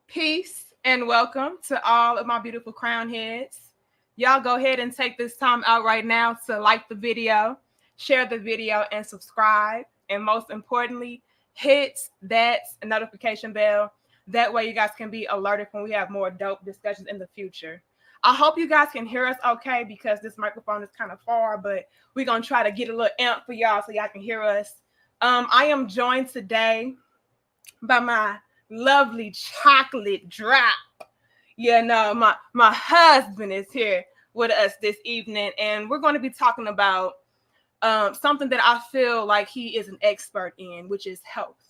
Peace and welcome to all of my beautiful crown heads. Y'all go ahead and take this time out right now to like the video, share the video, and subscribe. And most importantly, hit that notification bell. That way, you guys can be alerted when we have more dope discussions in the future. I hope you guys can hear us okay because this microphone is kind of far, but we're going to try to get a little amp for y'all so y'all can hear us. I am joined today by my lovely chocolate drop. My husband is here with us this evening, and we're going to be talking about something that I feel like he is an expert in, which is health,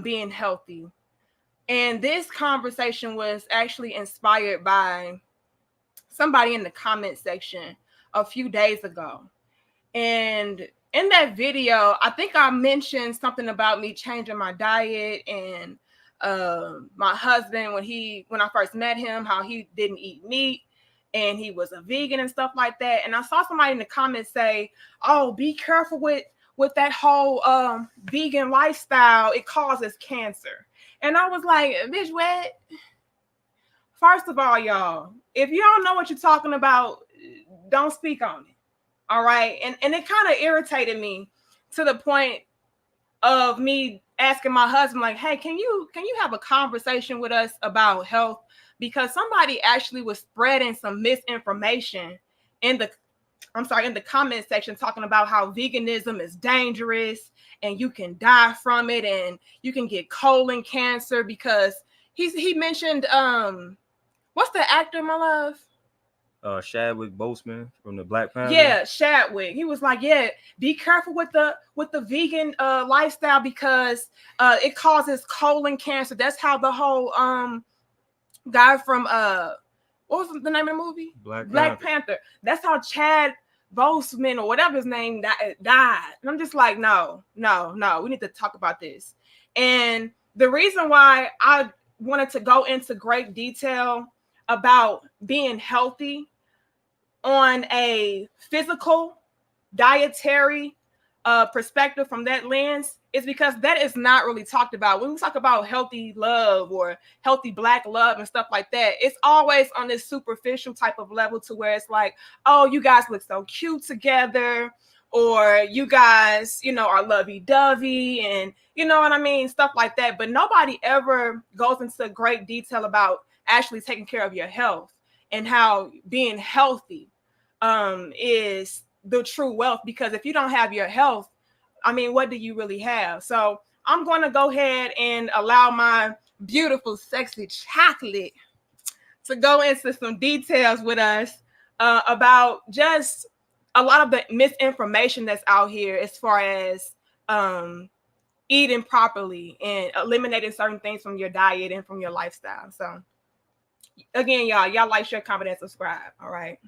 being healthy. And this conversation was actually inspired by somebody in the comment section a few days ago. And in that video, I think I mentioned something about me changing my diet and my husband when I first met him, how he didn't eat meat and he was a vegan and stuff like that. And I saw somebody in the comments say, "Oh, be careful with that whole vegan lifestyle. It causes cancer." And I was like, "Bitch, what?" First of all, y'all, if you don't know what you're talking about, don't speak on it. All right. And it kind of irritated me to the point of me asking my husband, like, "Hey, can you have a conversation with us about health?" Because somebody actually was spreading some misinformation in the comment section, talking about how veganism is dangerous and you can die from it and you can get colon cancer because he mentioned what's the actor, my love? Chadwick Boseman from the Black Panther. Yeah, Chadwick. He was like, "Yeah, be careful with the vegan lifestyle because it causes colon cancer." That's how the whole guy from what was the name of the movie? Black Panther. That's how Chad Boseman or whatever his name died. And I'm just like, no, we need to talk about this. And the reason why I wanted to go into great detail about being healthy on a physical, dietary perspective from that lens is because that is not really talked about. When we talk about healthy love or healthy Black love and stuff like that, it's always on this superficial type of level to where it's like, "Oh, you guys look so cute together," or "You guys, are lovey-dovey," and you know what I mean? Stuff like that. But nobody ever goes into great detail about actually taking care of your health and how being healthy is the true wealth, because if you don't have your health, I mean, what do you really have? So I'm going to go ahead and allow my beautiful, sexy chocolate to go into some details with us about just a lot of the misinformation that's out here as far as eating properly and eliminating certain things from your diet and from your lifestyle. So again, y'all like, share, comment, and subscribe. All right.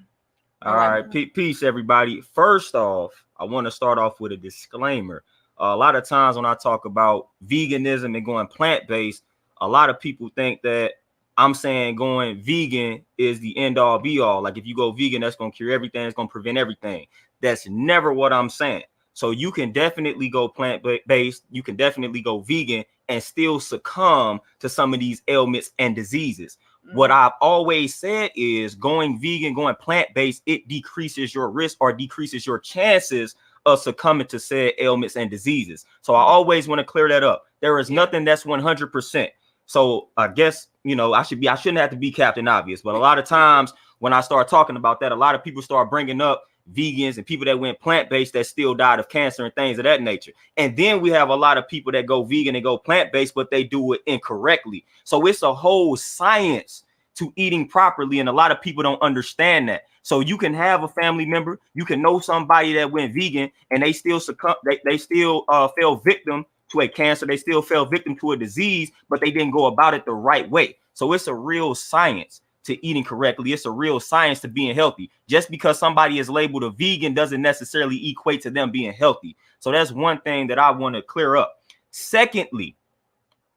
All right. Peace, everybody. First off, I want to start off with a disclaimer. A lot of times when I talk about veganism and going plant-based, a lot of people think that I'm saying going vegan is the end all be all. Like if you go vegan, that's going to cure everything. It's going to prevent everything. That's never what I'm saying. So you can definitely go plant-based. You can definitely go vegan and still succumb to some of these ailments and diseases. What I've always said is going vegan, going plant-based, it decreases your risk or decreases your chances of succumbing to said ailments and diseases. So I always want to clear that up. There is nothing that's 100%. So I guess, I shouldn't have to be Captain Obvious, but a lot of times when I start talking about that, a lot of people start bringing up vegans and people that went plant-based that still died of cancer and things of that nature. And then we have a lot of people that go vegan and go plant-based, but they do it incorrectly. So it's a whole science to eating properly, and a lot of people don't understand that. So you can have a family member, you can know somebody that went vegan and they still fell victim to a cancer, they still fell victim to a disease, but they didn't go about it the right way. So it's a real science to eating correctly. It's a real science to being healthy. Just because somebody is labeled a vegan doesn't necessarily equate to them being healthy. So that's one thing that I want to clear up. Secondly,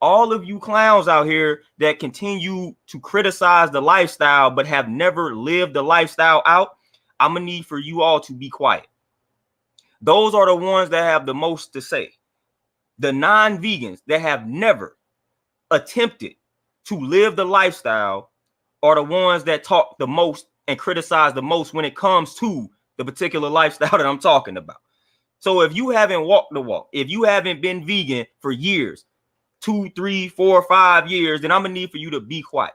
all of you clowns out here that continue to criticize the lifestyle but have never lived the lifestyle out, I'm gonna need for you all to be quiet. Those are the ones that have the most to say. The non-vegans that have never attempted to live the lifestyle are the ones that talk the most and criticize the most when it comes to the particular lifestyle that I'm talking about. So if you haven't walked the walk, if you haven't been vegan for years, 2, 3, 4, 5 years, then I'm gonna need for you to be quiet.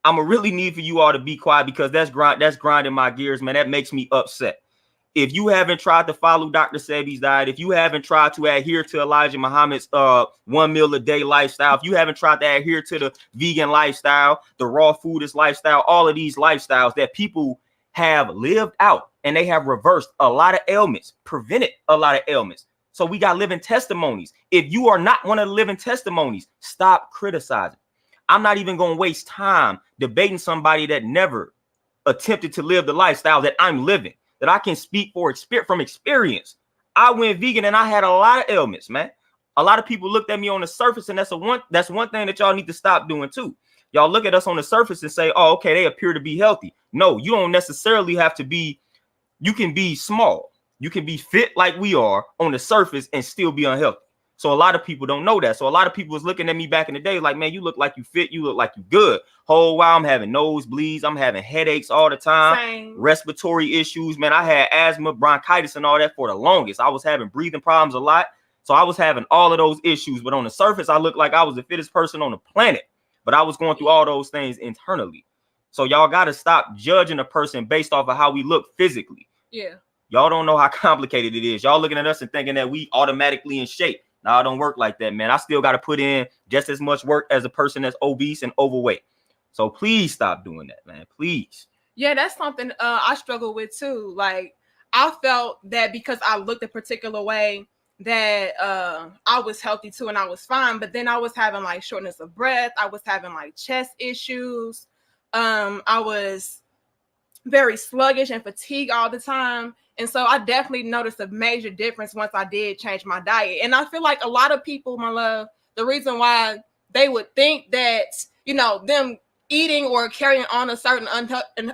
I'm gonna really need for you all to be quiet, because that's grinding my gears, man. That makes me upset. If you haven't tried to follow Dr. Sebi's diet, if you haven't tried to adhere to Elijah Muhammad's 1 meal a day lifestyle, if you haven't tried to adhere to the vegan lifestyle, the raw foodist lifestyle, all of these lifestyles that people have lived out, and they have reversed a lot of ailments, prevented a lot of ailments. So we got living testimonies. If you are not one of the living testimonies, stop criticizing. I'm not even going to waste time debating somebody that never attempted to live the lifestyle that I'm living, that I can speak from experience. I went vegan and I had a lot of ailments, man. A lot of people looked at me on the surface, and that's one thing that y'all need to stop doing too. Y'all look at us on the surface and say, oh, okay, they appear to be healthy. No, you don't necessarily have to be. You can be small. You can be fit like we are on the surface and still be unhealthy. So a lot of people don't know that. So a lot of people was looking at me back in the day like, man, you look like you fit. You look like you good. Whole while I'm having nosebleeds. I'm having headaches all the time. Same. Respiratory issues, man. I had asthma, bronchitis, and all that for the longest. I was having breathing problems a lot. So I was having all of those issues. But on the surface, I looked like I was the fittest person on the planet. But I was going through all those things internally. So y'all got to stop judging a person based off of how we look physically. Yeah. Y'all don't know how complicated it is. Y'all looking at us and thinking that we automatically in shape. No, it don't work like that, man. I still got to put in just as much work as a person that's obese and overweight. So please stop doing that, man. Please. Yeah, that's something I struggle with too. Like, I felt that because I looked a particular way that I was healthy too and I was fine. But then I was having like shortness of breath. I was having like chest issues. I was very sluggish and fatigued all the time. And so I definitely noticed a major difference once I did change my diet. And I feel like a lot of people, my love, the reason why they would think that, you know, them eating or carrying on a certain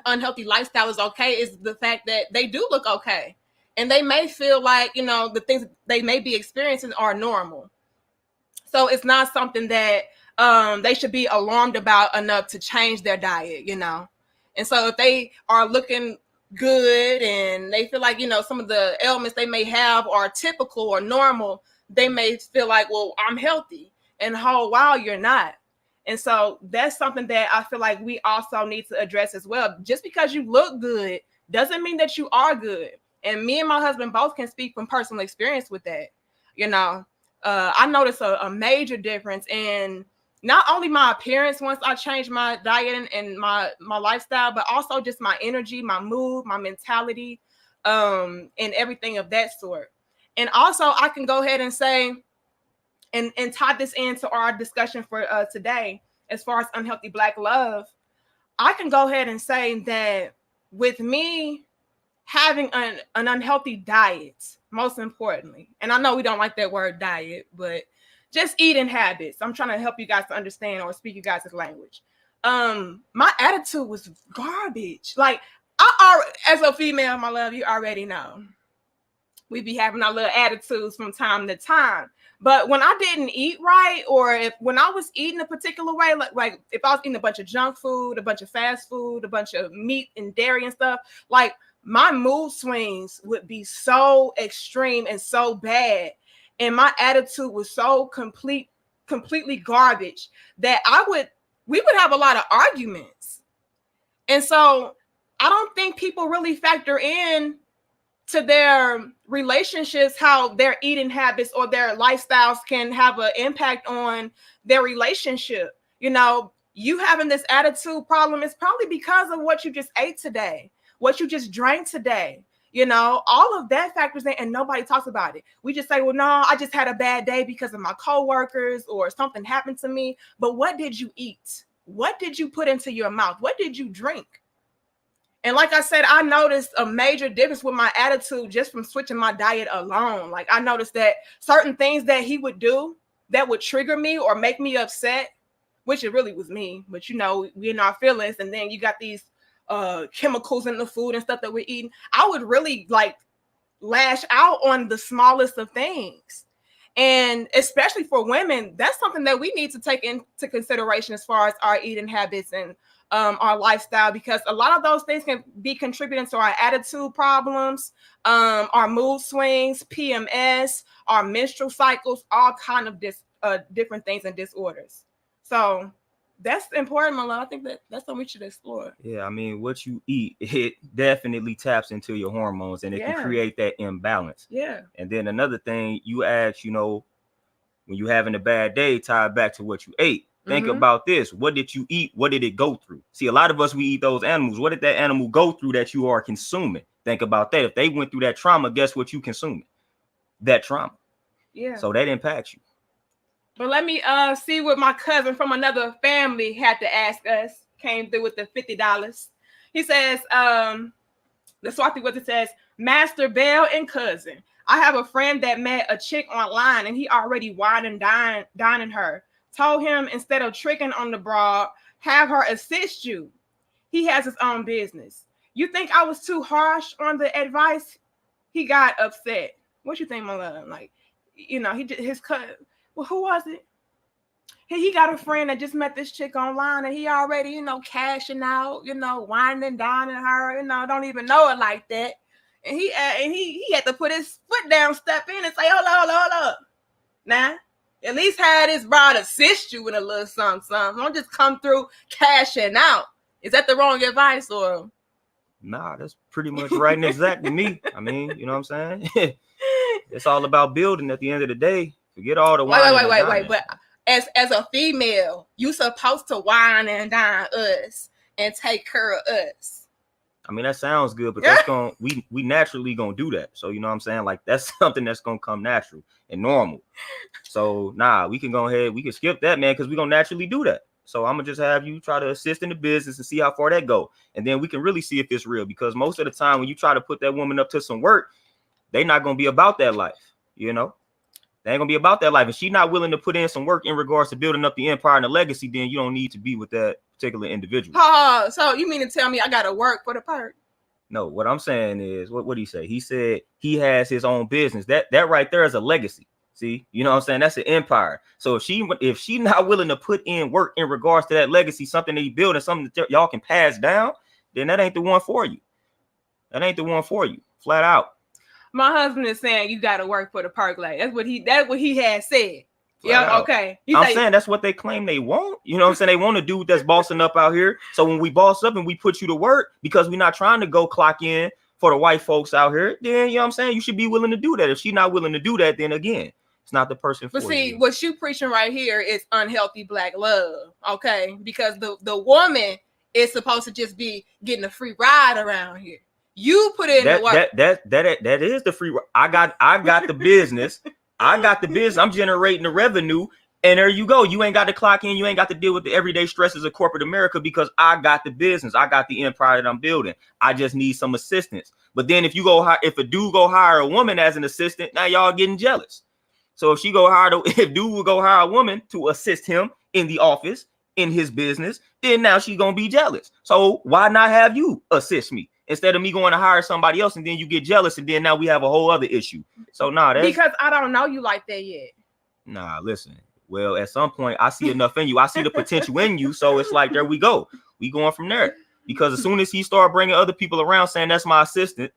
unhealthy lifestyle is okay is the fact that they do look okay. And they may feel like, you know, the things they may be experiencing are normal. So it's not something that they should be alarmed about enough to change their diet, you know. And so if they are looking good and they feel like, you know, some of the ailments they may have are typical or normal, they may feel like, well, I'm healthy, and whole while you're not. And so that's something that I feel like we also need to address as well. Just because you look good doesn't mean that you are good. And me and my husband both can speak from personal experience with that. You know, I noticed a major difference in not only my appearance once I changed my diet and my lifestyle, but also just my energy, my mood, my mentality, and everything of that sort. And also I can go ahead and say, and tie this into our discussion for today, as far as unhealthy Black love, I can go ahead and say that with me having an unhealthy diet, most importantly, and I know we don't like that word diet, but just eating habits. I'm trying to help you guys to understand or speak you guys' language. My attitude was garbage. Like, as a female, my love, you already know, we be having our little attitudes from time to time. But when I didn't eat right, or when I was eating a particular way, like if I was eating a bunch of junk food, a bunch of fast food, a bunch of meat and dairy and stuff, like my mood swings would be so extreme and so bad. And my attitude was so completely garbage that we would have a lot of arguments. And so I don't think people really factor in to their relationships how their eating habits or their lifestyles can have an impact on their relationship. You know, you having this attitude problem is probably because of what you just ate today, what you just drank today. You know, all of that factors in, and nobody talks about it. We just say, well, no, I just had a bad day because of my coworkers or something happened to me. But what did you eat? What did you put into your mouth? What did you drink? And like I said, I noticed a major difference with my attitude just from switching my diet alone. Like, I noticed that certain things that he would do that would trigger me or make me upset, which it really was me, but you know, we in our feelings, and then you got these chemicals in the food and stuff that we're eating. I would really like lash out on the smallest of things. And especially for women, that's something that we need to take into consideration as far as our eating habits and our lifestyle, because a lot of those things can be contributing to our attitude problems, our mood swings, PMS, our menstrual cycles, all kind of different things and disorders. So that's important, my love. I think that's something we should explore. Yeah, I mean, what you eat, it definitely taps into your hormones, and it can create that imbalance. Yeah. And then another thing you ask, when you're having a bad day, tie it back to what you ate. Think about this. What did you eat? What did it go through? See, a lot of us, we eat those animals. What did that animal go through that you are consuming? Think about that. If they went through that trauma, guess what you consuming? That trauma. Yeah. So that impacts you. But let me see what my cousin from another family had to ask us. Came through with the $50. He says, the Swati what it says, Master Bell and cousin. I have a friend that met a chick online and he already wined and dining her. Told him instead of tricking on the broad, have her assist you. He has his own business. You think I was too harsh on the advice? He got upset. What you think, my love? Like, his cousin. Well, who was it? He got a friend that just met this chick online and he already, cashing out, whining and dining her, don't even know it like that. And he had to put his foot down, step in and say, hold up. Nah, at least have this broad assist you with a little something. Don't just come through cashing out. Is that the wrong advice or? Nah, that's pretty much right and exact to me. I mean, you know what I'm saying? It's all about building at the end of the day. Forget all the wine. Wait. But as a female, you supposed to wine and dine us and take care of us. I mean, that sounds good, but that's we naturally gonna do that. So you know what I'm saying? Like that's something that's gonna come natural and normal. So we can go ahead, we can skip that, man, because we're gonna naturally do that. So I'm gonna just have you try to assist in the business and see how far that go. And then we can really see if it's real, because most of the time when you try to put that woman up to some work, they're not gonna be about that life, They ain't gonna be about that life. If she's not willing to put in some work in regards to building up the empire and the legacy, then you don't need to be with that particular individual. So you mean to tell me I gotta work for the perk? No, what I'm saying is, what did he say? He said he has his own business. That right there is a legacy. See, you know what I'm saying? That's an empire. So if she not willing to put in work in regards to that legacy, something that he built and something that y'all can pass down, then that ain't the one for you. That ain't the one for you. Flat out. My husband is saying you got to work for the perk light. That's what he had said. Yeah, okay. I'm saying that's what they claim they want. You know what I'm saying? They want a dude that's bossing up out here. So when we boss up and we put you to work, because we're not trying to go clock in for the white folks out here, then you know what I'm saying? You should be willing to do that. If she's not willing to do that, then again, it's not the person for you. But see, what you preaching right here is unhealthy black love, okay? Because the woman is supposed to just be getting a free ride around here. You put in the work. That is the free. I got the business. I got the business. I'm generating the revenue, and there you go. You ain't got to clock in. You ain't got to deal with the everyday stresses of corporate America, because I got the business. I got the empire that I'm building. I just need some assistance. But then if a dude go hire a woman as an assistant, now y'all getting jealous. So if dude will go hire a woman to assist him in the office, in his business, then now she's gonna be jealous. So why not have you assist me instead of me going to hire somebody else, and then you get jealous, and then now we have a whole other issue. So because I don't know you like that yet. Nah, listen. Well, at some point I see enough in you. I see the potential in you. So it's like, there we go. We going from there. Because as soon as he start bringing other people around saying that's my assistant,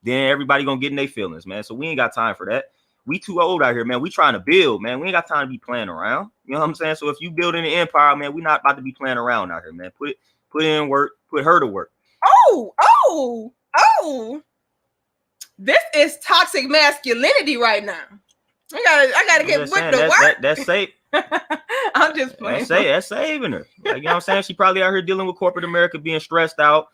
then everybody gonna get in their feelings, man. So we ain't got time for that. We too old out here, man. We trying to build, man. We ain't got time to be playing around. You know what I'm saying? So if you building an empire, man, we not about to be playing around out here, man. Put in work, put her to work. Oh. This is toxic masculinity right now. I gotta get with the work. That's safe. I'm just playing. That's saving her. Like, you know what I'm saying? She probably out here dealing with corporate America, being stressed out,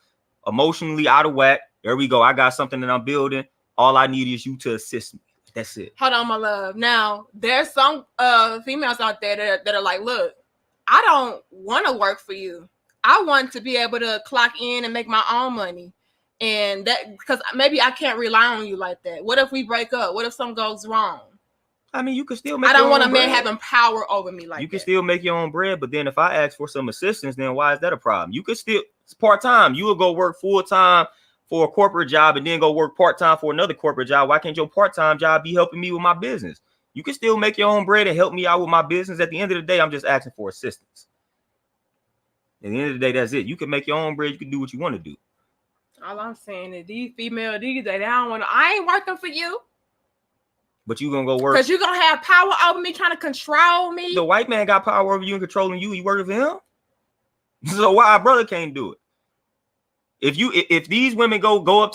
emotionally out of whack. There we go. I got something that I'm building. All I need is you to assist me. That's it. Hold on, my love. Now, there's some females out there that are like, look, I don't want to work for you. I want to be able to clock in and make my own money. And that, because maybe I can't rely on you like that. What if we break up? What if something goes wrong? I mean, you can still make. I don't want a man having power over me like that. You can still make your own bread, but then if I ask for some assistance, then why is that a problem? You could still, it's part-time. You will go work full-time for a corporate job and then go work part-time for another corporate job. Why can't your part-time job be helping me with my business? You can still make your own bread and help me out with my business. At the end of the day, I'm just asking for assistance. At the end of the day, that's it. You can make your own bread. You can do what you want to do. All I'm saying is these females these days, they don't want to. I ain't working for you. But you gonna go work because you're gonna have power over me, trying to control me. The white man got power over you and controlling you. You working for him? So why our brother can't do it? If these women go up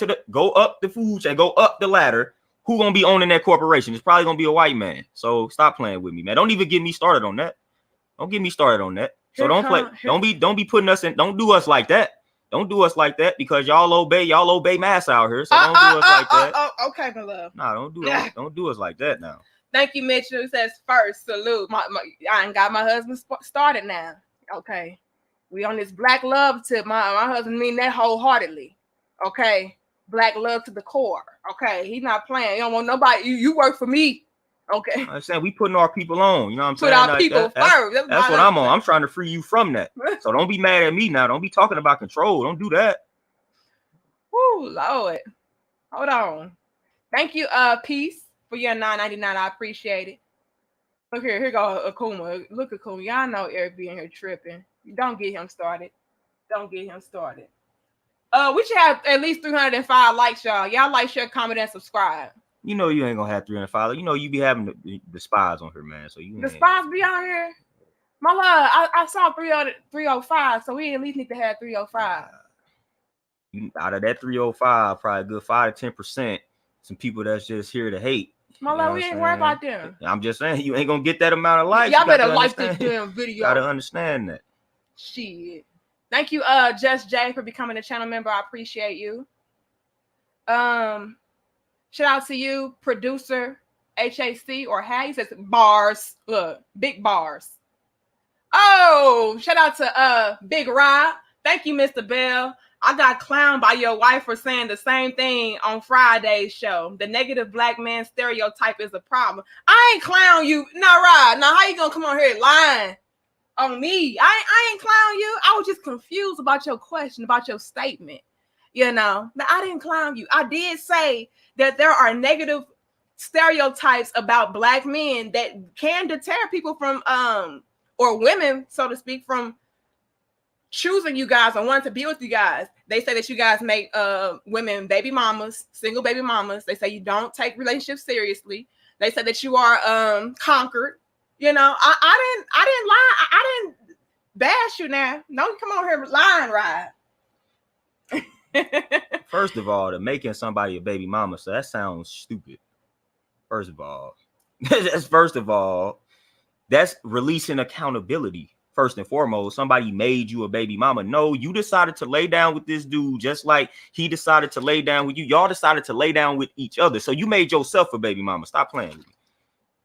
the food chain, go up the ladder, who gonna be owning that corporation? It's probably gonna be a white man. So stop playing with me, man. Don't even get me started on that. Don't get me started on that. So don't be putting us in. Don't do us like that. Don't do us like that because y'all obey mass out here. So don't do us like that. Okay, my love. Nah, don't do that. Don't do us like that now. Thank you, Mitchell. It says first salute. I ain't got my husband started now. Okay, we on this black love tip. My husband mean that wholeheartedly. Okay, black love to the core. Okay, he's not playing. You don't want nobody. You work for me. Okay. I'm saying we putting our people on. You know what I'm saying? Put our people first. That's what I'm on. I'm trying to free you from that. So don't be mad at me now. Don't be talking about control. Don't do that. Woo, Lord. Hold on. Thank you, Peace, for your $9.99. I appreciate it. Look here go Akuma. Look, Akuma. Y'all know Eric being here tripping. Don't get him started. Don't get him started. We should have at least 305 likes, y'all. Y'all like, share, comment, and subscribe. You know you ain't gonna have 305. You know you be having the spies on here, man. So the spies be on here. My love, I saw 305, so we at least need to have 305. Out of that 305, probably a good 5 to 10%. Some people that's just here to hate. My love, we ain't worried about them. I'm just saying you ain't gonna get that amount of likes. Y'all better like this damn video. You gotta understand that. Shit. Thank you, Just Jay, for becoming a channel member. I appreciate you. Shout out to you, producer HAC or how he says bars. Look, big bars. Oh, shout out to Big Rob. Thank you, Mr. Bell. I got clowned by your wife for saying the same thing on Friday's show. The negative black man stereotype is a problem. I ain't clown you. No, Rob. Now, how you gonna come on here lying on me? I ain't clown you. I was just confused about your question, about your statement. You know, now I didn't clown you. I did say that there are negative stereotypes about black men that can deter people from, or women, so to speak, from choosing you guys or wanting to be with you guys. They say that you guys make women baby mamas, single baby mamas. They say you don't take relationships seriously. They say that you are conquered. You know, I didn't lie. I didn't bash you now. Don't come on here lying, right? First of all, making somebody a baby mama, so that sounds stupid. First of all, that's releasing accountability. First and foremost, somebody made you a baby mama. No, you decided to lay down with this dude just like he decided to lay down with you. Y'all decided to lay down with each other. So you made yourself a baby mama. Stop playing with me.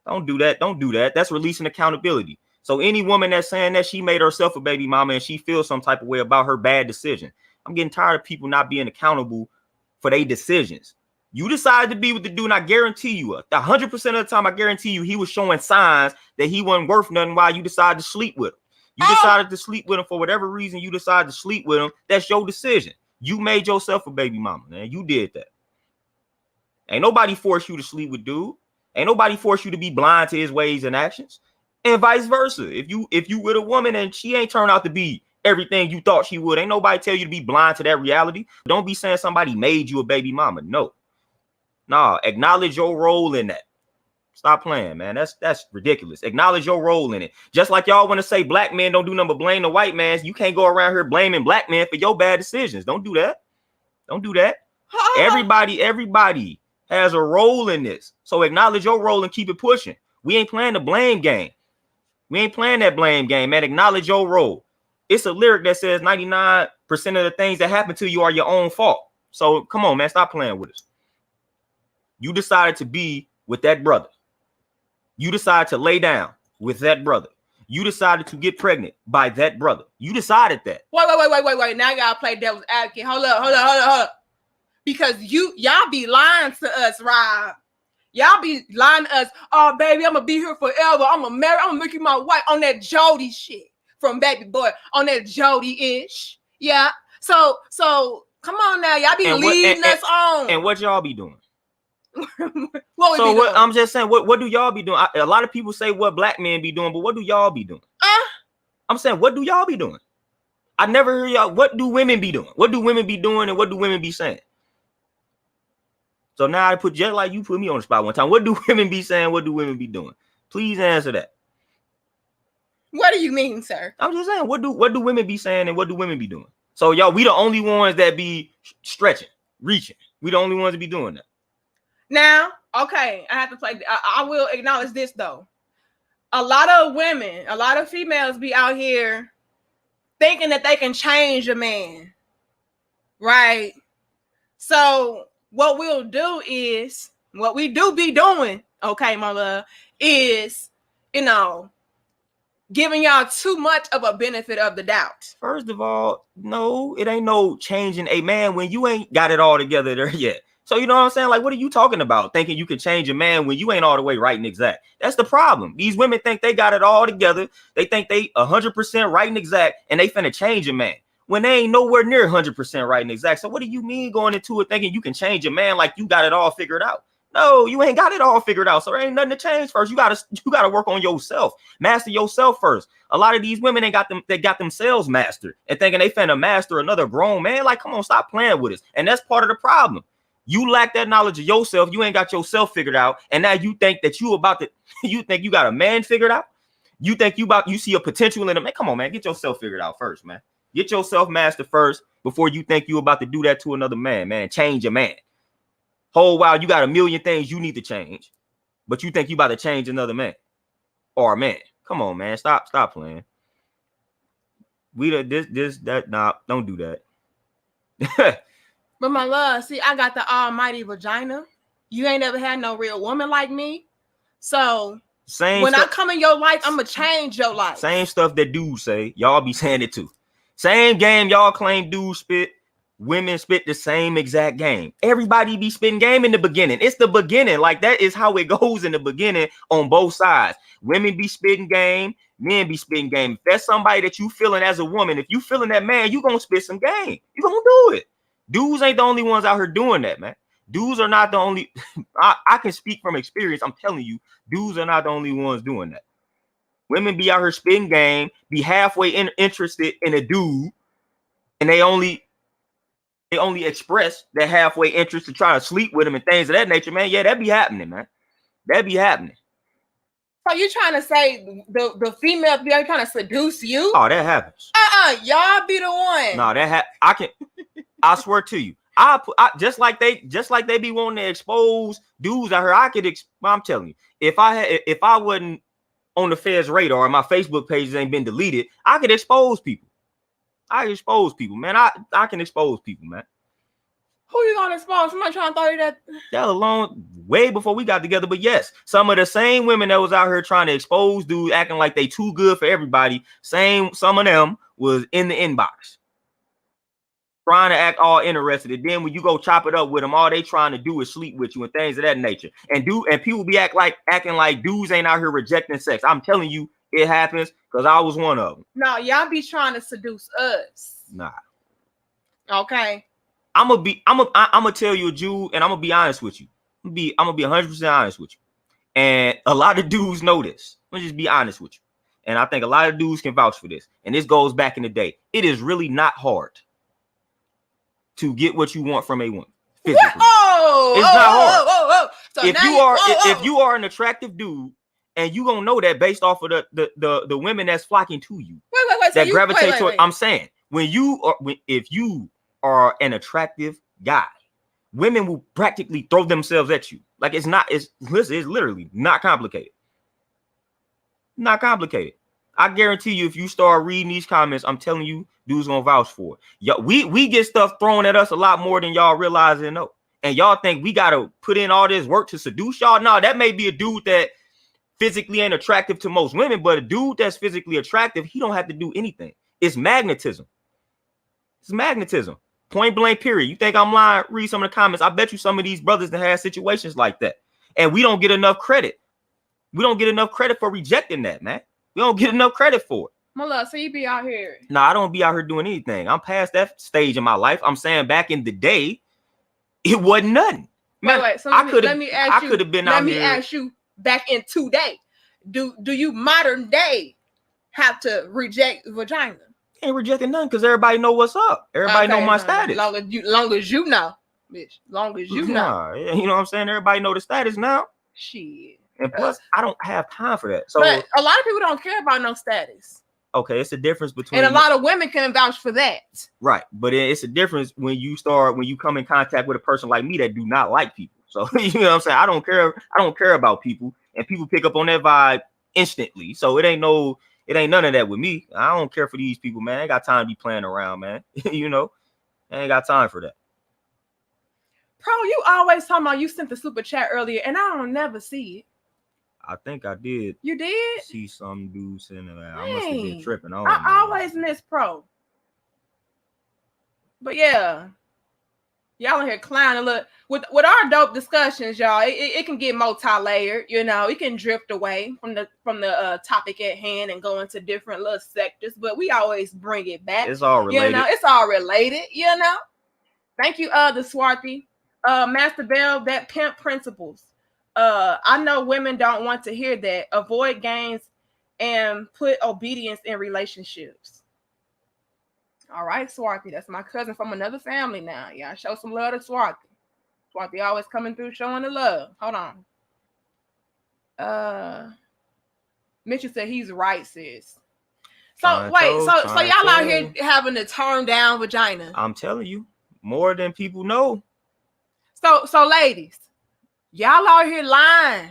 Don't do that. Don't do that. That's releasing accountability. So any woman that's saying that she made herself a baby mama and she feels some type of way about her bad decision, I'm getting tired of people not being accountable for their decisions. You decided to be with the dude, and I guarantee you, 100% of the time, I guarantee you, he was showing signs that he wasn't worth nothing while you decided to sleep with him. You decided to sleep with him for whatever reason. You decided to sleep with him. That's your decision. You made yourself a baby mama, man. You did that. Ain't nobody forced you to sleep with dude. Ain't nobody forced you to be blind to his ways and actions, and vice versa. If you with a woman and she ain't turned out to be everything you thought she would, ain't nobody tell you to be blind to that reality. Don't be saying somebody made you a baby mama. No. Nah, acknowledge your role in that. Stop playing, man. That's ridiculous. Acknowledge your role in it. Just like y'all want to say black men don't do nothing but blame the white man. You can't go around here blaming black men for your bad decisions. Don't do that. Don't do that. Everybody has a role in this. So acknowledge your role and keep it pushing. We ain't playing the blame game. We ain't playing that blame game, man. Acknowledge your role. It's a lyric that says 99% of the things that happen to you are your own fault. So come on, man. Stop playing with us. You decided to be with that brother. You decided to lay down with that brother. You decided to get pregnant by that brother. You decided that. Wait. Now y'all play devil's advocate. Hold up. Because y'all be lying to us, Rob. Y'all be lying to us. Oh, baby, I'm going to be here forever. I'm going to make you my wife on that Jody shit from Baby Boy. On that Jody-ish. Yeah. So come on now. Y'all be leading us on. And what y'all be doing? What we So be what doing? I'm just saying, what do y'all be doing? A lot of people say what black men be doing, but what do y'all be doing? I'm saying, what do y'all be doing? I never hear y'all. What do women be doing? What do women be doing, and what do women be saying? So now I put just like you put me on the spot one time. What do women be saying? What do women be doing? Please answer that. What do you mean, sir? I'm just saying, what do women be saying, and what do women be doing? So y'all, we the only ones that be stretching, reaching. We the only ones that be doing that. Now, okay, I have to play. I will acknowledge this though. A lot of women, a lot of females be out here thinking that they can change a man, right? So what we'll do is, what we do be doing, okay, my love, is, giving y'all too much of a benefit of the doubt. First of all, no, it ain't no changing a man when you ain't got it all together there yet. So you know what I'm saying? Like, what are you talking about? Thinking you can change a man when you ain't all the way right and exact. That's the problem. These women think they got it all together. They think they 100% right and exact, and they finna change a man when they ain't nowhere near 100% right and exact. So what do you mean going into it thinking you can change a man like you got it all figured out? No, you ain't got it all figured out. So there ain't nothing to change first. You gotta work on yourself. Master yourself first. A lot of these women ain't got them, they got themselves mastered and thinking they finna master another grown man. Like, come on, stop playing with us. And that's part of the problem. You lack that knowledge of yourself. You ain't got yourself figured out. And now you think that you think you got a man figured out. You think you see a potential in a man. Come on, man, get yourself figured out first, man. Get yourself mastered first before you think you about to do that to another man, change a man. Whole while you got a million things you need to change, but you think you about to change another man or a man. Come on, man. Stop playing. Nah, don't do that. But my love, see, I got the almighty vagina. You ain't ever had no real woman like me. So when I come in your life, I'm going to change your life. Same stuff that dudes say. Y'all be saying it too. Same game y'all claim dudes spit. Women spit the same exact game. Everybody be spitting game in the beginning. It's the beginning. Like, that is how it goes in the beginning on both sides. Women be spitting game. Men be spitting game. If that's somebody that you feeling as a woman, if you feeling that man, you gonna spit some game. You gonna do it. Dudes ain't the only ones out here doing that, man. Dudes are not the only. I can speak from experience. I'm telling you, dudes are not the only ones doing that. Women be out here spitting game, be halfway interested in a dude, and they only express their halfway interest to try to sleep with him and things of that nature, man. Yeah, that be happening, man. That be happening. So you trying to say the females be trying to seduce you? Oh, that happens. Y'all be the one. No, I swear to you. I just like they be wanting to expose dudes out here. I'm telling you, if I wasn't on the Fed's radar and my Facebook pages ain't been deleted, I could expose people. I expose people, man. I can expose people, man. Who you gonna expose? Somebody trying to throw you that alone way before we got together. But yes, some of the same women that was out here trying to expose dudes, acting like they too good for everybody. Some of them was in the inbox trying to act all interested. And then when you go chop it up with them, all they trying to do is sleep with you and things of that nature. And people be acting like dudes ain't out here rejecting sex. I'm telling you, it happens because I was one of them. No, y'all be trying to seduce us. Nah. Okay. I'm gonna tell you a Jew, and I'm gonna be honest with you. I'm gonna be 100% honest with you. And a lot of dudes know this. I'm gonna just be honest with you. And I think a lot of dudes can vouch for this. And this goes back in the day. It is really not hard to get what you want from a woman. Physically. It's not hard. So if you are an attractive dude, and you gonna know that based off of the women that's flocking to you, that gravitate toward. I'm saying if you are an attractive guy, women will practically throw themselves at you. Like, it's literally not complicated. Not complicated. I guarantee you, if you start reading these comments, I'm telling you, dudes gonna vouch for it. Yo, we get stuff thrown at us a lot more than y'all realize and know. And y'all think we gotta put in all this work to seduce y'all. No, that may be a dude that physically ain't attractive to most women, but a dude that's physically attractive, he don't have to do anything. It's magnetism. It's magnetism. Point blank, period. You think I'm lying? Read some of the comments. I bet you some of these brothers that have situations like that. And we don't get enough credit. We don't get enough credit for rejecting that, man. We don't get enough credit for it. My love, so you be out here. No, I don't be out here doing anything. I'm past that stage in my life. I'm saying back in the day, it wasn't nothing. Man, Wait. So I let me ask you. could have been Let out me here. ask you back in today. Do you modern day have to reject vagina? Ain't rejecting nothing because everybody know what's up. Everybody know my status. Long as you know, bitch. Long as you know. Nah, you know what I'm saying? Everybody know the status now. Shit. And plus, I don't have time for that. So, but a lot of people don't care about no status. Okay, it's a difference between, and a lot of women can vouch for that. Right, but it's a difference when you come in contact with a person like me that do not like people. So you know what I'm saying? I don't care about people, and people pick up on that vibe instantly. So it ain't none of that with me. I don't care for these people, man. I ain't got time to be playing around, man. You know, I ain't got time for that. Bro, you always talking about you sent the super chat earlier, and I don't never see it. I think I did. You did? See some dude sitting there. I must have been tripping. I always miss Pro. But yeah, y'all in here clowning. Look, with our dope discussions, y'all, it can get multi-layered. You know, it can drift away from the topic at hand and go into different little sectors. But we always bring it back. It's all related. You know, it's all related. You know. Thank you, the Swarthy, Master Bell. That pimp principles. I know women don't want to hear that. Avoid games and put obedience in relationships. All right, Swarthy. That's my cousin from another family now. Yeah, show some love to Swarthy. Swarthy always coming through showing the love. Hold on. Mitchell said he's right, sis. So y'all out here having a turned down vagina. I'm telling you, more than people know. So ladies, y'all out here lying.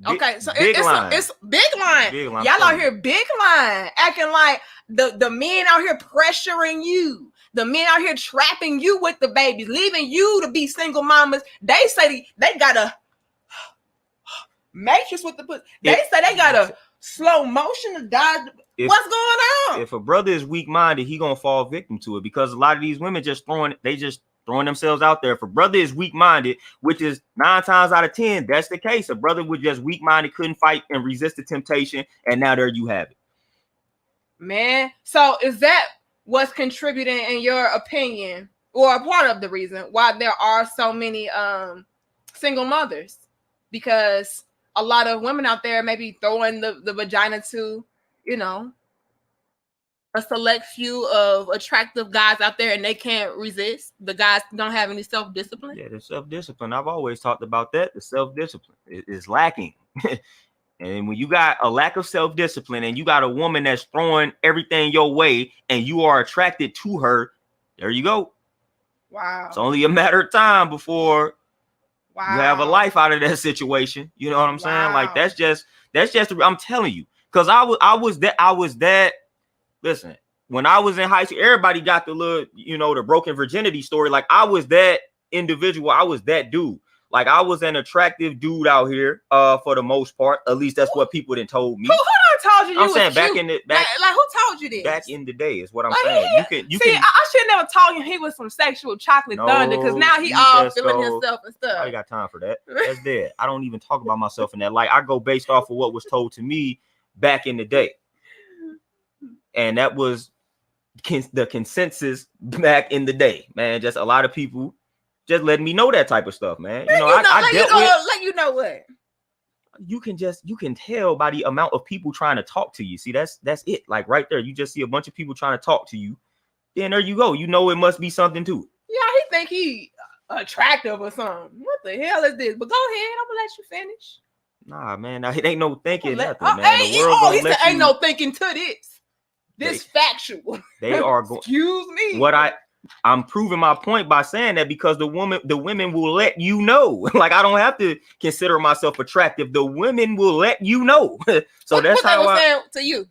Okay, so it's big line. Y'all out here big line, acting like the men out here pressuring you. The men out here trapping you with the babies, leaving you to be single mamas. They say they got a matrix with the pussy. They say they got a slow motion to die. What's going on? If a brother is weak-minded, he gonna fall victim to it, because a lot of these women just throwing themselves out there. If a brother is weak-minded, which is 9 times out of 10, that's the case. A brother was just weak-minded, couldn't fight and resist the temptation, and now there you have it. Man, so is that what's contributing, in your opinion, or a part of the reason why there are so many single mothers? Because a lot of women out there may be throwing the vagina to, you know, a select few of attractive guys out there, and they can't resist. The guys don't have any self-discipline. Yeah, the self-discipline. I've always talked about that. The self-discipline is lacking. And when you got a lack of self-discipline and you got a woman that's throwing everything your way and you are attracted to her, there you go. Wow. It's only a matter of time before you have a life out of that situation. You know what I'm saying? Like that's just I'm telling you. Because I was that. Listen, when I was in high school, everybody got the little, the broken virginity story. Like I was that individual. I was that dude. Like I was an attractive dude out here, for the most part. At least that's what people done told me. Who done told you? I'm saying back in the like who told you this? Back in the day is what I'm saying. You can. I should never told him he was some sexual chocolate thunder, because now he all feeling himself and stuff. I ain't got time for that. That's dead. I don't even talk about myself in that. Like I go based off of what was told to me back in the day. And that was the consensus back in the day, man. Just a lot of people just letting me know that type of stuff, man. I dealt with. What? You can tell by the amount of people trying to talk to you. See, that's it. Like right there, you just see a bunch of people trying to talk to you. Then there you go. You know it must be something to it. Yeah, he think he attractive or something. What the hell is this? But go ahead, I'm gonna let you finish. Nah, man. It ain't no thinking nothing, man. He said ain't no thinking to this. This factual. They are going. Excuse me. I'm proving my point by saying that, because the women will let you know. Like I don't have to consider myself attractive. The women will let you know. So that's how I saying to you.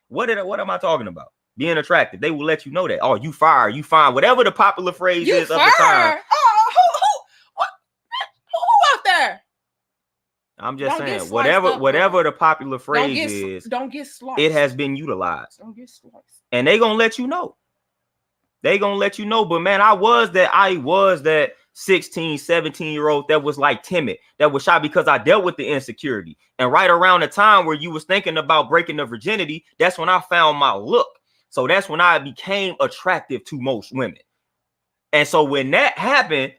What am I talking about? Being attractive. They will let you know that. Oh, you fire, you fine. Whatever the popular phrase is of the time. Oh, who out there? I'm just saying, whatever the popular phrase is, don't get sliced. It has been utilized. Don't get sliced. And they gonna let you know. But man, I was that 16, 17-year-old that was like timid, that was shy, because I dealt with the insecurity. And right around the time where you was thinking about breaking the virginity, that's when I found my look. So that's when I became attractive to most women. And so when that happened,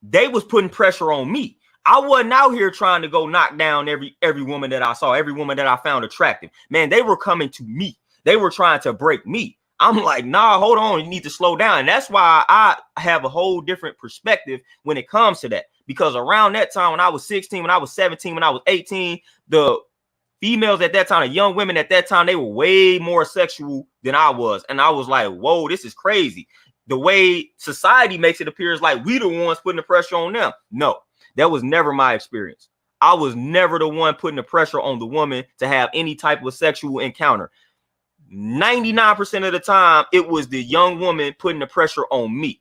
they was putting pressure on me. I wasn't out here trying to go knock down every woman that I saw, every woman that I found attractive. Man, they were coming to me. They were trying to break me. I'm like, nah, hold on. You need to slow down. And that's why I have a whole different perspective when it comes to that. Because around that time, when I was 16, when I was 17, when I was 18, the females at that time, the young women at that time, they were way more sexual than I was. And I was like, whoa, this is crazy. The way society makes it appear is like we the ones putting the pressure on them. No, that was never my experience. I was never the one putting the pressure on the woman to have any type of sexual encounter. 99% of the time, it was the young woman putting the pressure on me.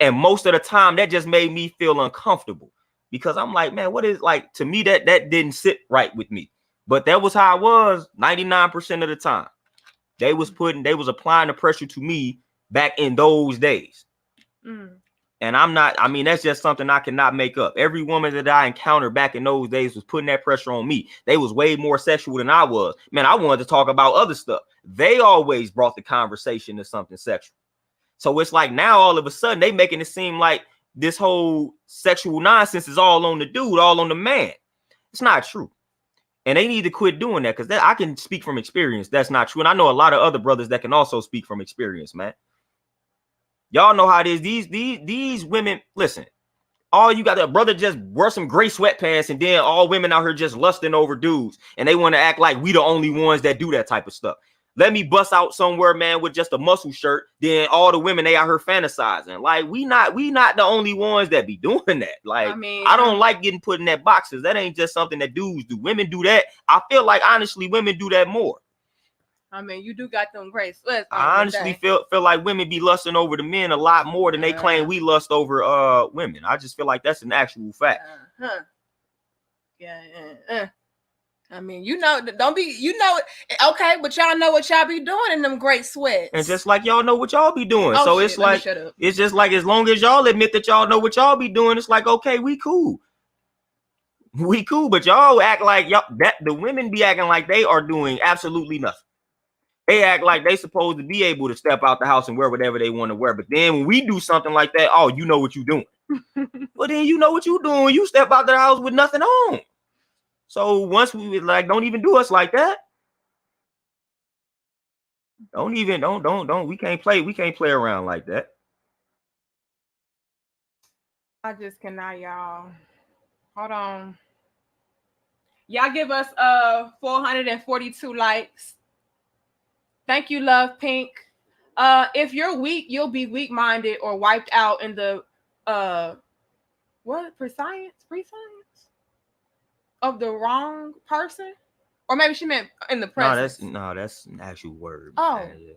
And most of the time, that just made me feel uncomfortable because I'm like, man, what is like to me that didn't sit right with me. But that was how I was 99% of the time. They was applying the pressure to me back in those days. And that's just something I cannot make up. Every woman that I encountered back in those days was putting that pressure on me. They was way more sexual than I was. Man, I wanted to talk about other stuff. They always brought the conversation to something sexual. So it's like now all of a sudden they making it seem like this whole sexual nonsense is all on the dude, all on the man. It's not true. And they need to quit doing that because I can speak from experience. That's not true. And I know a lot of other brothers that can also speak from experience, man. Y'all know how it is. These women, listen, all you got, a brother just wear some gray sweatpants and then all women out here just lusting over dudes. And they want to act like we the only ones that do that type of stuff. Let me bust out somewhere, man, with just a muscle shirt. Then all the women, they out here fantasizing. Like, we not the only ones that be doing that. Like, I don't like getting put in that boxes. That ain't just something that dudes do. Women do that. I feel like, honestly, women do that more. I mean, you do got them great sweats. I honestly feel like women be lusting over the men a lot more than they claim we lust over women. I just feel like that's an actual fact. I mean, don't be, okay, but y'all know what y'all be doing in them great sweats. And just like y'all know what y'all be doing. So it's like, it's just like, as long as y'all admit that y'all know what y'all be doing, it's like, okay, we cool. We cool, but y'all act like the women be acting like they are doing absolutely nothing. They act like they supposed to be able to step out the house and wear whatever they want to wear. But then when we do something like that, oh, you know what you doing. Well, then you know what you doing. You step out the house with nothing on. So once we like, don't even do us like that. Don't. We can't play around like that. I just cannot, y'all. Hold on. Y'all give us 442 likes. Thank you, Love Pink. If you're weak, you'll be weak-minded or wiped out in the prescience of the wrong person, or maybe she meant in the presence. That's an actual word. Oh, yeah.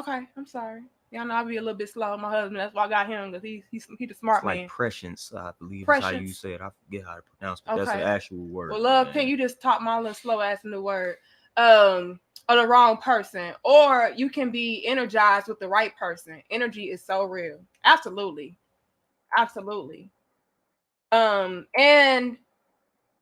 Okay. I'm sorry. Y'all know I'll be a little bit slow. My husband, that's why I got him, because he's the smart man. Like prescience, I believe is how you say it. I forget how to pronounce it, but that's an actual word. Well, Love Pink, you just taught my little slow ass in the word. Or the wrong person, or you can be energized with the right person. Energy is so real. Absolutely. And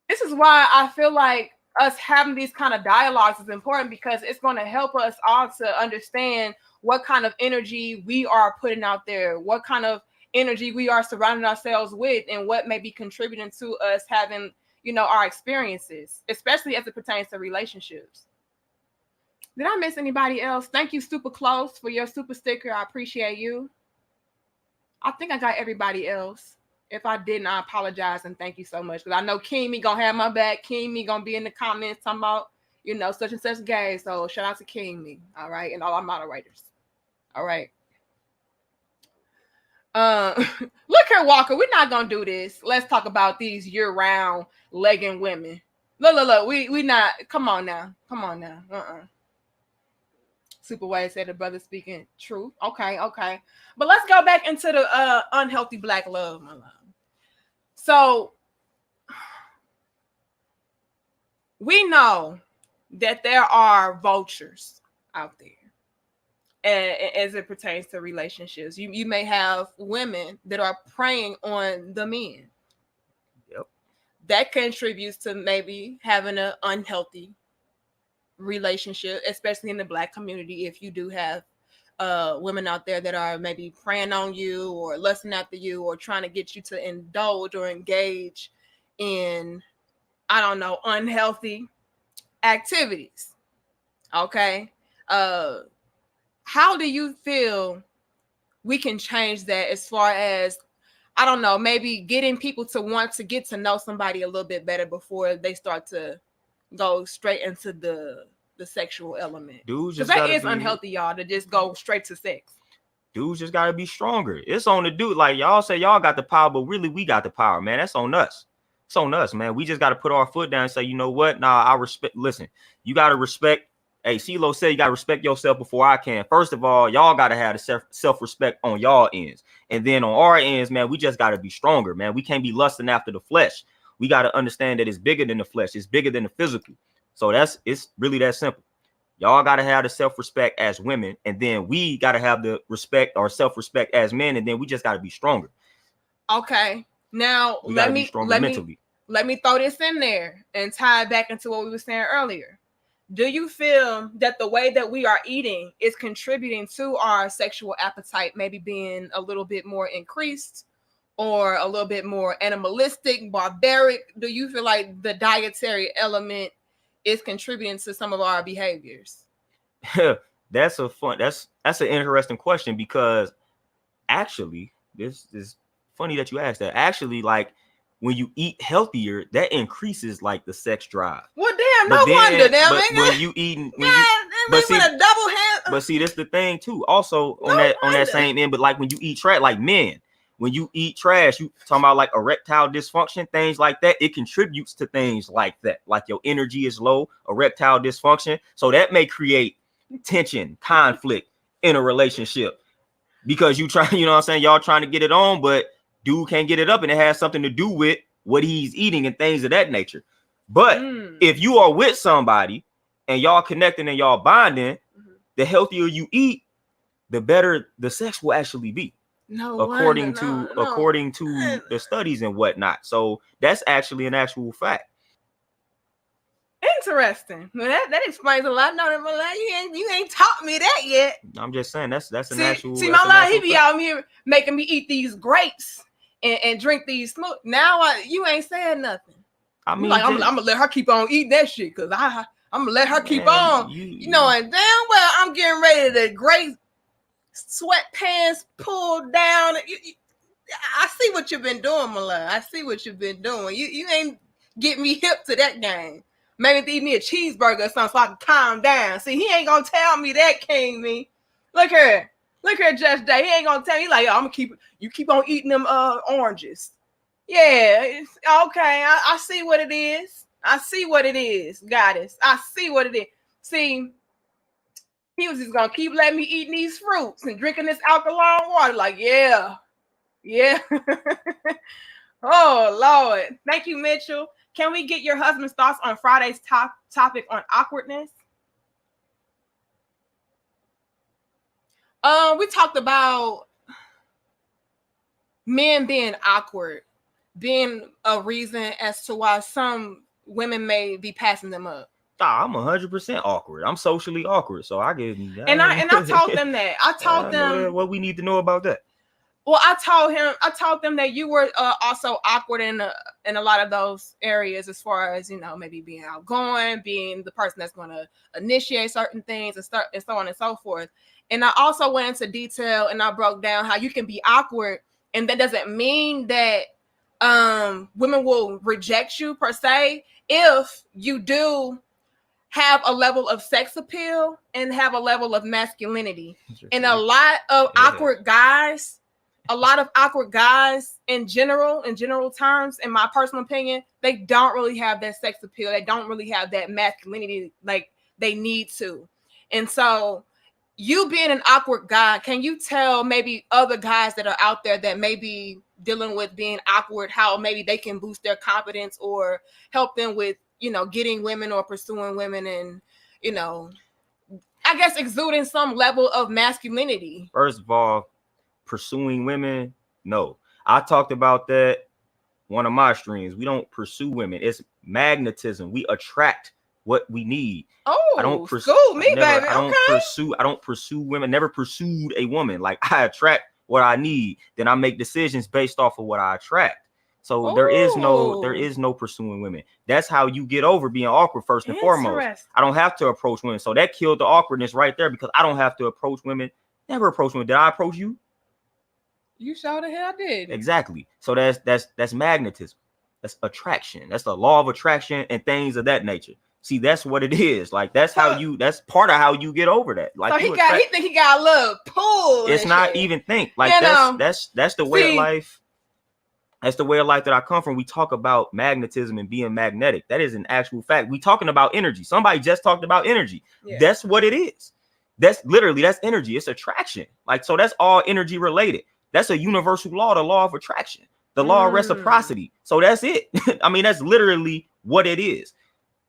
this is why I feel like us having these kind of dialogues is important, because it's going to help us all to understand what kind of energy we are putting out there, what kind of energy we are surrounding ourselves with, and what may be contributing to us having, our experiences, especially as it pertains to relationships. Did I miss anybody else? Thank you, Super Close, for your super sticker. I appreciate you. I think I got everybody else. If I didn't, I apologize and thank you so much. Because I know Kimi gonna have my back. Kimi gonna be in the comments talking about, such and such gay. So shout out to Kimi, all right, and all our moderators. All right. Look here, Walker. We're not gonna do this. Let's talk about these year-round legging women. Look. We not. Come on now. Super Wade said the brother speaking truth. Okay. But let's go back into the unhealthy black love, my love. So we know that there are vultures out there as it pertains to relationships. You may have women that are preying on the men. Yep. That contributes to maybe having an unhealthy relationship, especially in the black community, if you do have women out there that are maybe preying on you or lusting after you or trying to get you to indulge or engage in, I don't know, unhealthy activities. Okay. How do you feel we can change that as far as, I don't know, maybe getting people to want to get to know somebody a little bit better before they start to go straight into the sexual element? Dudes Because just that gotta is be unhealthy, y'all, to just go straight to sex. dudes just gotta be stronger. It's on the dude. Like y'all say y'all got the power, but really we got the power, man. That's on us. It's on us, man. We just gotta put our foot down and say, you know what? Nah, I respect. Listen, you gotta respect. Hey, CeeLo said you gotta respect yourself before I can. First of all, y'all gotta have the self-respect on y'all ends. And then on our ends, man, we just gotta be stronger, man. We can't be lusting after the flesh. We gotta understand that it's bigger than the flesh, it's bigger than the physical. So it's really that simple. Y'all got to have the self-respect as women, and then we got to have the respect or self-respect as men, and then we just got to be stronger. Okay. Now we got to be stronger mentally. Let me throw this in there and tie it back into what we were saying earlier. Do you feel that the way that we are eating is contributing to our sexual appetite maybe being a little bit more increased or a little bit more animalistic, barbaric? Do you feel like the dietary element is contributing to some of our behaviors? That's an interesting question, because actually, this is funny that you asked that. Actually, like when you eat healthier, that increases like the sex drive. Well, damn, no wonder. Damn, but when you eating, but see, a double hand. But see, that's the thing too. Also on that same end, but like when you eat trash, like men, when you eat trash, you talking about like erectile dysfunction, things like that. It contributes to things like that. Like your energy is low, erectile dysfunction. So that may create tension, conflict in a relationship, because you try, you know what I'm saying? Y'all trying to get it on, but dude can't get it up, and it has something to do with what he's eating and things of that nature. But if you are with somebody and y'all connecting and y'all bonding, the healthier you eat, the better the sex will actually be. According to the studies and whatnot. So that's actually an actual fact. Interesting. Well, that explains a lot. No, you ain't taught me that yet. I'm just saying that's an actual. See, my life, he be out here making me eat these grapes and drink these smoke. Now you ain't saying nothing. I mean, like, I'm gonna let her keep on eating that shit, because I'm gonna let her keep on. You know, and damn well I'm getting ready to great sweatpants pulled down. I see what you've been doing, my love. I see what you've been doing. You ain't get me hip to that game. Maybe eat me a cheeseburger or something so I can calm down. See, he ain't gonna tell me that, King Me. Look here, Judge Day. He ain't gonna tell me, like, yo, I'm gonna keep on eating them oranges. Yeah, okay. I see what it is. I see what it is, goddess. I see what it is. See, he was just gonna keep letting me eating these fruits and drinking this alkaline water. Like, yeah. Oh Lord. Thank you, Mitchell. Can we get your husband's thoughts on Friday's topic on awkwardness? We talked about men being awkward, being a reason as to why some women may be passing them up. I'm 100% awkward. I'm socially awkward, so I get. And I told them that. I told them what we need to know about that. Well, I told them that you were also awkward in a lot of those areas, as far as, you know, maybe being outgoing, being the person that's going to initiate certain things and so on and so forth. And I also went into detail and I broke down how you can be awkward, and that doesn't mean that women will reject you per se if you do have a level of sex appeal and have a level of masculinity. And a lot of awkward guys in general terms, in my personal opinion, they don't really have that sex appeal. They don't really have that masculinity like they need to. And so you being an awkward guy, can you tell maybe other guys that are out there that may be dealing with being awkward, how maybe they can boost their confidence or help them with, you know, getting women or pursuing women and, you know, I guess exuding some level of masculinity? First of all, pursuing women, no. I talked about that one of my streams. We don't pursue women. It's magnetism. We attract what we need. I don't Oh, school me, baby. I don't Okay. pursue women. Never pursued a woman. Like, I attract what I need. Then I make decisions based off of what I attract. So there is Oh, no pursuing women. That's how you get over being awkward first and foremost. interesting. I don't have to approach women. So that killed the awkwardness right there, because I don't have to approach women. Never approach women. Did I approach you? You sure the hell did. Exactly. So that's magnetism. That's attraction. That's the law of attraction and things of that nature. See, that's what it is. Like, that's part of how you get over that. Like, so he think he got a little pull. It's not shit. even think. Like, that's the way of life. That's the way of life that I come from. We talk about magnetism and being magnetic. That is an actual fact. We talking about energy. Somebody just talked about energy. Yeah. That's what it is. That's energy. It's attraction. Like, so that's all energy related. That's a universal law, the law of attraction, the law of reciprocity. So that's it. I mean, that's literally what it is.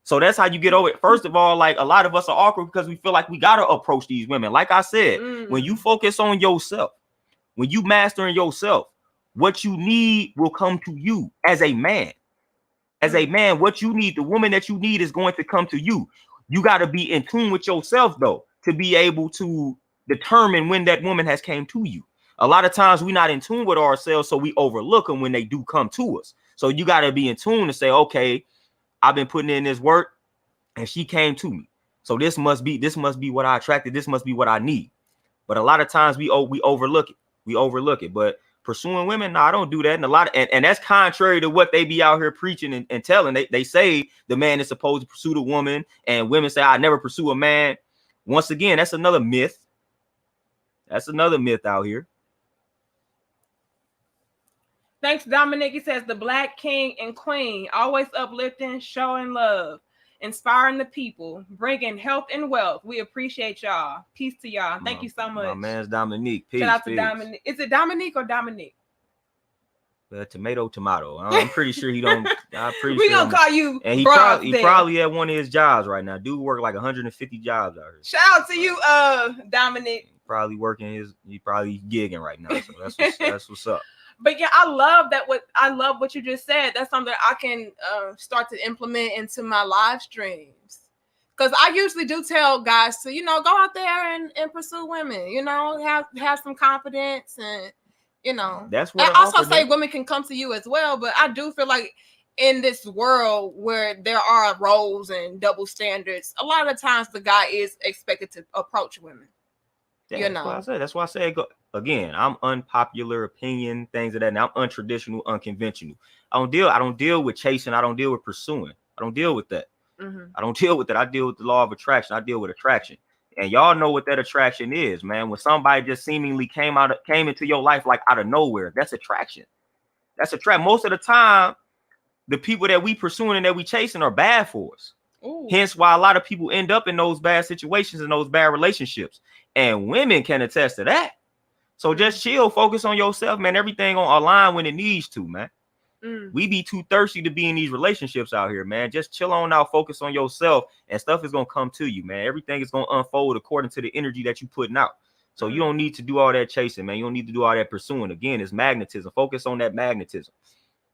So that's how you get over it. First of all, like, a lot of us are awkward because we feel like we got to approach these women. Like I said, when you focus on yourself, when you mastering yourself, what you need will come to you as a man. As a man, what you need, the woman that you need is going to come to you. You got to be in tune with yourself, though, to be able to determine when that woman has came to you. A lot of times we're not in tune with ourselves, so we overlook them when they do come to us. So you got to be in tune to say, okay, I've been putting in this work and she came to me. So this must be what I attracted. This must be what I need. But a lot of times we overlook it. We overlook it. But pursuing women, no, I don't do that. And that's contrary to what they be out here preaching and telling. They say the man is supposed to pursue the woman, and women say, I never pursue a man. Once again, that's another myth. That's another myth out here. Thanks, Dominic. He says the Black King and Queen, always uplifting, showing love, inspiring the people, bringing health and wealth. We appreciate y'all. Peace to y'all. Thank you so much. My man's Dominique. Peace. Shout out to Dominic. Is it Dominique or Dominic? Tomato. I'm pretty sure he don't. We gonna call you. And he probably at one of his jobs right now. Dude work like 150 jobs out here. Shout out to you, Dominic. Probably working he probably gigging right now. So that's what's up. But yeah, I love what you just said. That's something I can start to implement into my live streams. Because I usually do tell guys to, go out there and pursue women, have some confidence and, That's what I also say women can come to you as well. But I do feel like in this world where there are roles and double standards, a lot of times the guy is expected to approach women. Yeah, That's why I say again, I'm unpopular opinion, things of that. And I'm untraditional, unconventional. I don't deal with chasing. I don't deal with pursuing. I don't deal with that. I don't deal with that. I deal with the law of attraction. I deal with attraction. And y'all know what that attraction is, man. When somebody just seemingly came into your life like out of nowhere, that's attraction. That's attraction. Most of the time, the people that we pursuing and that we chasing are bad for us. Ooh. Hence why a lot of people end up in those bad situations and those bad relationships. And women can attest to that. So just chill, focus on yourself, man. Everything gonna align when it needs to, man. We be too thirsty to be in these relationships out here, man. Just chill on out, focus on yourself, and stuff is gonna come to you, man. Everything is gonna unfold according to the energy that you putting out. So you don't need to do all that chasing, man. You don't need to do all that pursuing. Again, it's magnetism. Focus on that magnetism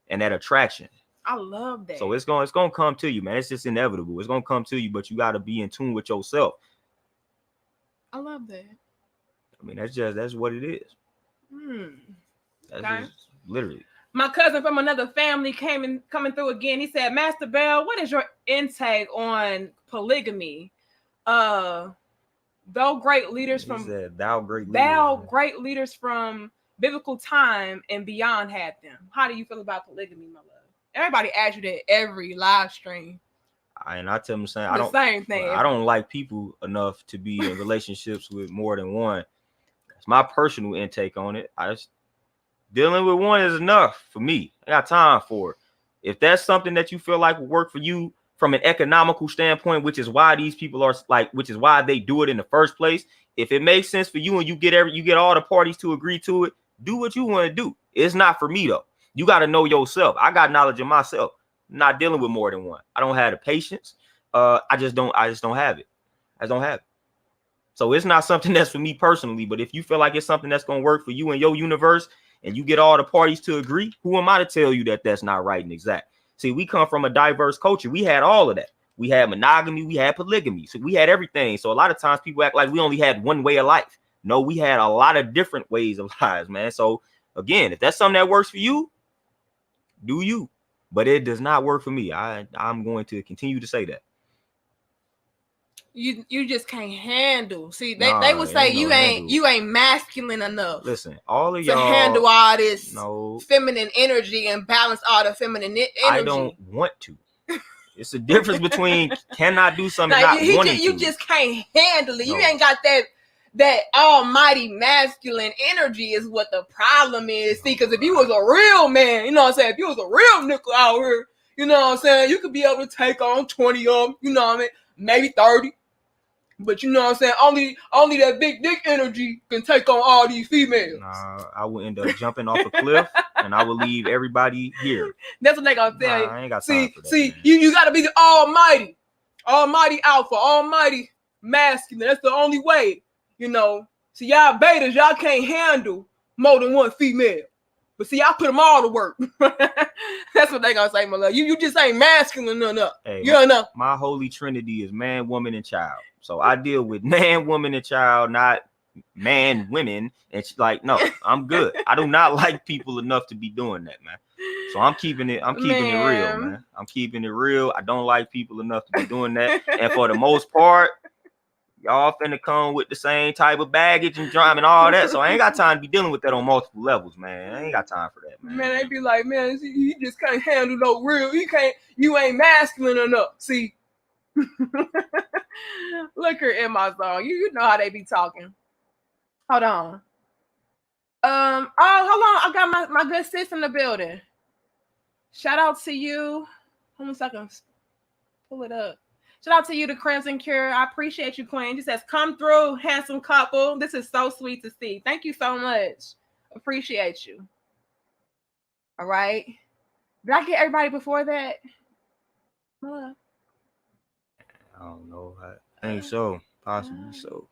and that attraction. I love that. So it's gonna come to you, man. It's just inevitable. It's gonna come to you, but you got to be in tune with yourself. I love that. I mean, that's what it is. That's just literally. My cousin from another family coming through again. He said, Master Bell, what is your intake on polygamy? Thou great leaders from great leaders from biblical time and beyond had them. How do you feel about polygamy, my love? Everybody asks you that every live stream. And I tell them same thing. I don't like people enough to be in relationships with more than one. That's my personal intake on it. Dealing with one is enough for me. I got time for it. If that's something that you feel like will work for you from an economical standpoint, which is why these people are which is why they do it in the first place. If it makes sense for you and you get all the parties to agree to it, do what you want to do. It's not for me though. You got to know yourself. I got knowledge of myself. I'm not dealing with more than one. I don't have the patience. I just don't have it. I don't have it. So it's not something that's for me personally. But if you feel like it's something that's going to work for you and your universe, and you get all the parties to agree, who am I to tell you that that's not right and exact? See, we come from a diverse culture. We had all of that. We had monogamy, we had polygamy. So we had everything. So a lot of times people act like we only had one way of life. No, we had a lot of different ways of lives, man. So again, if that's something that works for you, do you. But it does not work for me. I'm going to continue to say that. You just can't handle. See, they would say you ain't masculine enough. Listen, all of to y'all handle all this no, feminine energy and balance all the feminine energy. I don't want to. It's a difference between cannot do something and not wanting to. You just can't handle it. No. You ain't got that almighty masculine energy is what the problem is. See, because if you was a real man, you know what I'm saying? If you was a real nickel out here, you know what I'm saying? You could be able to take on 20 of them, you know what I mean? Maybe 30. But you know what I'm saying? Only that big dick energy can take on all these females. Nah, I would end up jumping off a cliff and I would leave everybody here. That's what they gonna tell you. I ain't got time for that. See, you gotta be the almighty alpha, almighty masculine. That's the only way, you know. See, y'all betas, y'all can't handle more than one female. But see, I put them all to work. That's what they gonna say, my love. You just ain't masculine enough. Hey, you enough. My holy trinity is man, woman, and child. So I deal with man, woman, and child, not man, women. And she's like, no, I'm good. I do not like people enough to be doing that, man. So I'm keeping it real, man. I'm keeping it real. I don't like people enough to be doing that. And for the most part, y'all finna come with the same type of baggage and drama and all that. So I ain't got time to be dealing with that on multiple levels, man. I ain't got time for that, man. Man, they be like, man, see, you just can't handle no real. You ain't masculine enough. See. Look her in my song. You know how they be talking. Hold on. Hold on. I got my good sis in the building. Shout out to you. Hold on a second. Pull it up. Shout out to you, the Crimson Cure. I appreciate you, Queen. She says, come through, handsome couple. This is so sweet to see. Thank you so much. Appreciate you. All right. Did I get everybody before that? I don't know. I think so. Possibly so.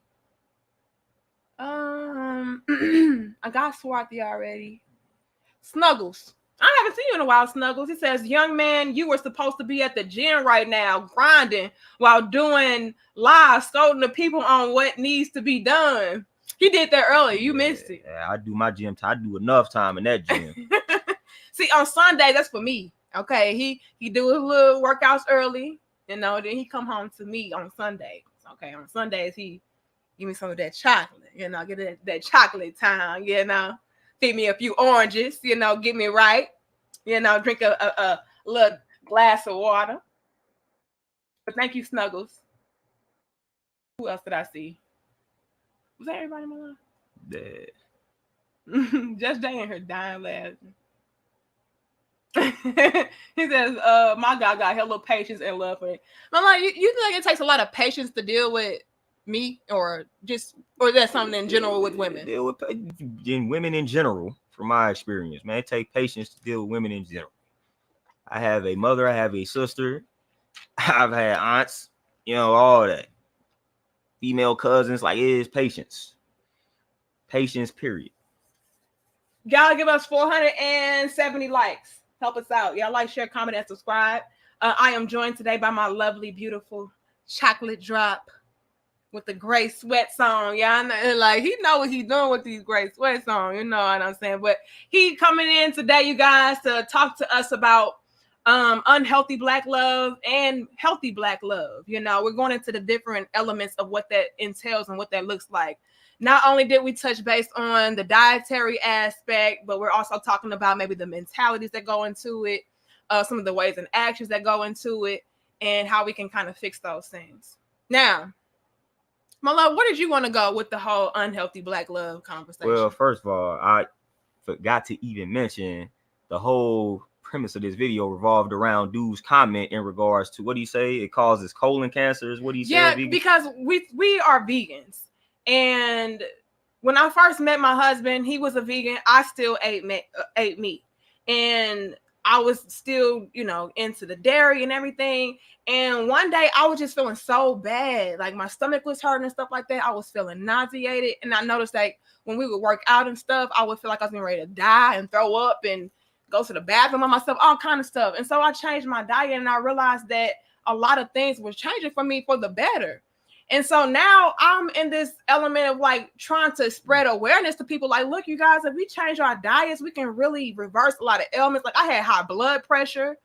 I got Swarthy already. Snuggles. I haven't seen you in a while, Snuggles. He says, young man, you were supposed to be at the gym right now, grinding while doing live, scolding the people on what needs to be done. He did that earlier. You missed it. Yeah, I do my gym. I do enough time in that gym. See, on Sundays, that's for me. Okay, he do his little workouts early, you know, then he come home to me on Sundays. Okay, on Sundays, he give me some of that chocolate, you know, get that chocolate time, you know. Feed me a few oranges, you know, get me right. You know, drink a little glass of water. But thank you, Snuggles. Who else did I see? Was that everybody in my life? Dead. Just Day in her dying laughing. He says, my God got hella patience and love for it. I'm like, you think it takes a lot of patience to deal with me, or that's something in general with women? Deal with women in general, from my experience, man. It takes patience to deal with women in general. I have a mother, I have a sister, I've had aunts, you know, all that. Female cousins, like, it is patience. Patience, period. Y'all give us 470 likes. Help us out. Y'all like, share, comment, and subscribe. I am joined today by my lovely, beautiful chocolate drop with the gray sweats on. Y'all know, like, he know what he's doing with these gray sweats on. You know what I'm saying? But he coming in today, you guys, to talk to us about unhealthy Black love and healthy Black love. You know, we're going into the different elements of what that entails and what that looks like. Not only did we touch base on the dietary aspect, but we're also talking about maybe the mentalities that go into it, some of the ways and actions that go into it, and how we can kind of fix those things. Now, my love, where did you want to go with the whole unhealthy Black love conversation? Well, first of all, I forgot to even mention the whole premise of this video revolved around dude's comment in regards to, what do you say? It causes colon cancer, is what he said? Yeah, because we are vegans. And when I first met my husband, he was a vegan. I still ate meat. And I was still, you know, into the dairy and everything. And one day I was just feeling so bad. Like, my stomach was hurting and stuff like that. I was feeling nauseated. And I noticed, like, when we would work out and stuff, I would feel like I was getting ready to die and throw up and go to the bathroom by myself, all kind of stuff. And so I changed my diet, and I realized that a lot of things were changing for me for the better. And so now I'm in this element of like trying to spread awareness to people. Like, look, you guys, if we change our diets, we can really reverse a lot of ailments. Like I had high blood pressure,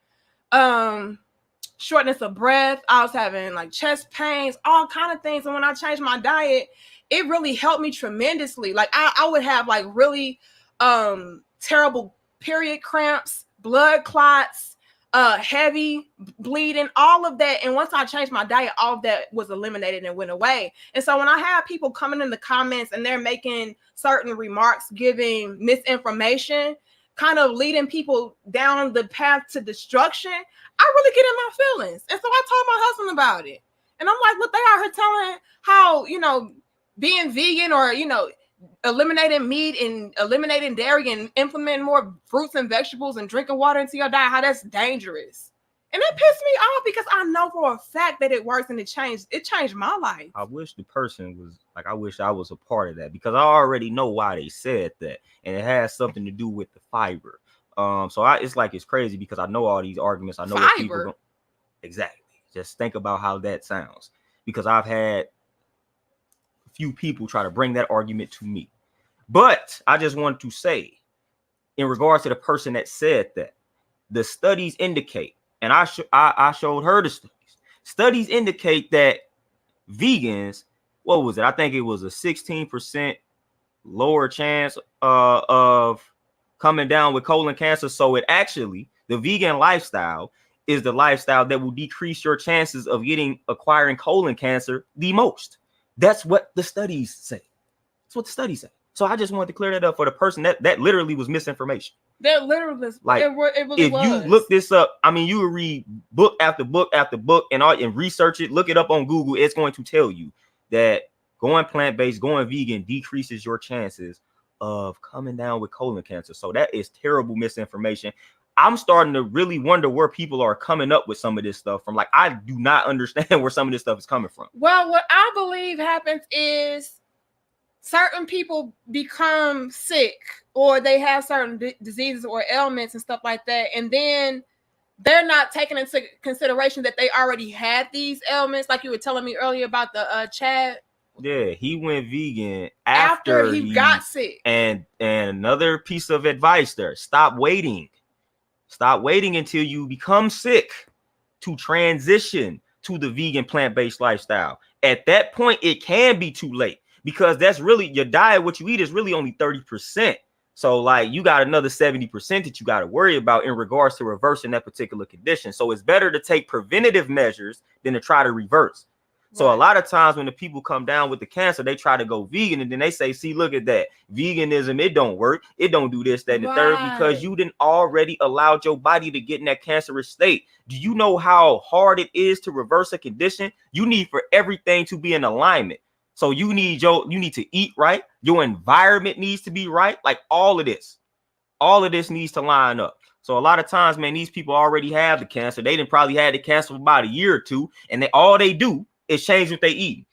shortness of breath. I was having like chest pains, all kind of things. And when I changed my diet, it really helped me tremendously. Like I would have like really terrible period cramps, blood clots, heavy bleeding, all of that. And once I changed my diet, all of that was eliminated and went away. And so when I have people coming in the comments and they're making certain remarks, giving misinformation, kind of leading people down the path to destruction, I really get in my feelings. And so I told my husband about it. And I'm like, look, they out here telling how, you know, being vegan or, you know, eliminating meat and eliminating dairy and implementing more fruits and vegetables and drinking water into your diet, how that's dangerous. And that pissed me off because I know for a fact that it works and it changed my life. I wish the person was like, I wish I was a part of that because I already know why they said that. And it has something to do with the fiber. It's like, it's crazy because I know all these arguments. I know what people don't. Exactly. Just think about how that sounds, because I've had a few people try to bring that argument to me. But I just want to say, in regards to the person that said that, the studies indicate, and I showed her the studies. Studies indicate that vegans, what was it? I think it was a 16% lower chance of coming down with colon cancer. So it actually, the vegan lifestyle is the lifestyle that will decrease your chances of acquiring colon cancer the most. That's what the studies say. That's what the studies say. So I just wanted to clear that up for the person that literally was misinformation. That literally was like, it really if was. You look this up, I mean, you will read book after book after book and research it, look it up on Google. It's going to tell you that going plant-based, going vegan decreases your chances of coming down with colon cancer. So that is terrible misinformation. I'm starting to really wonder where people are coming up with some of this stuff from. Like, I do not understand where some of this stuff is coming from. Well, what I believe happens is certain people become sick or they have certain diseases or ailments and stuff like that. And then they're not taking into consideration that they already had these ailments. Like you were telling me earlier about the Chad. Yeah, he went vegan after he got sick. And another piece of advice there, stop waiting. Stop waiting until you become sick to transition to the vegan plant-based lifestyle. At that point, it can be too late because that's really your diet. What you eat is really only 30%. So like you got another 70% that you got to worry about in regards to reversing that particular condition. So it's better to take preventative measures than to try to reverse. So a lot of times when the people come down with the cancer, they try to go vegan and then they say, see, look at that. Veganism, it don't work. It don't do this, that, and the third, because you didn't already allowed your body to get in that cancerous state. Do you know how hard it is to reverse a condition? You need for everything to be in alignment. So you need to eat right. Your environment needs to be right. Like all of this needs to line up. So a lot of times, man, these people already have the cancer. They didn't probably had the cancer for about a year or two. And all they do is change what they eat.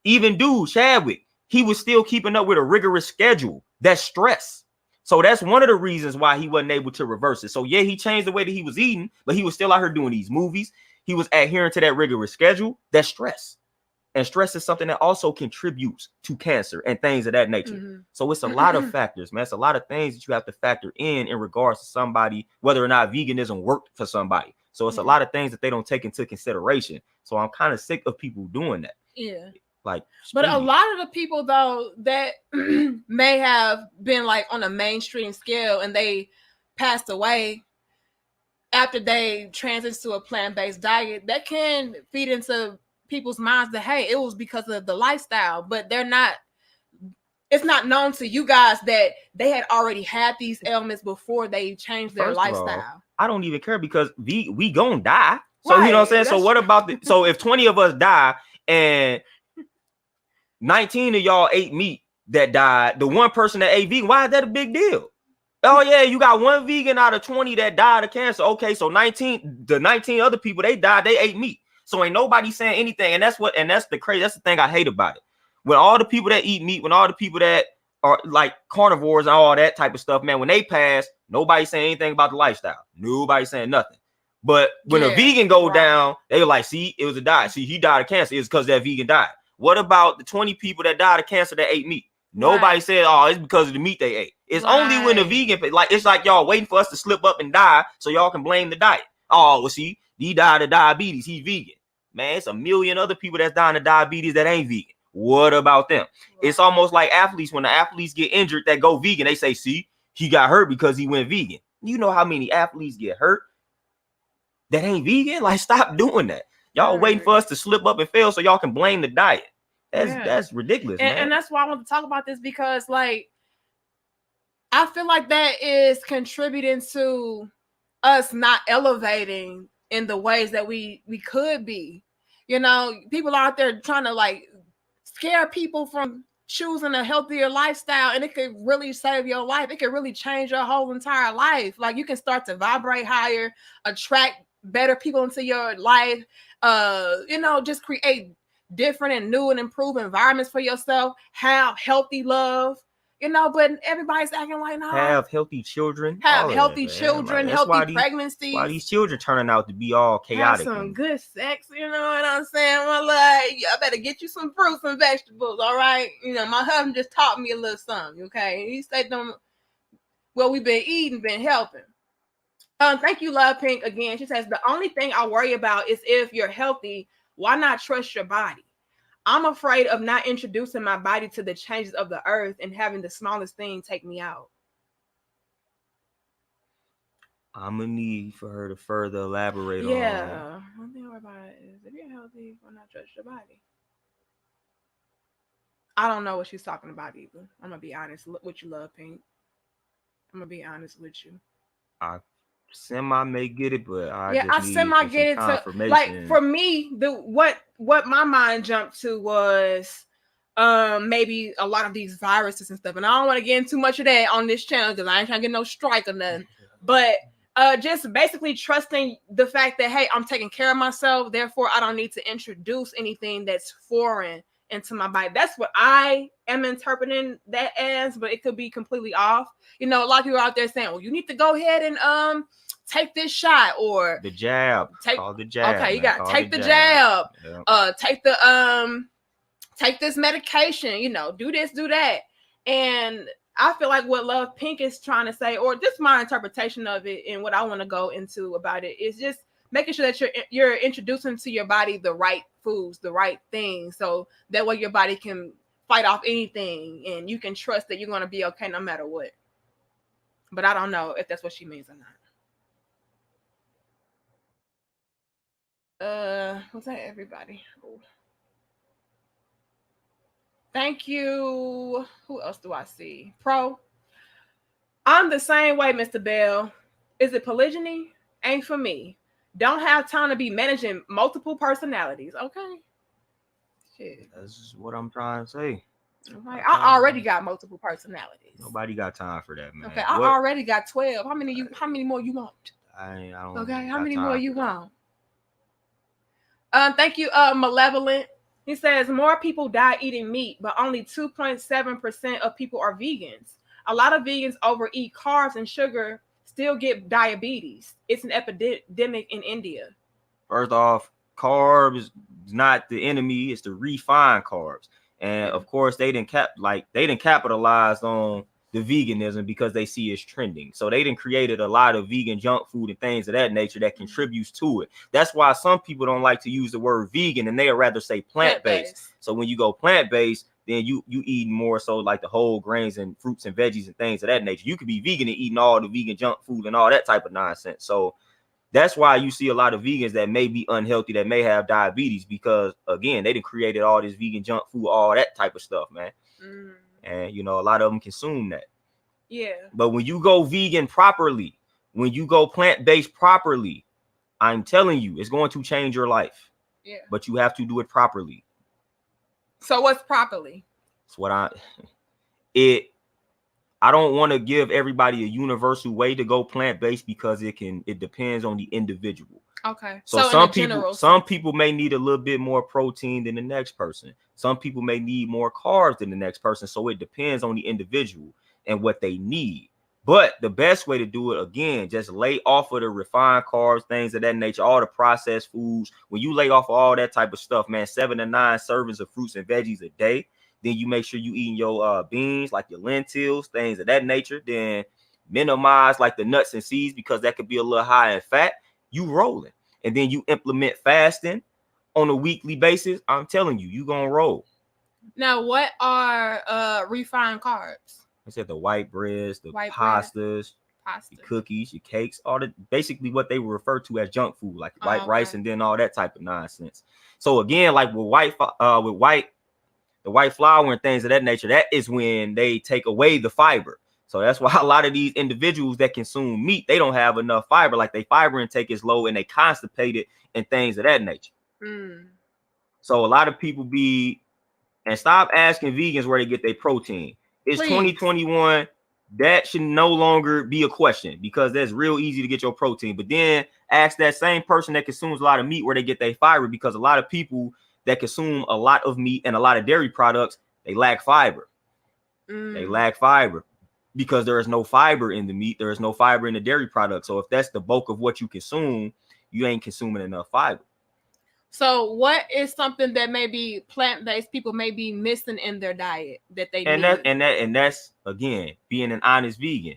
Even dude, Chadwick, he was still keeping up with a rigorous schedule. That's stress. So that's one of the reasons why he wasn't able to reverse it. So yeah, he changed the way that he was eating, but he was still out here doing these movies. He was adhering to that rigorous schedule. That's stress. And stress is something that also contributes to cancer and things of that nature. Mm-hmm. So it's a lot of factors, man. It's a lot of things that you have to factor in regards to somebody, whether or not veganism worked for somebody. So it's a lot of things that they don't take into consideration. So I'm kind of sick of people doing that. Yeah. Like, but a lot of the people though that may have been like on a mainstream scale and they passed away after they transitioned to a plant-based diet, that can feed into people's minds that, hey, it was because of the lifestyle, but it's not known to you guys that they had already had these ailments before they changed their lifestyle. I don't even care because we gonna die. So you know what I'm saying? So what about so if 20 of us die and 19 of y'all ate meat that died, the one person that ate vegan, why is that a big deal? Oh yeah, you got one vegan out of 20 that died of cancer. Okay, so the 19 other people, they died, they ate meat. So ain't nobody saying anything. And that's the thing I hate about it. When all the people that eat meat, when all the people that are like carnivores and all that type of stuff, man, when they pass, nobody's saying anything about the lifestyle. Nobody's saying nothing. But when a vegan go right. down, they were like, see, it was a diet. See, he died of cancer. It's because that vegan died. What about the 20 people that died of cancer that ate meat? Nobody Right. said, oh, it's because of the meat they ate. It's only when the Right. vegan, like, it's like y'all waiting for us to slip up and die so y'all can blame the diet. Oh, well, see, he died of diabetes. He's vegan. Man, it's a million other people that's dying of diabetes that ain't vegan. What about them? Right. It's almost like athletes. When the athletes get injured that go vegan, they say, see, he got hurt because he went vegan. You know how many athletes get hurt that ain't vegan? Like, stop doing that. Y'all waiting for us to slip up and fail so y'all can blame the diet. That's ridiculous, man. And that's why I want to talk about this, because like I feel like that is contributing to us not elevating in the ways that we could be. You know, people out there trying to like scare people from choosing a healthier lifestyle, and it could really save your life. It could really change your whole entire life. Like, you can start to vibrate higher, attract better people into your life, you know, just create different and new and improved environments for yourself, have healthy love, you know, but everybody's acting like, no, have healthy children, have healthy that, children, like, healthy pregnancies. Why these children turning out to be all chaotic? Have some good sex, you know what I'm saying? Well, like, I better get you some fruits and vegetables, all right? You know, my husband just taught me a little something, okay? He said, well, we've been eating, been helping. Thank you, Love Pink, again. She says, the only thing I worry about is if you're healthy, why not trust your body? I'm afraid of not introducing my body to the changes of the earth and having the smallest thing take me out. I'm gonna need for her to further elaborate on. Yeah. One thing about it is if you're healthy, why not trust your body? I don't know what she's talking about either. I'm gonna be honest with you, Love Pink. I'm gonna be honest with you. I semi may get it, but I semi get it. Confirmation. Like, for me, what my mind jumped to was maybe a lot of these viruses and stuff. And I don't want to get into too much of that on this channel because I ain't trying to get no strike or nothing. But just basically trusting the fact that, hey, I'm taking care of myself, therefore I don't need to introduce anything that's foreign into my body. That's what I am interpreting that as, but it could be completely off. You know, a lot of people out there saying, well, you need to go ahead and take this shot, or the jab. Call the jab. Okay, you got to take the jab. Yeah. Take this medication, you know, do this, do that. And I feel like what Love Pink is trying to say, or just my interpretation of it and what I want to go into about it, is just making sure that you're introducing to your body the right foods, the right things, so that way your body can fight off anything and you can trust that you're going to be okay no matter what. But I don't know if that's what she means or not. Was that everybody? Ooh. Thank you. Who else do I see? Pro. I'm the same way, Mr. Bell. Is it polygyny? Ain't for me. Don't have time to be managing multiple personalities. Okay. Shit. That's what I'm trying to say. Like, I already got multiple personalities. Nobody got time for that, man. Okay, I already got 12. How many more you want? I don't. Okay, how many more you want? Thank you, Malevolent. He says more people die eating meat, but only 2.7% of people are vegans. A lot of vegans overeat carbs and sugar, still get diabetes. It's an epidemic in India. First off, carbs is not the enemy; it's the refined carbs. And of course, they didn't capitalize on the veganism because they see it's trending. So they didn't created a lot of vegan junk food and things of that nature that contributes to it. That's why some people don't like to use the word vegan and they would rather say plant-based. So when you go plant-based, then you eat more so like the whole grains and fruits and veggies and things of that nature. You could be vegan and eating all the vegan junk food and all that type of nonsense. So that's why you see a lot of vegans that may be unhealthy, that may have diabetes, because again, they done created all this vegan junk food, all that type of stuff, man. And you know, a lot of them consume that. Yeah. But when you go vegan properly, when you go plant-based properly, I'm telling you, it's going to change your life. Yeah. But you have to do it properly. So what's properly? It's what I don't want to give everybody a universal way to go plant-based because it depends on the individual. Okay. So some people may need a little bit more protein than the next person. Some people may need more carbs than the next person. So it depends on the individual and what they need. But the best way to do it, again, just lay off of the refined carbs, things of that nature, all the processed foods. When you lay off of all that type of stuff, man, 7 to 9 servings of fruits and veggies a day. Then you make sure you eating your beans, like your lentils, things of that nature. Then minimize like the nuts and seeds, because that could be a little high in fat. You rolling. And then you implement fasting on a weekly basis. I'm telling you, you gonna roll. Now, what are refined carbs? I said the white breads, the White pastas, Pasta. your cookies, your cakes, all the basically what they would refer to as junk food, like white okay. rice and then all that type of nonsense. So again, like with the white flour and things of that nature, that is when they take away the fiber. So that's why a lot of these individuals that consume meat, they don't have enough fiber. Like their fiber intake is low and they constipated and things of that nature. So a lot of people be, and stop asking vegans where they get their protein. It's Please. 2021. That should no longer be a question, because that's real easy to get your protein. But then ask that same person that consumes a lot of meat where they get their fiber, because a lot of people that consume a lot of meat and a lot of dairy products, they lack fiber. They lack fiber because there is no fiber in the meat. There is no fiber in the dairy product. So if that's the bulk of what you consume, you ain't consuming enough fiber. So what is something that maybe plant-based people may be missing in their diet that they and need? And that's again being an honest vegan.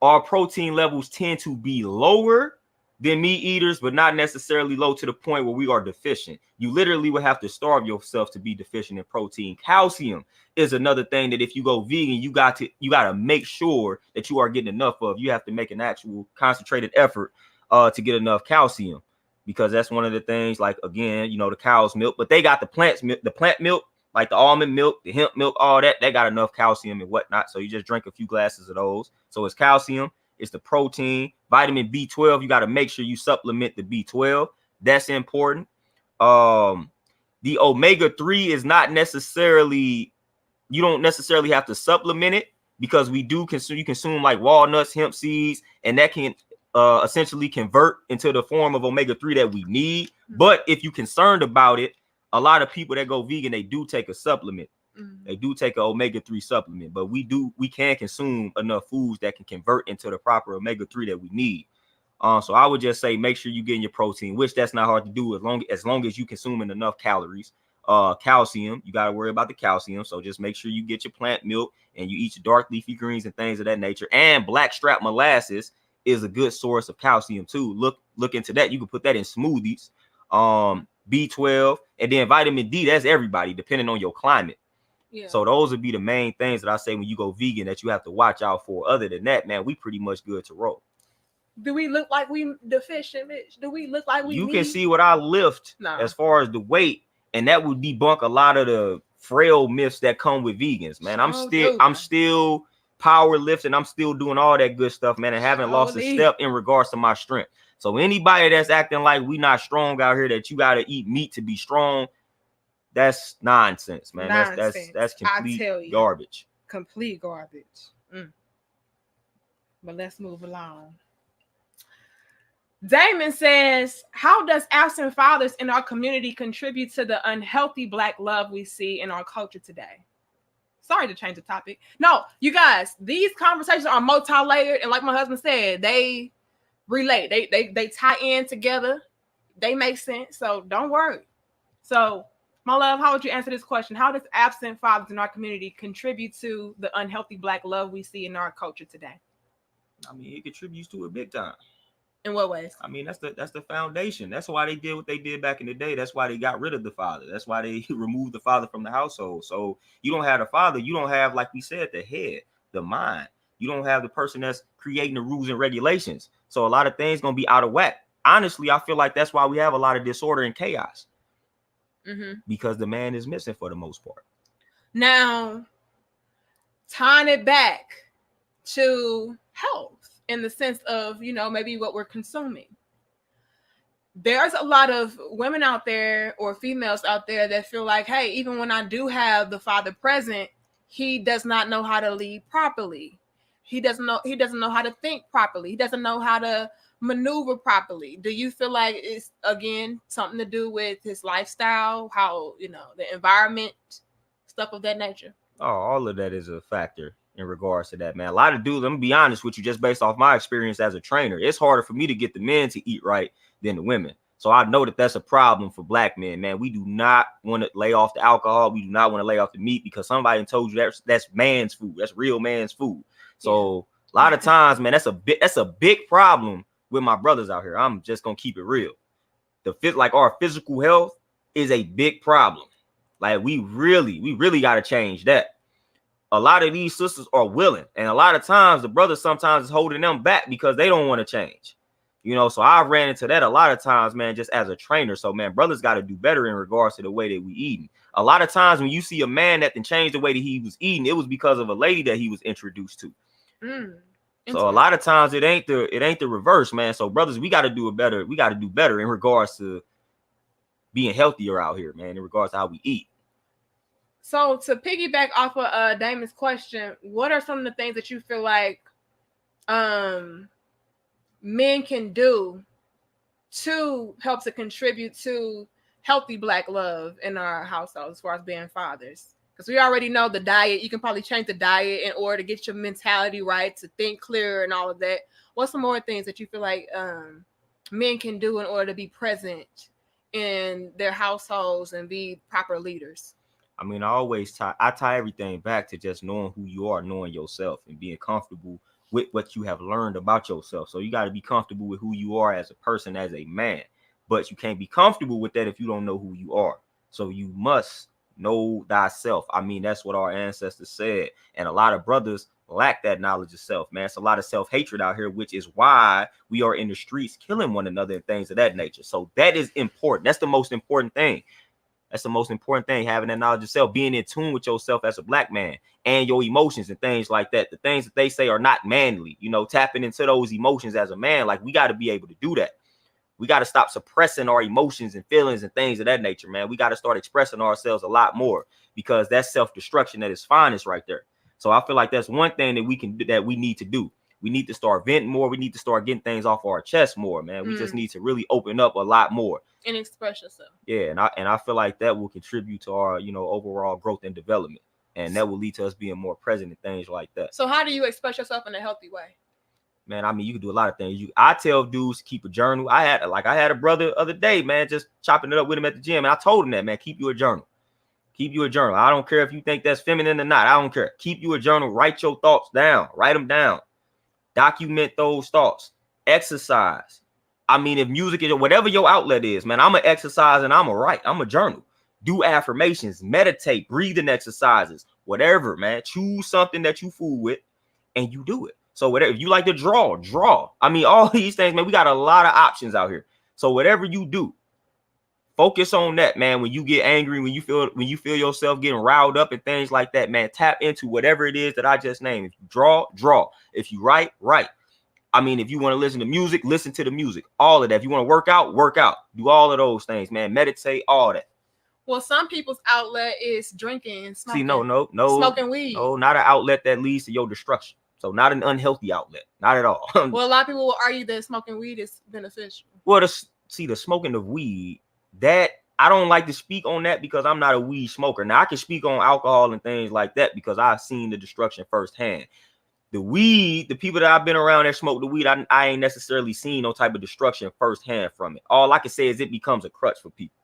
Our protein levels tend to be lower than meat eaters, but not necessarily low to the point where we are deficient. You literally would have to starve yourself to be deficient in protein. Calcium is another thing that if you go vegan, you got to make sure that you are getting enough of. You have to make an actual concentrated effort to get enough calcium, because that's one of the things, like, again, the cow's milk, but they got the plant milk, like the almond milk, the hemp milk, all that, they got enough calcium and whatnot. So you just drink a few glasses of those. So it's calcium, it's the protein, vitamin B12. You got to make sure you supplement the B12. That's important. The omega-3 is not necessarily, you don't necessarily have to supplement it, because we do consume, you consume like walnuts, hemp seeds, and that can essentially convert into the form of omega-3 that we need. But if you're concerned about it, a lot of people that go vegan, they do take a supplement. They do take an omega-3 supplement, but we can consume enough foods that can convert into the proper omega-3 that we need. So I would just say make sure you're getting your protein, which that's not hard to do as long as you consuming enough calories. Calcium, you got to worry about the calcium. So just make sure you get your plant milk and you eat your dark leafy greens and things of that nature. And blackstrap molasses is a good source of calcium too. Look into that. You can put that in smoothies. B12, and then vitamin D, that's everybody depending on your climate. So those would be the main things that I say when you go vegan that you have to watch out for. Other than that, man, we pretty much good to roll. Do we look like we deficient, bitch? Do we look like we can see what I lift as far as the weight, and that would debunk a lot of the frail myths that come with vegans, man. I'm still power lifting, I'm still doing all that good stuff, man, and haven't lost a step in regards to my strength. So anybody that's acting like we not strong out here, that you got to eat meat to be strong, that's nonsense, man. That's complete garbage. Complete garbage. But let's move along. Damon says, how does absent fathers in our community contribute to the unhealthy Black love we see in our culture today? Sorry to change the topic. No, you guys, these conversations are multi-layered, and like my husband said, they relate. They tie in together. They make sense. So don't worry. So, my love, how would you answer this question? How does absent fathers in our community contribute to the unhealthy Black love we see in our culture today? I mean, it contributes to it big time. In what ways? I mean, that's the foundation. That's why they did what they did back in the day. That's why they got rid of the father. That's why they removed the father from the household. So you don't have the father. You don't have, like we said, the head, the mind. You don't have the person that's creating the rules and regulations. So a lot of things going to be out of whack. Honestly, I feel like that's why we have a lot of disorder and chaos. Because the man is missing for the most part. Now, tying it back to health in the sense of, maybe what we're consuming. There's a lot of women out there or females out there that feel like, hey, even when I do have the father present, he does not know how to lead properly. He doesn't know how to think properly. He doesn't know how to maneuver properly. Do you feel like it's, again, something to do with his lifestyle, how, the environment, stuff of that nature? Oh, all of that is a factor in regards to that, man. A lot of dudes, let me be honest with you, just based off my experience as a trainer, it's harder for me to get the men to eat right than the women. So I know that that's a problem for black men, man. We do not want to lay off the alcohol. We do not want to lay off the meat because somebody told you that's man's food. That's real man's food. So a lot of times, man, that's a big problem with my brothers out here. I'm just gonna keep it real. Like our physical health is a big problem. Like we really got to change that. A lot of these sisters are willing, and a lot of times the brothers sometimes is holding them back because they don't want to change. You know, so I ran into that a lot of times, man, just as a trainer. So, man, brothers got to do better in regards to the way that we eating. A lot of times when you see a man that can change the way that he was eating, it was because of a lady that he was introduced to. So a lot of times it ain't the reverse, man. So brothers, we got to do better. We got to do better in regards to being healthier out here, man, in regards to how we eat. So to piggyback off of Damon's question, what are some of the things that you feel like men can do to help to contribute to healthy black love in our household as far as being fathers? Because we already know the diet. You can probably change the diet in order to get your mentality right, to think clearer and all of that. What's some more things that you feel like men can do in order to be present in their households and be proper leaders? I mean, I tie everything back to just knowing who you are, knowing yourself, and being comfortable with what you have learned about yourself. So you got to be comfortable with who you are as a person, as a man. But you can't be comfortable with that if you don't know who you are. So you must know thyself. I mean, that's what our ancestors said. And a lot of brothers lack that knowledge of self, man. It's a lot of self-hatred out here, which is why we are in the streets killing one another and things of that nature. So that is important. That's the most important thing. That's the most important thing, having that knowledge of self, being in tune with yourself as a black man and your emotions and things like that. The things that they say are not manly, you know, tapping into those emotions as a man. Like, we got to be able to do that. We got to stop suppressing our emotions and feelings and things of that nature, man. We got to start expressing ourselves a lot more, because that's self-destruction at its finest right there. So I feel like that's one thing that we can do, that we need to do. We need to start venting more. We need to start getting things off our chest more, man. We just need to really open up a lot more and express yourself. Yeah, and I feel like that will contribute to our, you know, overall growth and development, and that will lead to us being more present and things like that. So how do you express yourself in a healthy way? Man, I mean, you can do a lot of things. I tell dudes to keep a journal. I had a brother the other day, man, just chopping it up with him at the gym, and I told him that, man, keep you a journal. Keep you a journal. I don't care if you think that's feminine or not. I don't care. Keep you a journal. Write your thoughts down. Write them down. Document those thoughts. Exercise. I mean, if music is whatever your outlet is, man, I'm an exercise and I'm a write. I'm a journal. Do affirmations, meditate, breathing exercises, whatever, man. Choose something that you fool with and you do it. So whatever, if you like to draw. I mean, all these things, man, we got a lot of options out here. So whatever you do, focus on that, man. When you get angry, when you feel yourself getting riled up and things like that, man, tap into whatever it is that I just named. If you draw. If you write. I mean, if you want to listen to music, listen to the music. All of that. If you want to work out. Do all of those things, man. Meditate, all that. Well, some people's outlet is drinking and smoking. See, no. Smoking weed. No, not an outlet that leads to your destruction. So not an unhealthy outlet. Not at all. Well, a lot of people will argue that smoking weed is beneficial. Well, the smoking of weed, that I don't like to speak on that because I'm not a weed smoker. Now, I can speak on alcohol and things like that because I've seen the destruction firsthand. The weed, the people that I've been around that smoke the weed, I ain't necessarily seen no type of destruction firsthand from it. All I can say is it becomes a crutch for people.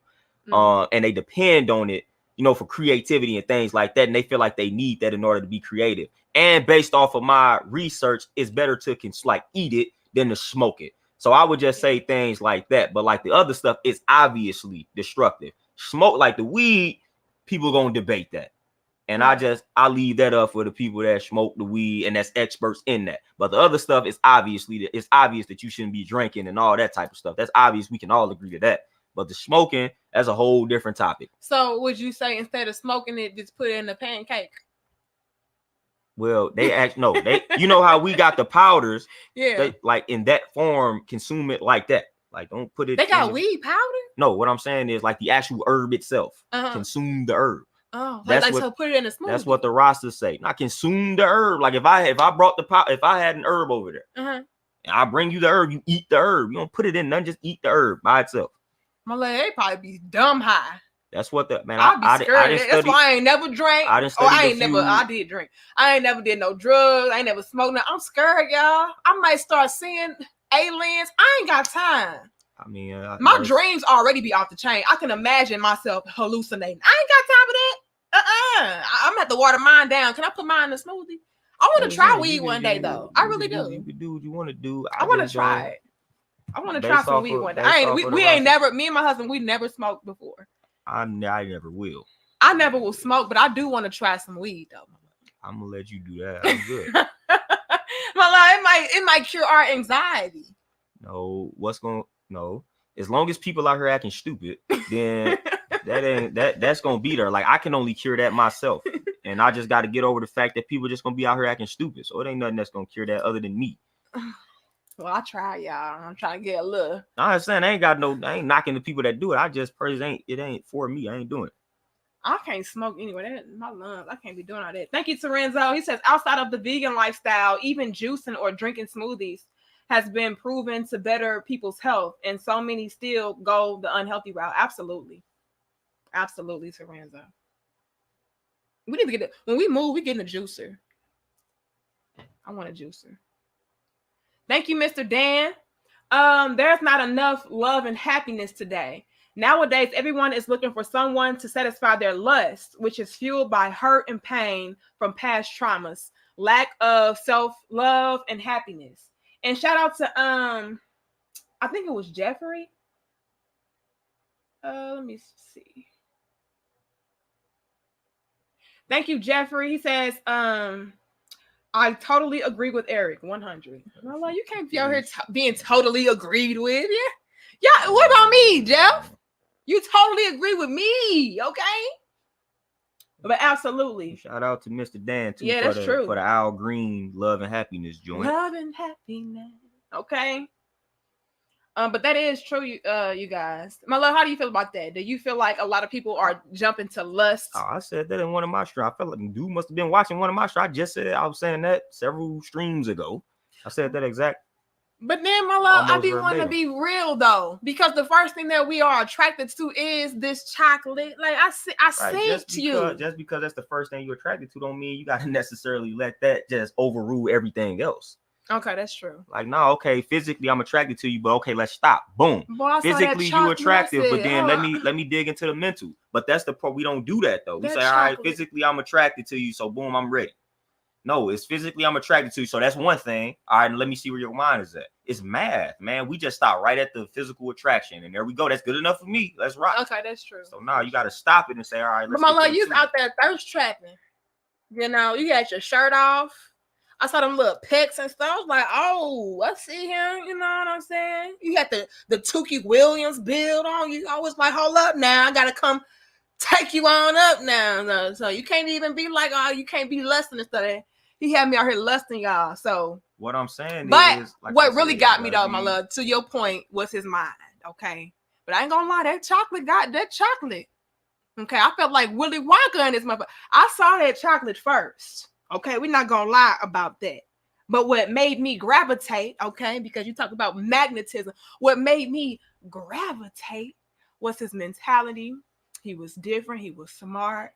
And they depend on it, you know, for creativity and things like that. And they feel like they need that in order to be creative. And based off of my research, it's better to eat it than to smoke it. So I would just say things like that. But like the other stuff is obviously destructive. Smoke, like the weed, people gonna debate that. And I leave that up for the people that smoke the weed and that's experts in that. But the other stuff is obvious that you shouldn't be drinking and all that type of stuff. That's obvious. We can all agree to that. But the smoking, that's a whole different topic. So would you say instead of smoking it, just put it in a pancake? Well, you know how we got the powders. Yeah. They, like in that form, consume it like that. Like, don't put it. They got weed powder? No, what I'm saying is like the actual herb itself. Consume the herb. Oh, so put it in a smoothie. That's what the rosters say. Not consume the herb. Like if I had an herb over there, and I bring you the herb, you eat the herb. You don't put it in none, just eat the herb by itself. My leg, they probably be dumb high. That's what the man. I'll be scared. I didn't That's study. why I ain't never drank. I didn't study I did drink. I ain't never did no drugs. I ain't never smoked. I'm scared, y'all. I might start seeing aliens. I ain't got time. I mean, my dreams already be off the chain. I can imagine myself hallucinating. I ain't got time for that. I'm gonna have to water mine down. Can I put mine in a smoothie? I want to try weed one day, though. I really do. You can do what you want to do. I want to try it. I want to try some weed one day. We ain't never. Me and my husband, we never smoked before. I never will. I never will smoke, but I do want to try some weed, though. I'm gonna let you do that. I'm good. It might cure our anxiety. No, as long as people out here acting stupid, then that's gonna be there. Like, I can only cure that myself, and I just got to get over the fact that people just gonna be out here acting stupid. So it ain't nothing that's gonna cure that other than me. Well, I try, y'all. I'm trying to get a little. I understand. I ain't knocking the people that do it. I just it ain't for me. I ain't doing it. I can't smoke anyway. My lungs. I can't be doing all that. Thank you, Terenzo. He says, outside of the vegan lifestyle, even juicing or drinking smoothies has been proven to better people's health, and so many still go the unhealthy route. Absolutely, Terenzo. We need to get when we move. We getting a juicer. I want a juicer. Thank you, Mr. Dan. There's not enough love and happiness today. Nowadays, everyone is looking for someone to satisfy their lust, which is fueled by hurt and pain from past traumas, lack of self-love and happiness. And shout out to I think it was Jeffrey. Let me see. Thank you, Jeffrey. He says, I totally agree with Eric. 100. Well, you can't be out here being totally agreed with. Yeah. What about me, Jeff? You totally agree with me, okay? But absolutely. Shout out to Mr. Dan too. Yeah, that's true. For the Al Green Love and Happiness joint. Love and happiness. Okay. But that is true, you guys. My love, how do you feel about that? Do you feel like a lot of people are jumping to lust? Oh, I said that in one of my streams. I felt like dude must have been watching one of my streams. I just said I was saying that several streams ago. I said that exact. But then, my love, I do want to be real though, because the first thing that we are attracted to is this chocolate. Like I say to you, just because that's the first thing you're attracted to, don't mean you got to necessarily let that just overrule everything else. Okay, that's true. Like, no, okay, physically I'm attracted to you, but okay, let's stop. Boom. Physically you attractive, but then let me dig into the mental. But that's the part, we don't do that though. We say, all right, physically I'm attracted to you, so boom, I'm ready. No, it's physically I'm attracted to you, so that's one thing. All right, let me see where your mind is at. It's math, man. We just stop right at the physical attraction, and there we go. That's good enough for me. Let's rock. Okay, that's true. So now you got to stop it and say, all right, let's. But my love, you out there thirst trapping. You know, you got your shirt off. I saw them little pecs and stuff. I was like, oh, I see him. You know what I'm saying? You got the Tukey Williams build on. You always like, hold up now. I got to come take you on up now. So you can't even be like, oh, you can't be lusting and stuff. He had me out here lusting, y'all. So what I'm saying is, like, what really got me though, my love, to your point, was his mind. Okay. But I ain't gonna lie, that chocolate. Okay. I felt like Willy Wonka in this motherfucker. I saw that chocolate first. Okay, we're not gonna lie about that. But what made me gravitate, okay, because you talk about magnetism, what made me gravitate was his mentality. He was different, he was smart,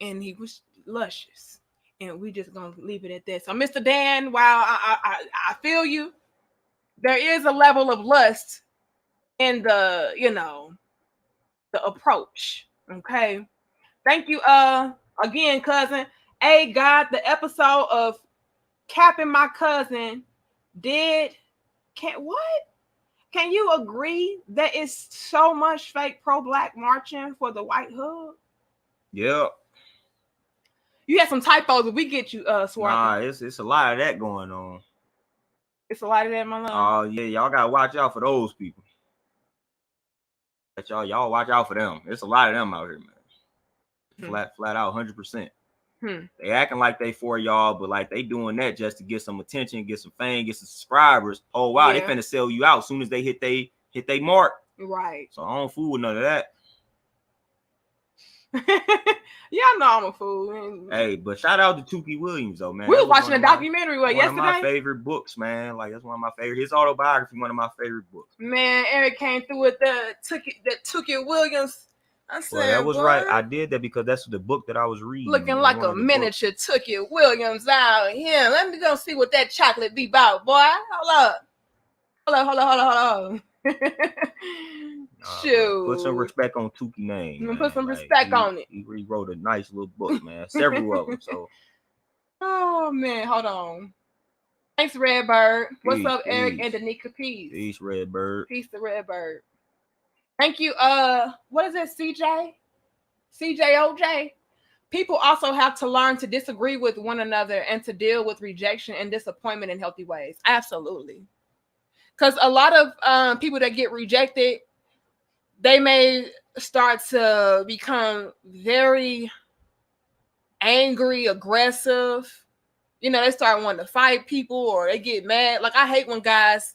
and he was luscious. And we just gonna leave it at that. So, Mr. Dan, while I feel you, there is a level of lust in the, the approach. Okay. Thank you, again, cousin. Hey, God, the episode of capping my cousin can you agree that it's so much fake pro-black marching for the white hood? Yeah. You had some typos, but we get you, Swarthy. Nah, it's a lot of that going on. It's a lot of that, my love. Oh, yeah, y'all gotta watch out for those people. But y'all watch out for them. It's a lot of them out here, man. Flat out, 100%. They acting like they for y'all, but like they doing that just to get some attention, get some fame, get some subscribers. Oh wow, they finna sell you out as soon as they hit they mark. Right. So I don't fool with none of that. Yeah, I know I'm a fool. Hey, but shout out to Tukey Williams though, man. We was watching a documentary yesterday. One of my favorite books, man. Like that's one of my favorite. His autobiography, one of my favorite books. Man, Eric came through with the Tukey Williams I Well, that said, was boy, right. I did that because that's the book that I was reading. looking It was like one a of the books. miniature Tookie Williams out here. Let me go see what that chocolate be about, boy. Hold up. Nah, but put some Shoot. respect on Tukey name, I'm gonna put man. some Like respect on it. he wrote a nice little book, man. Several of them. So Oh man, hold on. Thanks, Redbird. What's up, Eric and peace. Danica? Peace. Peace, Redbird. Peace to Redbird. Thank you. What is it, CJ? CJOJ? People also have to learn to disagree with one another and to deal with rejection and disappointment in healthy ways. Absolutely. Because a lot of people that get rejected, they may start to become very angry, aggressive. You know, they start wanting to fight people or they get mad. Like, I hate when guys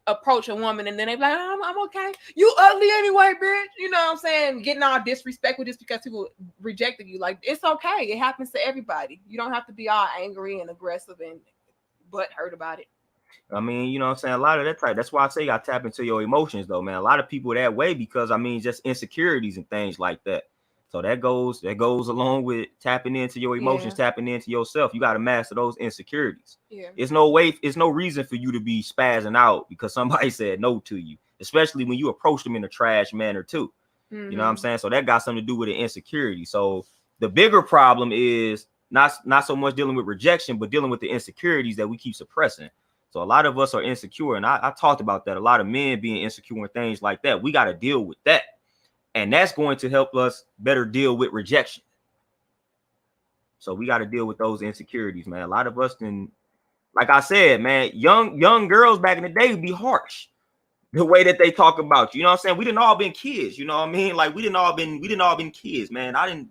approach a woman and then they be like, I'm okay. You ugly anyway, bitch. You know what I'm saying? Getting all disrespectful just because people rejected you. Like, it's okay. It happens to everybody. You don't have to be all angry and aggressive and butthurt about it. I mean, you know what I'm saying? A lot of that type. That's why I say I tap into your emotions, though, man. A lot of people that way because I mean, just insecurities and things like that. So that goes along with tapping into your emotions, tapping into yourself. You got to master those insecurities. Yeah. It's no reason for you to be spazzing out because somebody said no to you, especially when you approach them in a trash manner too. Mm-hmm. You know what I'm saying? So that got something to do with the insecurity. So the bigger problem is not so much dealing with rejection, but dealing with the insecurities that we keep suppressing. So a lot of us are insecure, and I talked about that. A lot of men being insecure and things like that. We got to deal with that. And that's going to help us better deal with rejection. So we got to deal with those insecurities, man. A lot of us can, like I said, man, young girls back in the day would be harsh. The way that they talk about you, know what I'm saying? We didn't all been kids, you know what I mean? Like we didn't all been kids, man.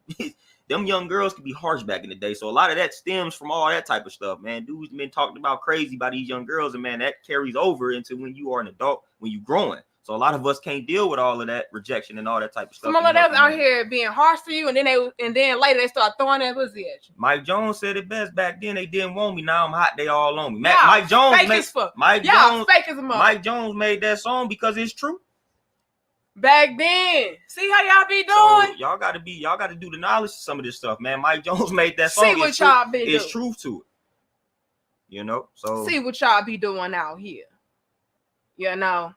Them young girls could be harsh back in the day. So a lot of that stems from all that type of stuff, man. Dudes been talking about crazy by these young girls, and man, that carries over into when you are an adult, when you growing. So a lot of us can't deal with all of that rejection and all that type of stuff. Some of them out here being harsh to you, and then later they start throwing that pussy at you. Mike Jones said it best back then. They didn't want me. Now I'm hot. They all on me. Mike Jones fake as fuck. Mike Jones made that song because it's true. Back then, see how y'all be doing. So y'all got to do the knowledge of some of this stuff, man. Mike Jones made that song. See what y'all be doing. It's truth to it. You know, so see what y'all be doing out here. You know.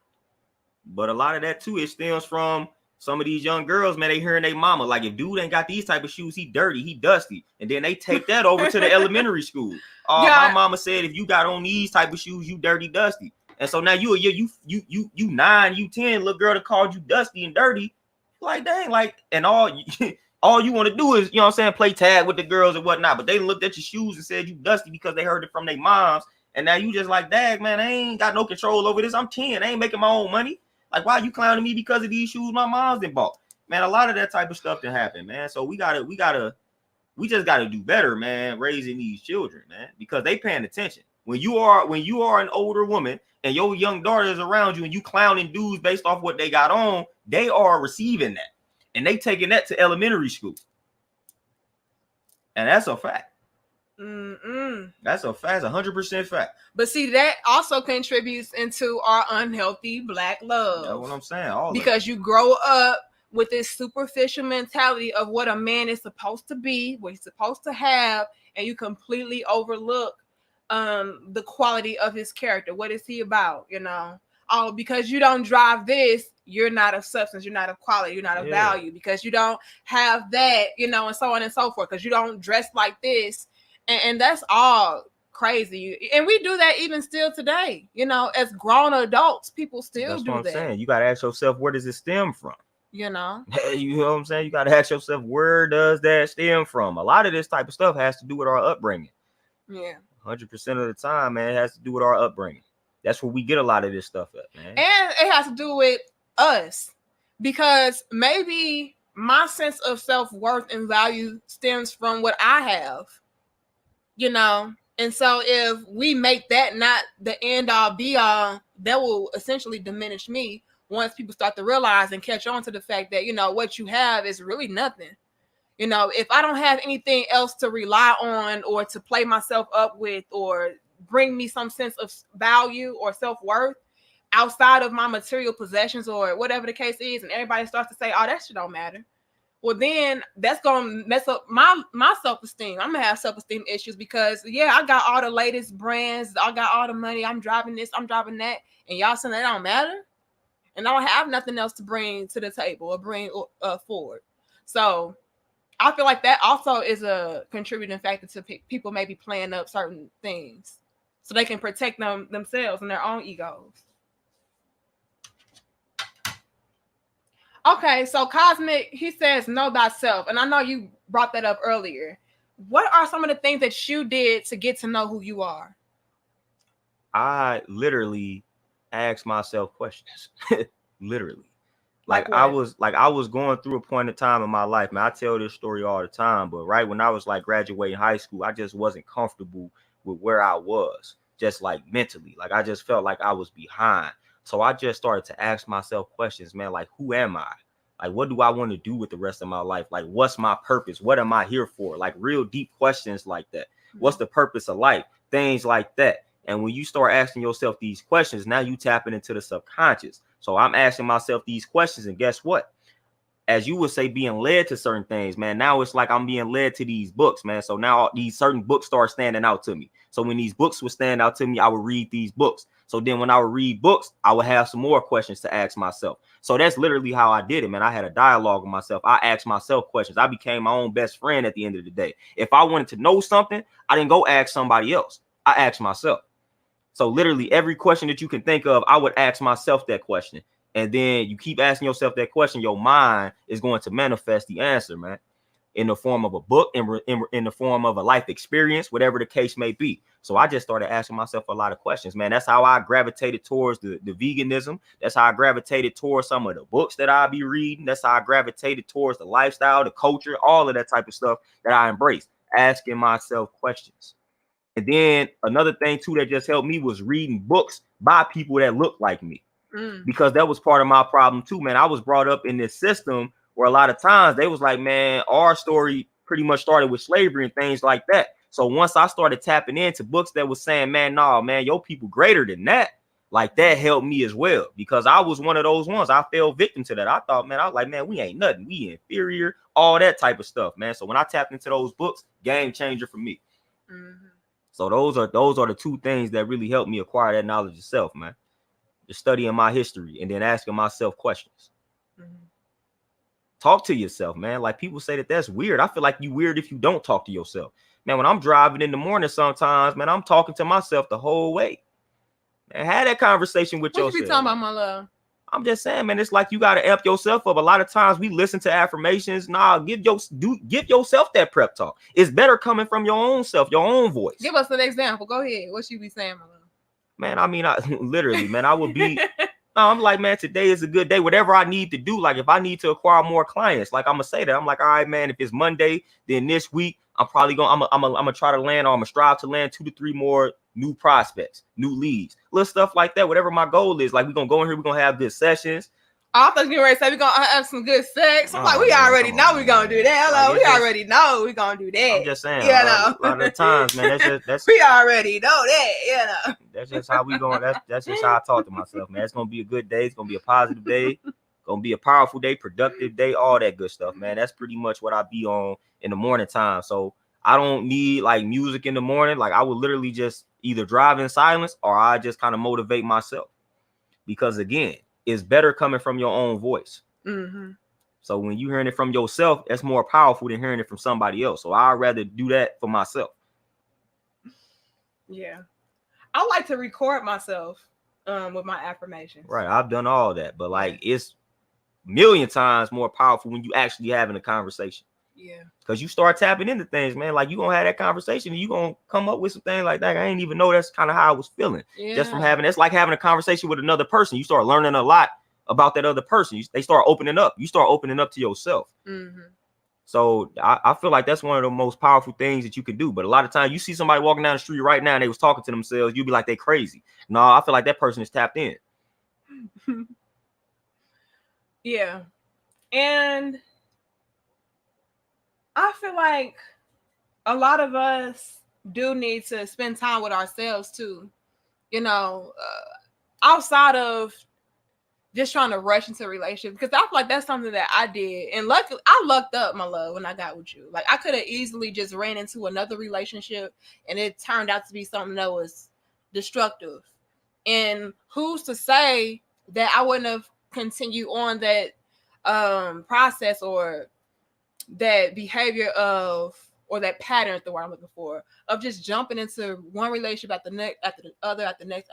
But a lot of that too, it stems from some of these young girls, man. They hearing their mama like, if dude ain't got these type of shoes, he dirty, he dusty, and then they take that over to the elementary school. My mama said if you got on these type of shoes, you dirty, dusty. And so now you 9, you 10, little girl that called you dusty and dirty, like dang, like, and all you want to do is, you know what I'm saying, play tag with the girls and whatnot. But they looked at your shoes and said you dusty because they heard it from their moms. And now you just like, dang, man, I ain't got no control over this. I'm 10, I ain't making my own money. Like, why are you clowning me because of these shoes my mom's done bought? Man, a lot of that type of stuff can happen, man. So we just gotta do better, man, raising these children, man, because they paying attention. When you are an older woman and your young daughter is around you and you clowning dudes based off what they got on, they are receiving that. And they taking that to elementary school. And that's a fact. That's a fact, 100% fact. But see, that also contributes into our unhealthy black love. That's what I'm saying. Because you grow up with this superficial mentality of what a man is supposed to be, what he's supposed to have, and you completely overlook the quality of his character. What is he about? You know, because you don't drive this, you're not of substance, you're not of quality, you're not of value, because you don't have that, you know, and so on and so forth, because you don't dress like this. And that's all crazy. And we do that even still today. You know, as grown adults, people still do that. That's what I'm saying. You got to ask yourself, where does it stem from? You know? You know what I'm saying? You got to ask yourself, where does that stem from? A lot of this type of stuff has to do with our upbringing. Yeah. 100% of the time, man, it has to do with our upbringing. That's where we get a lot of this stuff at, man. And it has to do with us. Because maybe my sense of self-worth and value stems from what I have. You know, and so if we make that not the end all be all, that will essentially diminish me once people start to realize and catch on to the fact that, you know, what you have is really nothing. You know, if I don't have anything else to rely on or to play myself up with or bring me some sense of value or self-worth outside of my material possessions or whatever the case is, and everybody starts to say, oh, that shit don't matter. well, then that's gonna mess up my self-esteem. I'm gonna have self-esteem issues because I got all the latest brands, I got all the money, I'm driving this, I'm driving that, and y'all saying that don't matter, and I don't have nothing else to bring to the table or bring forward. So I feel like that also is a contributing factor to people maybe playing up certain things so they can protect themselves and their own egos. Okay, so Cosmic, he says, know thyself. And I know you brought that up earlier. What are some of the things that you did to get to know who you are? I literally asked myself questions. Literally. Like I what? was going through a point in time in my life, man. I tell this story all the time, but right when I was like graduating high school, I just wasn't comfortable with where I was, just like mentally. Like I just felt like I was behind. So I just started to ask myself questions, man, like who am I? Like what do I want to do with the rest of my life? Like what's my purpose? What am I here for? Like real deep questions like that. What's the purpose of life? Things like that. And when you start asking yourself these questions, now you tapping into the subconscious. So I'm asking myself these questions, and guess what? As you would say, being led to certain things, man. Now it's like I'm being led to these books, man. So now these certain books start standing out to me. So when these books would stand out to me, I would read these books. So then when I would read books, I would have some more questions to ask myself. So that's literally how I did it, man. I had a dialogue with myself. I asked myself questions. I became my own best friend at the end of the day. If I wanted to know something, I didn't go ask somebody else. I asked myself. So literally every question that you can think of, I would ask myself that question. And then you keep asking yourself that question, your mind is going to manifest the answer, man, in the form of a book, in the form of a life experience, whatever the case may be. So I just started asking myself a lot of questions, man. That's how I gravitated towards the veganism. That's how I gravitated towards some of the books that I be reading. That's how I gravitated towards the lifestyle, the culture, all of that type of stuff that I embrace, asking myself questions. And then another thing too that just helped me was reading books by people that look like me, because that was part of my problem too, man. I was brought up in this system where a lot of times they was like, man, our story pretty much started with slavery and things like that. So once I started tapping into books that was saying, man, nah, man, your people greater than that, like that helped me as well, because I was one of those ones. I fell victim to that. I thought, man, I was like, man, we ain't nothing. We inferior, all that type of stuff, man. So when I tapped into those books, game changer for me. So those are the two things that really helped me acquire that knowledge of self, man. Just studying my history and then asking myself questions. Talk to yourself, man. Like people say that's weird. I feel like you weird if you don't talk to yourself. Man, when I'm driving in the morning sometimes, man, I'm talking to myself the whole way. Man, have that conversation with yourself. What you be talking about, my love? I'm just saying, man, it's like you got to amp yourself up. A lot of times we listen to affirmations. Nah, give yourself that prep talk. It's better coming from your own self, your own voice. Give us an example. Go ahead. What you be saying, my love? Man, I mean, literally, man, I would be, no, I'm like, man, today is a good day. Whatever I need to do, like if I need to acquire more clients, like I'm going to say that. I'm like, all right, man, if it's Monday, then this week, I'm probably going to, I'm going to try to land, or I'm going to strive to land 2 to 3 more new prospects, new leads, little stuff like that. Whatever my goal is, like we're going to go in here, we're going to have good sessions. I thought you were ready to say we're going to have some good sex. I'm like, we already know we're going to do that. Hello, we already know we're going to do that. I'm just saying, you know? a lot of the times, man, that's we already know that, you know. That's just how we going. That's just how I talk to myself, man. It's going to be a good day. It's going to be a positive day. Going to be a powerful day, productive day, all that good stuff, man. That's pretty much what I be on in the morning time. So I don't need like music in the morning. Like I would literally just either drive in silence, or I just kind of motivate myself, because again, it's better coming from your own voice. So when you hearing it from yourself, that's more powerful than hearing it from somebody else. So I'd rather do that for myself. Yeah. I like to record myself with my affirmations. Right. I've done all that, but like it's a million times more powerful when you actually having a conversation. Yeah. Because you start tapping into things, man. Like you gonna have that conversation and you gonna come up with some things like that. I didn't even know that's kind of how I was feeling. Just from having, it's like having a conversation with another person. You start learning a lot about that other person. They start opening up. You start opening up to yourself. So I feel like that's one of the most powerful things that you can do. But a lot of times you see somebody walking down the street right now and they was talking to themselves, you'd be like, they crazy. No, I feel like that person is tapped in. Yeah. And I feel like a lot of us do need to spend time with ourselves too. You know, outside of just trying to rush into a relationship, because I feel like that's something that I did. And luckily, I lucked up, my love, when I got with you. Like, I could have easily just ran into another relationship and it turned out to be something that was destructive. And who's to say that I wouldn't have continued on that process or that behavior of, or that pattern is the word I'm looking for, of just jumping into one relationship at the next, after the other, at the next,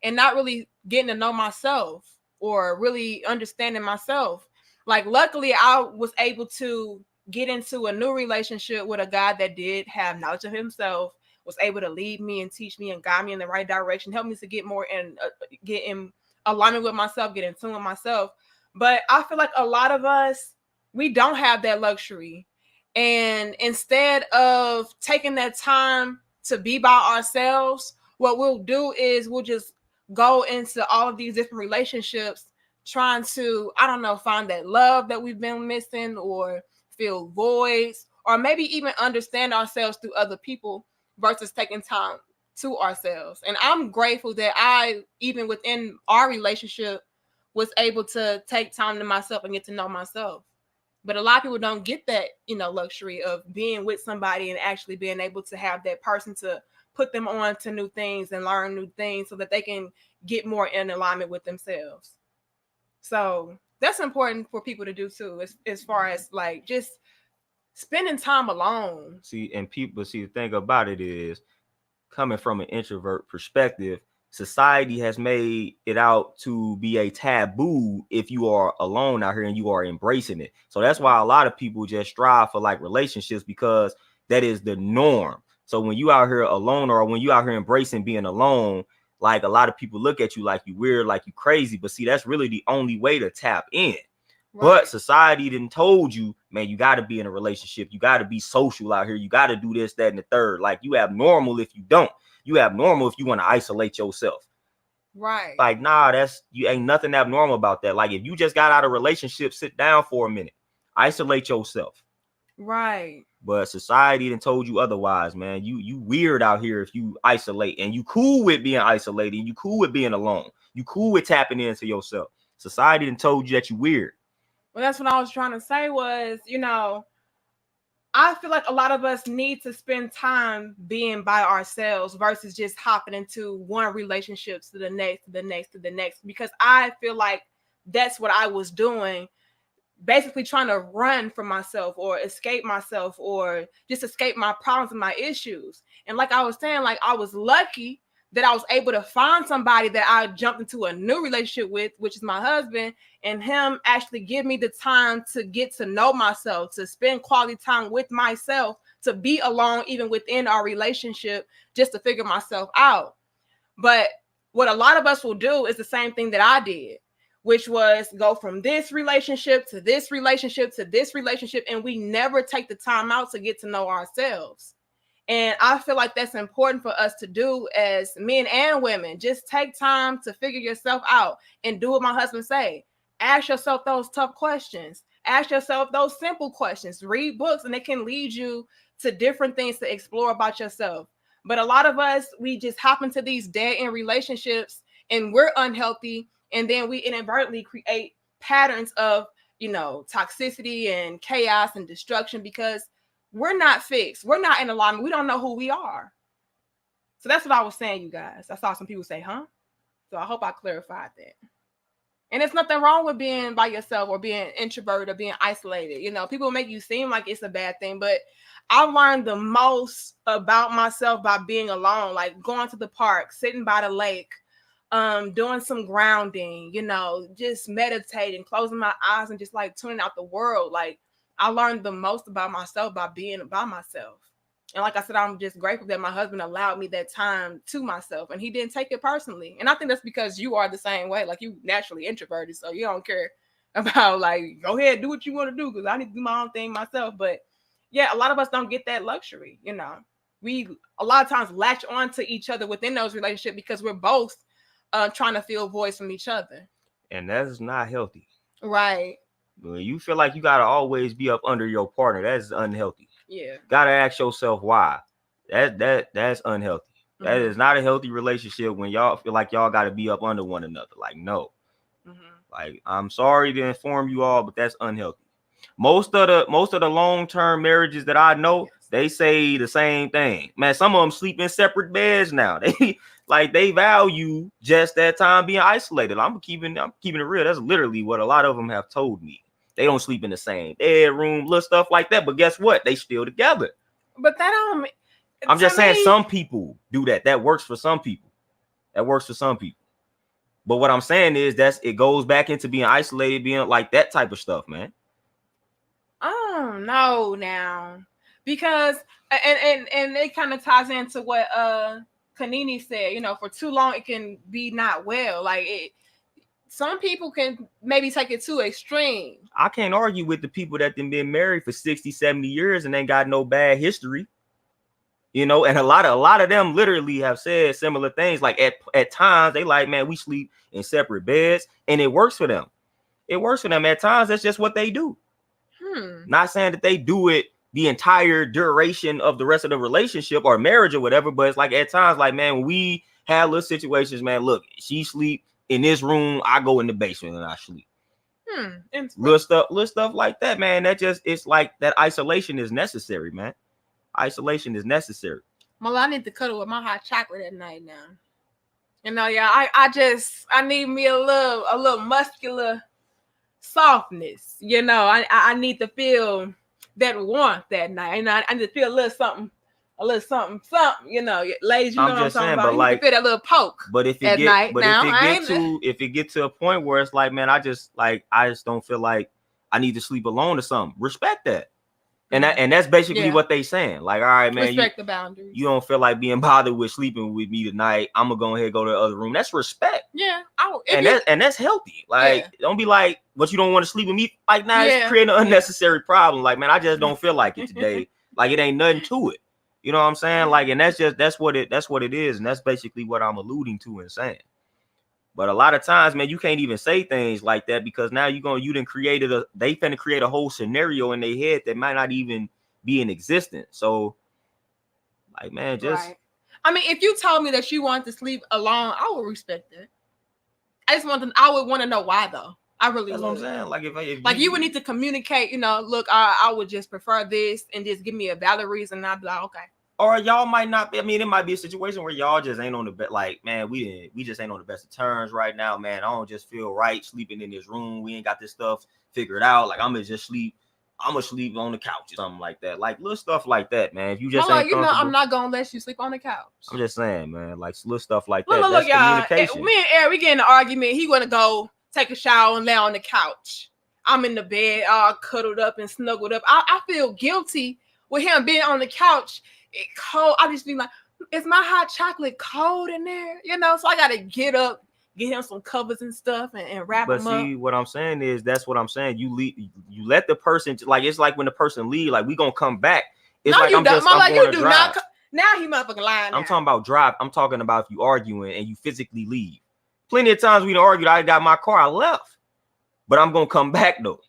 and not really getting to know myself or really understanding myself. Like, luckily, I was able to get into a new relationship with a guy that did have knowledge of himself, was able to lead me and teach me and guide me in the right direction, help me to get more in, get in alignment with myself, get in tune with myself. But I feel like a lot of us, we don't have that luxury. And instead of taking that time to be by ourselves, what we'll do is we'll just go into all of these different relationships trying to, I don't know, find that love that we've been missing, or fill voids, or maybe even understand ourselves through other people versus taking time to ourselves. And I'm grateful that I, even within our relationship, was able to take time to myself and get to know myself. But a lot of people don't get that, luxury of being with somebody and actually being able to have that person to put them on to new things and learn new things so that they can get more in alignment with themselves. So that's important for people to do too, as far as like just spending time alone. See, the thing about it is, coming from an introvert perspective, society has made it out to be a taboo if you are alone out here and you are embracing it. So that's why a lot of people just strive for like relationships, because that is the norm. So when you out here alone, or when you out here embracing being alone, like, a lot of people look at you like you weird, like you crazy. But see, that's really the only way to tap in. Right. But society didn't told you, man, you got to be in a relationship. You got to be social out here. You got to do this, that, and the third. Like, you abnormal if you don't. You abnormal if you want to isolate yourself. Right. Like, nah, you ain't nothing abnormal about that. Like, if you just got out of a relationship, sit down for a minute. Isolate yourself. Right. But society done told you otherwise, man. You weird out here if you isolate, and you cool with being isolated, and you cool with being alone. You cool with tapping into yourself. Society done told you that you weird. Well, that's what I was trying to say was, I feel like a lot of us need to spend time being by ourselves versus just hopping into one relationship to the next, to the next, to the next. Because I feel like that's what I was doing, basically trying to run from myself or escape myself or just escape my problems and my issues. And like I was saying, like, I was lucky that I was able to find somebody that I jumped into a new relationship with, which is my husband, and him actually give me the time to get to know myself, to spend quality time with myself, to be alone even within our relationship, just to figure myself out. But what a lot of us will do is the same thing that I did, which was go from this relationship to this relationship to this relationship, and we never take the time out to get to know ourselves. And I feel like that's important for us to do as men and women. Just take time to figure yourself out and do what my husband say. Ask yourself those tough questions. Ask yourself those simple questions. Read books, and it can lead you to different things to explore about yourself. But a lot of us, we just hop into these dead-end relationships and we're unhealthy. And then we inadvertently create patterns of, toxicity and chaos and destruction because we're not fixed. We're not in alignment. We don't know who we are. So that's what I was saying, you guys. I saw some people say, huh? So I hope I clarified that. And there's nothing wrong with being by yourself or being introverted or being isolated. People make you seem like it's a bad thing, but I learned the most about myself by being alone, like going to the park, sitting by the lake, doing some grounding, just meditating, closing my eyes and just like tuning out the world. Like, I learned the most about myself by being by myself. And like I said, I'm just grateful that my husband allowed me that time to myself, and he didn't take it personally. And I think that's because you are the same way. Like, you naturally introverted, so you don't care about, like, go ahead, do what you want to do, because I need to do my own thing myself. But yeah, a lot of us don't get that luxury. We a lot of times latch on to each other within those relationships because we're both trying to fill voids from each other. And that's not healthy. Right. When you feel like you gotta always be up under your partner, that's unhealthy. Yeah. Gotta ask yourself why. That's unhealthy. Mm-hmm. That is not a healthy relationship when y'all feel like y'all gotta be up under one another. Like, no. Mm-hmm. Like, I'm sorry to inform you all, but that's unhealthy. Most of the long-term marriages that I know, they say the same thing. Man, some of them sleep in separate beds now. They value just that time being isolated. I'm keeping it real. That's literally what a lot of them have told me. They don't sleep in the same bedroom, little stuff like that. But guess what? They still together. But that don't. I'm just saying some people do that. That works for some people. But what I'm saying is it goes back into being isolated, being like that type of stuff, man. Oh no, now, because and it kind of ties into what Kanini said. You know, for too long it can be not well. Like some people can maybe take it too extreme. I can't argue with the people that been married for 60, 70 years and ain't got no bad history. You know, and a lot of them literally have said similar things. Like at times they like, man, we sleep in separate beds, and it works for them. It works for them at times. That's just what they do. Not saying that they do it the entire duration of the rest of the relationship or marriage or whatever, but it's like at times, like, man, when we have little situations, man, look, she sleep in this room, I go in the basement and I sleep. Little stuff like that, man. It's like that isolation is necessary, man. Isolation is necessary. Well, I need to cuddle with my hot chocolate at night now. You know, yeah, I need me a little muscular softness. You know, I need to feel that warmth that night. And I need to feel a little something. You know, ladies, you know what I'm talking about. You can feel that little poke. But if it get to a point where it's like, man, I just don't feel like I need to sleep alone or something. Respect that. And that's basically what they saying. Like, all right, man, respect the boundaries. You don't feel like being bothered with sleeping with me tonight. I'm gonna go ahead and go to the other room. That's respect. Yeah. That's healthy. Like, don't be like, but you don't want to sleep with me. Like, now it's creating an unnecessary problem. Like, man, I just don't feel like it today. Like, it ain't nothing to it. You know what I'm saying? Like, and that's what it is, and that's basically what I'm alluding to and saying. But a lot of times, man, you can't even say things like that because now they finna create a whole scenario in their head that might not even be in existence. So, like, man, just. Right. I mean, if you told me that you wanted to sleep alone, I would respect it. I would want to know why, though. I really That's would. What I'm saying. Like, you would need to communicate, you know, look, I would just prefer this and just give me a valid reason. And I'd be like, okay. Or y'all might not be. I mean, it might be a situation where y'all just ain't on the best. Like, man, we just ain't on the best of terms right now, man. I don't just feel right sleeping in this room. We ain't got this stuff figured out. Like, I'm gonna sleep on the couch or something like that. Like, little stuff like that, man. If you just ain't comfortable, I'm not gonna let you sleep on the couch. I'm just saying, man. Like, little stuff like that. Look, y'all. Me and Eric, we get in an argument. He wanna go take a shower and lay on the couch. I'm in the bed, all cuddled up and snuggled up. I feel guilty with him being on the couch. It cold. I just be like, is my hot chocolate cold in there? You know, so I gotta get up, get him some covers and stuff, and wrap him up. But see, what I'm saying is that's what I'm saying. You let the person, like, it's like when the person leave, like, we gonna come back. It's no, like you I'm don't. just I'm you do drive. not. Now he motherfucking lying. I'm talking about drive. I'm talking about if you arguing and you physically leave. Plenty of times we done argued. I got my car, I left, but I'm gonna come back though.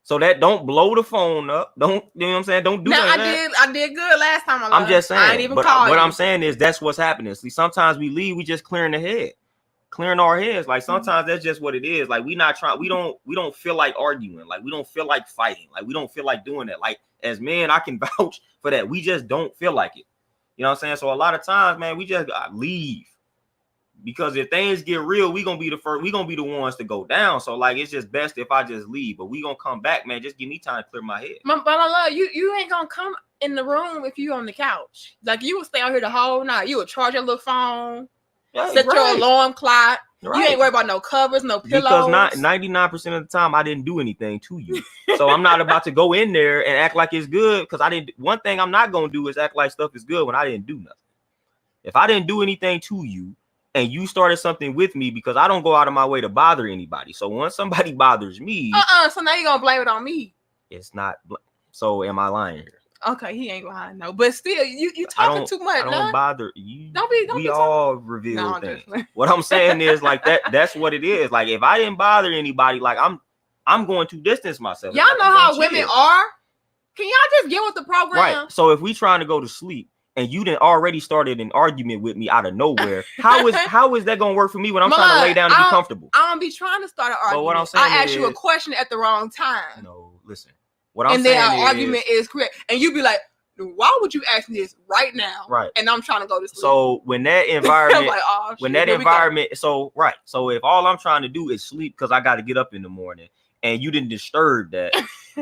So that don't blow the phone up. Don't, you know what I'm saying? Don't do that. I did good last time. I'm just saying. I ain't even call what you. I'm saying is that's what's happening. See, sometimes we leave, we just clearing our heads. Like, sometimes that's just what it is. Like, we don't feel like arguing. Like, we don't feel like fighting. Like, we don't feel like doing that. Like, as men, I can vouch for that. We just don't feel like it. You know what I'm saying? So a lot of times, man, we just leave. Because if things get real, we gonna be the ones to go down. So, like, it's just best if I just leave. But we gonna come back, man. Just give me time to clear my head. But I love you. You ain't gonna come in the room if you on the couch. Like, you will stay out here the whole night. You will charge your little phone, set your alarm clock. Right. You ain't worried about no covers, no pillows. Because 99% of the time I didn't do anything to you. So I'm not about to go in there and act like it's good. Because one thing I'm not gonna do is act like stuff is good when I didn't do nothing. If I didn't do anything to you, and you started something with me, because I don't go out of my way to bother anybody. So once somebody bothers me, so now you're gonna blame it on me. It's not. So am I lying here? Okay, he ain't lying, no. But still, you talking too much. I don't bother you. Don't be all reveal things. What I'm saying is, like, that's what it is. Like, if I didn't bother anybody, like, I'm going to distance myself. Y'all know how women are. Can y'all just get with the program? Right. So if we trying to go to sleep and you done already started an argument with me out of nowhere. How is that gonna work for me when I'm trying to lay down and be comfortable? I don't be trying to start an argument. But what I'm saying I ask you a question at the wrong time. No, listen. What I'm saying then our argument is correct, and you be like, why would you ask me this right now? Right. And I'm trying to go to sleep. So when that environment, like, oh, when that environment, so right. So if all I'm trying to do is sleep because I got to get up in the morning, and you didn't disturb that,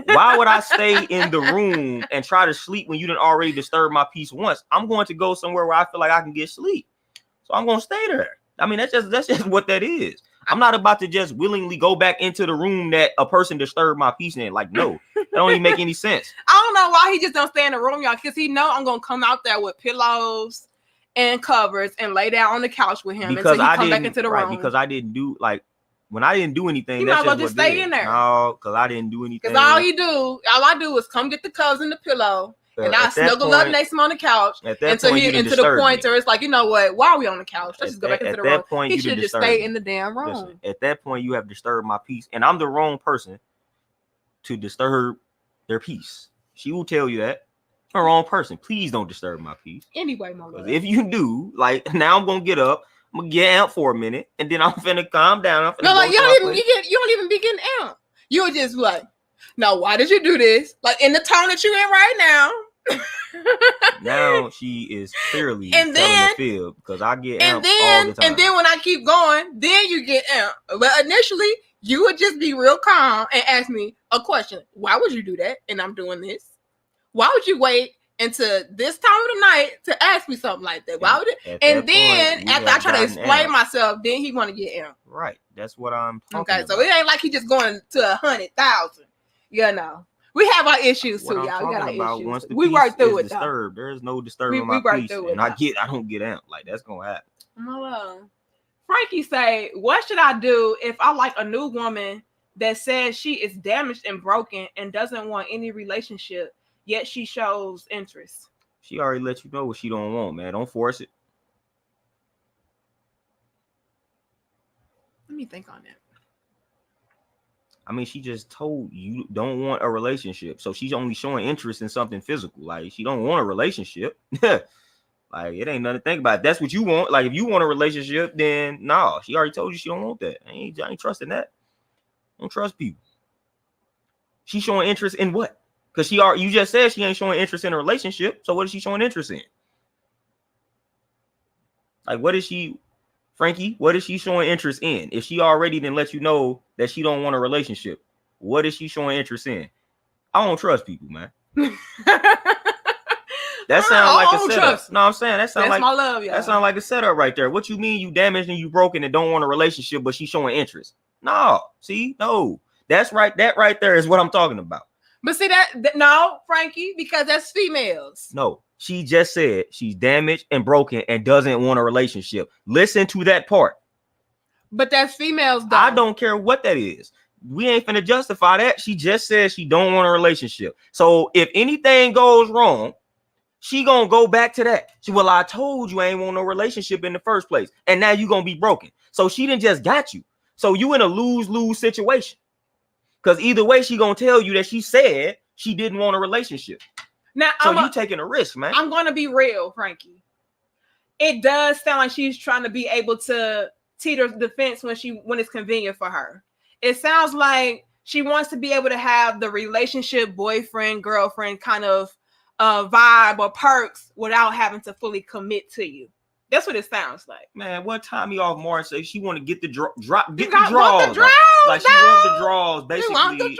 why would I stay in the room and try to sleep when you didn't already disturb my peace once? I'm going to go somewhere where I feel like I can get sleep, so I'm gonna stay there. I mean, that's just what that is. I'm not about to just willingly go back into the room that a person disturbed my peace in. Like, no, that don't even make any sense. I don't know why he just don't stay in the room, y'all, because he know I'm gonna come out there with pillows and covers and lay down on the couch with him because until he come back into the room. Because I didn't do when I didn't do anything. You might as well just stay in there. No, because I didn't do anything. Because all I do is come get the covers and the pillow. And I snuggle up next to him on the couch until he into the point where it's like, you know what? Why are we on the couch? Let's just go back into the room. Point, he should just stay in the damn room. Listen, at that point, you have disturbed my peace, and I'm the wrong person to disturb their peace. She will tell you that. The wrong person. Please don't disturb my peace. Anyway, my love. If you do, like now, I'm gonna get up. I'm gonna get out for a minute, and then I'm finna calm down. No, like you don't even be getting out. You're just like, no, why did you do this? Like in the tone that you're in right now. Now she is clearly telling the fib because I get amped all the time. And then when I keep going, then you get amped. But initially, you would just be real calm and ask me a question. Why would you do that? And I'm doing this. Why would you wait until this time of the night to ask me something like that? Why would it? And then after I try to explain myself, then he want to get amped. Right. That's what I'm talking about. So it ain't like he just going to 100,000. You know. We have our issues too, y'all. We got our issues. We work through it. Disturbed. There is no disturbing my peace, and I don't get out. Like that's gonna happen. Frankie say, "What should I do if I like a new woman that says she is damaged and broken and doesn't want any relationship, yet she shows interest?" She already let you know what she don't want, man. Don't force it. Let me think on that. I mean, she just told you don't want a relationship. So she's only showing interest in something physical. Like, she don't want a relationship. Like, it ain't nothing to think about. If that's what you want. Like, if you want a relationship, then no. She already told you she don't want that. I ain't trusting that. I don't trust people. She's showing interest in what? Because you just said she ain't showing interest in a relationship. So what is she showing interest in? Like, what is she... Frankie, what is she showing interest in? If she already didn't let you know that she don't want a relationship, what is she showing interest in? I don't trust people, man. That sounds like a setup. Trust. No, I'm saying that sounds like my love, y'all. That sounds like a setup right there. What you mean you damaged and you broken and don't want a relationship, but she's showing interest? No, see, no. That's right. That right there is what I'm talking about. But see no, Frankie, because that's females. No. She just said she's damaged and broken and doesn't want a relationship. Listen to that part. But that's females, though. I don't care what that is. We ain't finna justify that. She just said she don't want a relationship. So if anything goes wrong, she gonna go back to that. I told you I ain't want no relationship in the first place. And now you gonna be broken. So she didn't just got you. So you in a lose-lose situation. Because either way, she gonna tell you that she said she didn't want a relationship. Now, so you taking a risk, man. I'm going to be real, Frankie. It does sound like she's trying to be able to teeter the fence when it's convenient for her. It sounds like she wants to be able to have the relationship boyfriend, girlfriend kind of vibe or perks without having to fully commit to you. That's what it sounds like. Man, one time he off Mars say she want to get the draws. Like she want the draws. Basically,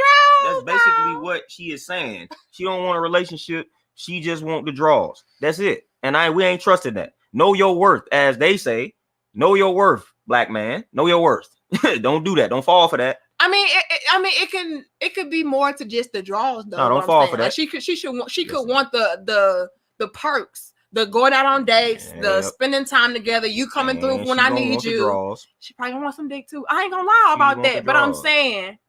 that's basically what she is saying. She don't want a relationship. She just want the draws. That's it. And we ain't trusting that. Know your worth, as they say. Know your worth, black man. Know your worth. Don't do that. Don't fall for that. I mean, it could be more to just the draws, though. No, don't fall for that. Like she could want the perks. The going out on dates, the spending time together, you coming through when I need you. She probably gonna want some dick too. I ain't gonna lie about that, but I'm saying,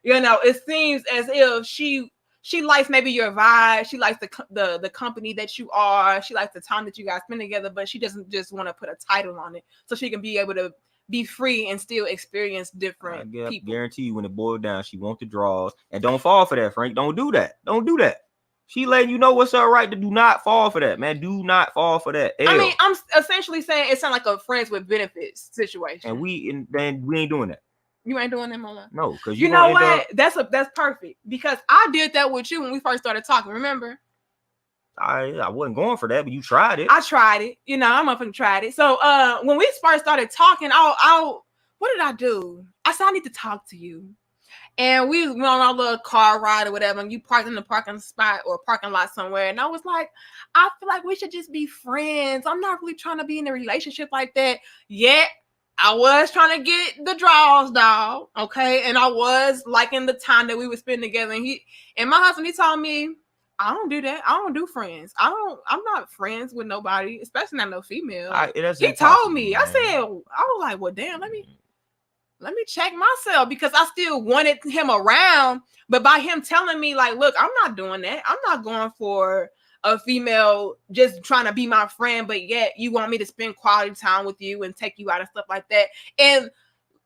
it seems as if she likes maybe your vibe. She likes the company that you are. She likes the time that you guys spend together, but she doesn't just want to put a title on it, so she can be able to be free and still experience different people. Guarantee you, when it boils down, she wants the draws, and don't fall for that, Frank. Don't do that. Don't do that. She letting you know what's her right to do not fall for that, man. Do not fall for that. I mean, I'm essentially saying it sounds like a friends with benefits situation. And then we ain't doing that. You ain't doing that, Mola? No, because you know what? That's perfect. Because I did that with you when we first started talking, remember? I wasn't going for that, but you tried it. I tried it. You know, I'm up and tried it. So when we first started talking, what did I do? I said I need to talk to you. And we went on our little car ride or whatever, and you parked in the parking spot or parking lot somewhere. And I was like, I feel like we should just be friends. I'm not really trying to be in a relationship like that yet. I was trying to get the draws, dog. Okay. And I was liking the time that we would spend together. And my husband, he told me, I don't do that. I don't do friends. I'm not friends with nobody, especially not no female. He told me. Man. I was like, well, damn, let me check myself, because I still wanted him around. But by him telling me, like, look, I'm not doing that. I'm not going for a female just trying to be my friend, but yet you want me to spend quality time with you and take you out and stuff like that. And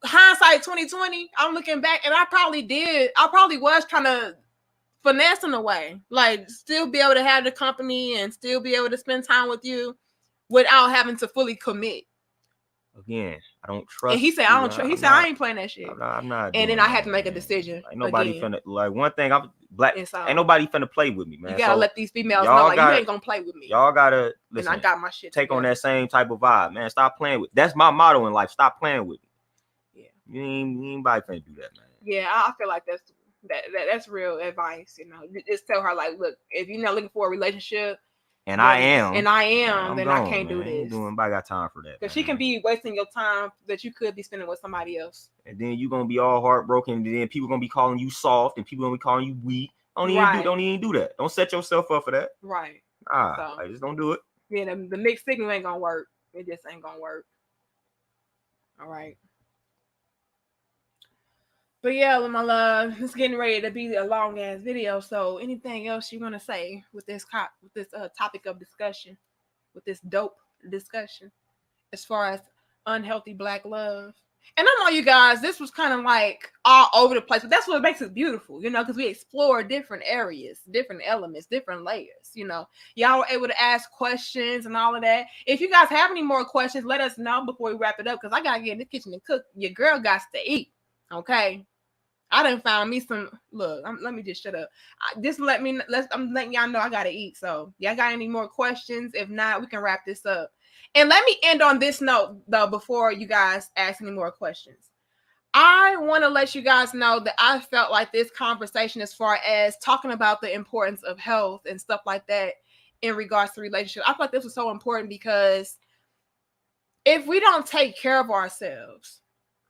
hindsight 2020, I'm looking back, and I probably was trying to finesse in a way, like still be able to have the company and still be able to spend time with you without having to fully commit. Again, I don't trust. And he said, I don't trust. He said, I ain't playing that shit. I'm not. And then I had to make a decision. Like nobody finna, like, one thing, I'm black. Ain't nobody finna play with me, man. You gotta let these females know, like, you ain't gonna play with me. Y'all gotta listen. And I got my shit. Take on that same type of vibe, man. Stop playing with. That's my motto in life. Stop playing with me. Yeah. You ain't nobody finna do that, man. Yeah, I feel like that's real advice. You know, just tell her, like, look, if you're not looking for a relationship, and I am, then gone, I can't do this. Nobody got time for that. Because she can be wasting your time that you could be spending with somebody else. And then you're gonna be all heartbroken. And then people gonna be calling you soft, and people gonna be calling you weak. Don't even do that. Don't set yourself up for that. Right. I just don't do it. Yeah, the mixed signal ain't gonna work. It just ain't gonna work. All right. But yeah, my love, it's getting ready to be a long ass video. So anything else you want to say with this topic of discussion, with this dope discussion, as far as unhealthy Black love? And I know you guys, this was kind of like all over the place, but that's what makes it beautiful, you know, because we explore different areas, different elements, different layers. You know, y'all were able to ask questions and all of that. If you guys have any more questions, let us know before we wrap it up, because I gotta get in the kitchen and cook. Your girl got to eat, okay? I done found me some. Look, let me just shut up. I'm letting y'all know I gotta eat. So, y'all got any more questions? If not, we can wrap this up. And let me end on this note, though, before you guys ask any more questions. I want to let you guys know that I felt like this conversation, as far as talking about the importance of health and stuff like that in regards to relationships, I thought this was so important, because if we don't take care of ourselves,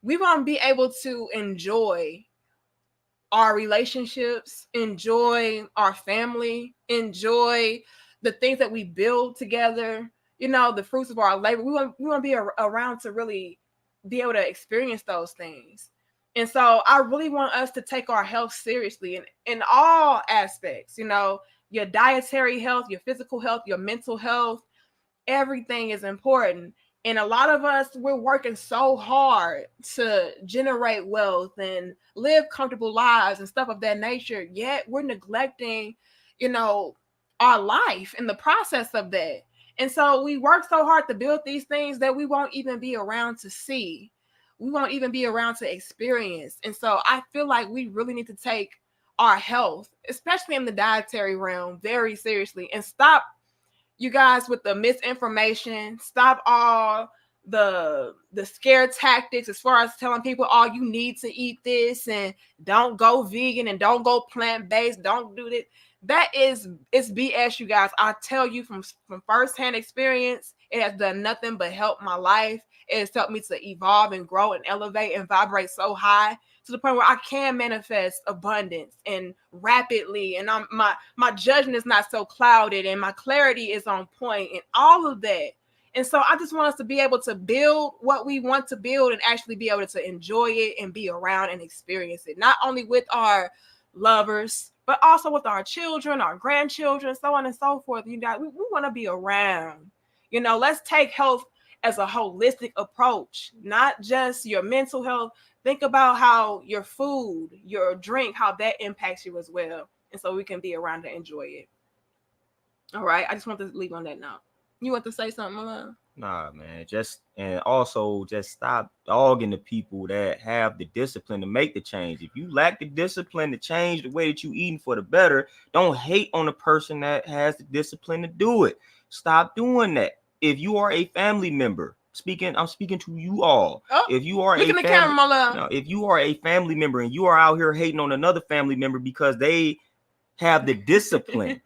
we won't be able to enjoy our relationships, enjoy our family, enjoy the things that we build together, you know, the fruits of our labor. We want to be around to really be able to experience those things. And so I really want us to take our health seriously in all aspects, you know, your dietary health, your physical health, your mental health, everything is important. And a lot of us, we're working so hard to generate wealth and live comfortable lives and stuff of that nature, yet we're neglecting, you know, our life in the process of that. And so we work so hard to build these things that we won't even be around to see. We won't even be around to experience. And so I feel like we really need to take our health, especially in the dietary realm, very seriously, and stop, you guys, with the misinformation. Stop all the scare tactics, as far as telling people, oh, you need to eat this and don't go vegan and don't go plant-based, don't do that. It's BS, you guys. I tell you from firsthand experience, it has done nothing but help my life. It has helped me to evolve and grow and elevate and vibrate so high to the point where I can manifest abundance and rapidly. And my judgment is not so clouded and my clarity is on point and all of that. And so I just want us to be able to build what we want to build and actually be able to enjoy it and be around and experience it, not only with our lovers, but also with our children, our grandchildren, so on and so forth. You guys, we want to be around. You know, let's take health as a holistic approach, not just your mental health. Think about how your food, your drink, how that impacts you as well. And so we can be around to enjoy it. All right. I just want to leave on that note. You want to say something, Malone? Nah, man. And also just stop dogging the people that have the discipline to make the change. If you lack the discipline to change the way that you eating for the better, don't hate on the person that has the discipline to do it. Stop doing that. If you are a family member, I'm speaking to you all. Oh, if you are look a in the family, camera, Malone. no, if you are a family member and you are out here hating on another family member because they have the discipline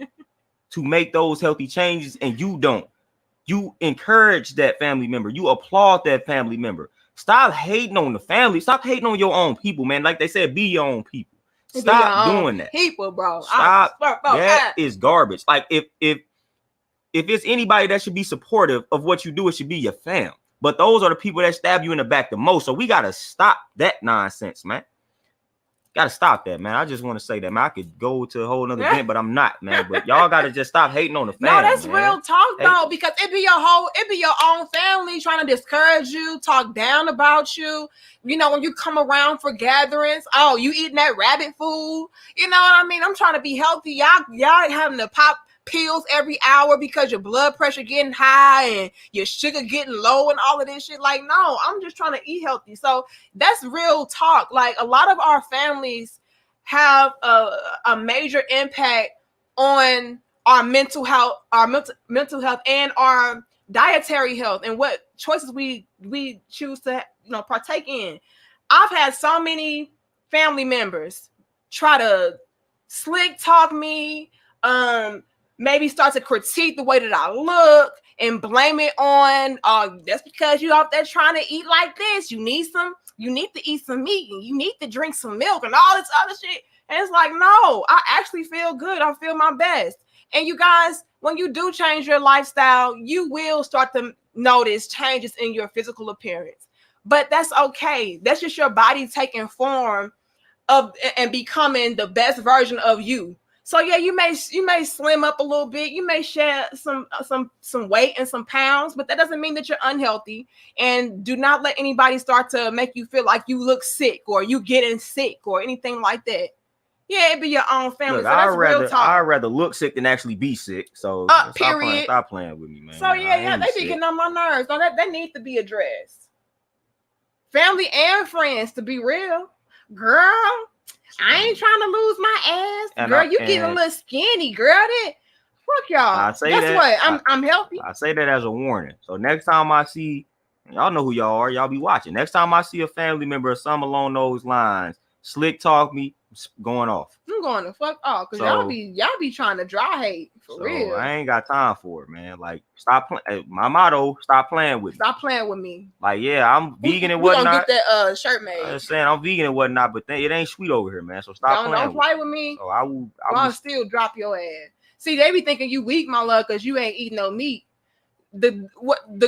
to make those healthy changes and you don't. You encourage that family member. You applaud that family member. Stop hating on the family. Stop hating on your own people, man. Like they said, be your own people. Stop doing that. People, bro. Stop. That is garbage. Like if it's anybody that should be supportive of what you do, it should be your fam. But those are the people that stab you in the back the most. So we gotta stop that nonsense, man. Gotta stop that, man. I just want to say that, man. I could go to a whole nother event, but I'm not, man. But y'all gotta just stop hating on the family. No, that's real talk, though, because it be your own family trying to discourage you, talk down about you. You know, when you come around for gatherings, oh, you eating that rabbit food. You know what I mean? I'm trying to be healthy. Y'all having to pop pills every hour because your blood pressure getting high and your sugar getting low and all of this shit. Like, no, I'm just trying to eat healthy. So that's real talk. Like, a lot of our families have a major impact on our mental health, mental health, and our dietary health, and what choices we choose to partake in. I've had so many family members try to slick talk me, maybe start to critique the way that I look and blame it on, that's because you out there trying to eat like this. You need to eat some meat and you need to drink some milk and all this other shit. And it's like, no, I actually feel good. I feel my best. And you guys, when you do change your lifestyle, you will start to notice changes in your physical appearance. But that's okay. That's just your body taking form of and becoming the best version of you. So yeah, you may slim up a little bit, you may shed some weight and some pounds, but that doesn't mean that you're unhealthy. And do not let anybody start to make you feel like you look sick or you getting sick or anything like that. Yeah, it be your own family. Look, so that's real talk. I'd rather look sick than actually be sick. So period. Stop playing with me, man. So yeah, they be getting on my nerves. No, that needs to be addressed. Family and friends, to be real, girl. I ain't trying to lose my ass, girl. You getting a little skinny, girl. That fuck y'all. I say Guess what? I'm healthy. I say that as a warning. So next time I see, y'all know who y'all are. Y'all be watching. Next time I see a family member or something along those lines, slick talk me, going off. I'm going to fuck off because y'all be trying to dry hate for real. I ain't got time for it, man. Like, stop playing. My motto: stop playing with me. Stop playing with me. Like, yeah, I'm vegan and whatnot. We gonna get that shirt made. I'm just saying I'm vegan and whatnot, but it ain't sweet over here, man. So stop playing. Don't play with me. So I will still drop your ass. See, they be thinking you weak, my love, because you ain't eating no meat. The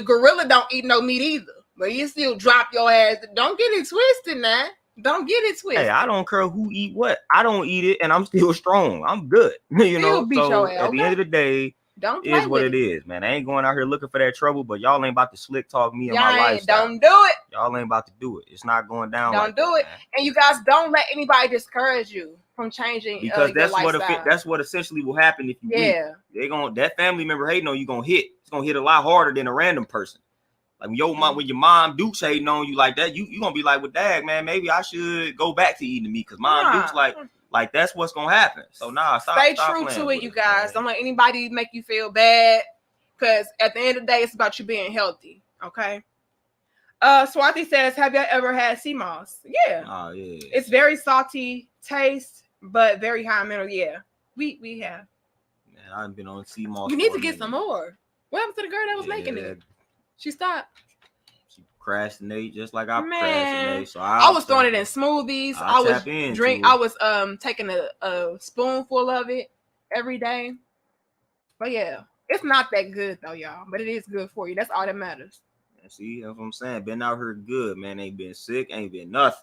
gorilla don't eat no meat either, but you still drop your ass. Don't get it twisted, now. Don't get it twisted. Hey, I don't care who eat what. I don't eat it, and I'm still strong. I'm good. You know. So at the end of the day, is what it is, man. I ain't going out here looking for that trouble, but y'all ain't about to slick talk me and my lifestyle. Don't do it. Y'all ain't about to do it. It's not going down. Don't do it. Man. And you guys don't let anybody discourage you from changing. Because that's what essentially will happen if you eat. That family member hating on you gonna hit. It's gonna hit a lot harder than a random person. Like when your mom Duke's hating on you like that, you gonna be like, well, dad, man, maybe I should go back to eating meat because mom Duke's like that's what's gonna happen. So stay true to it, you guys. Man. Don't let anybody make you feel bad, because at the end of the day, it's about you being healthy. Okay. Swati says, have you ever had sea moss? Yeah. Oh yeah. It's very salty taste, but very high mineral. Yeah, we have. Man, I've been on sea moss. You need to get some more. What happened to the girl that was making it? She stopped. She procrastinated just like I procrastinate. So I was throwing it in smoothies. I was taking a spoonful of it every day. But yeah, it's not that good though, y'all. But it is good for you. That's all that matters. See, that's what I'm saying. Been out here good, man. Ain't been sick. Ain't been nothing.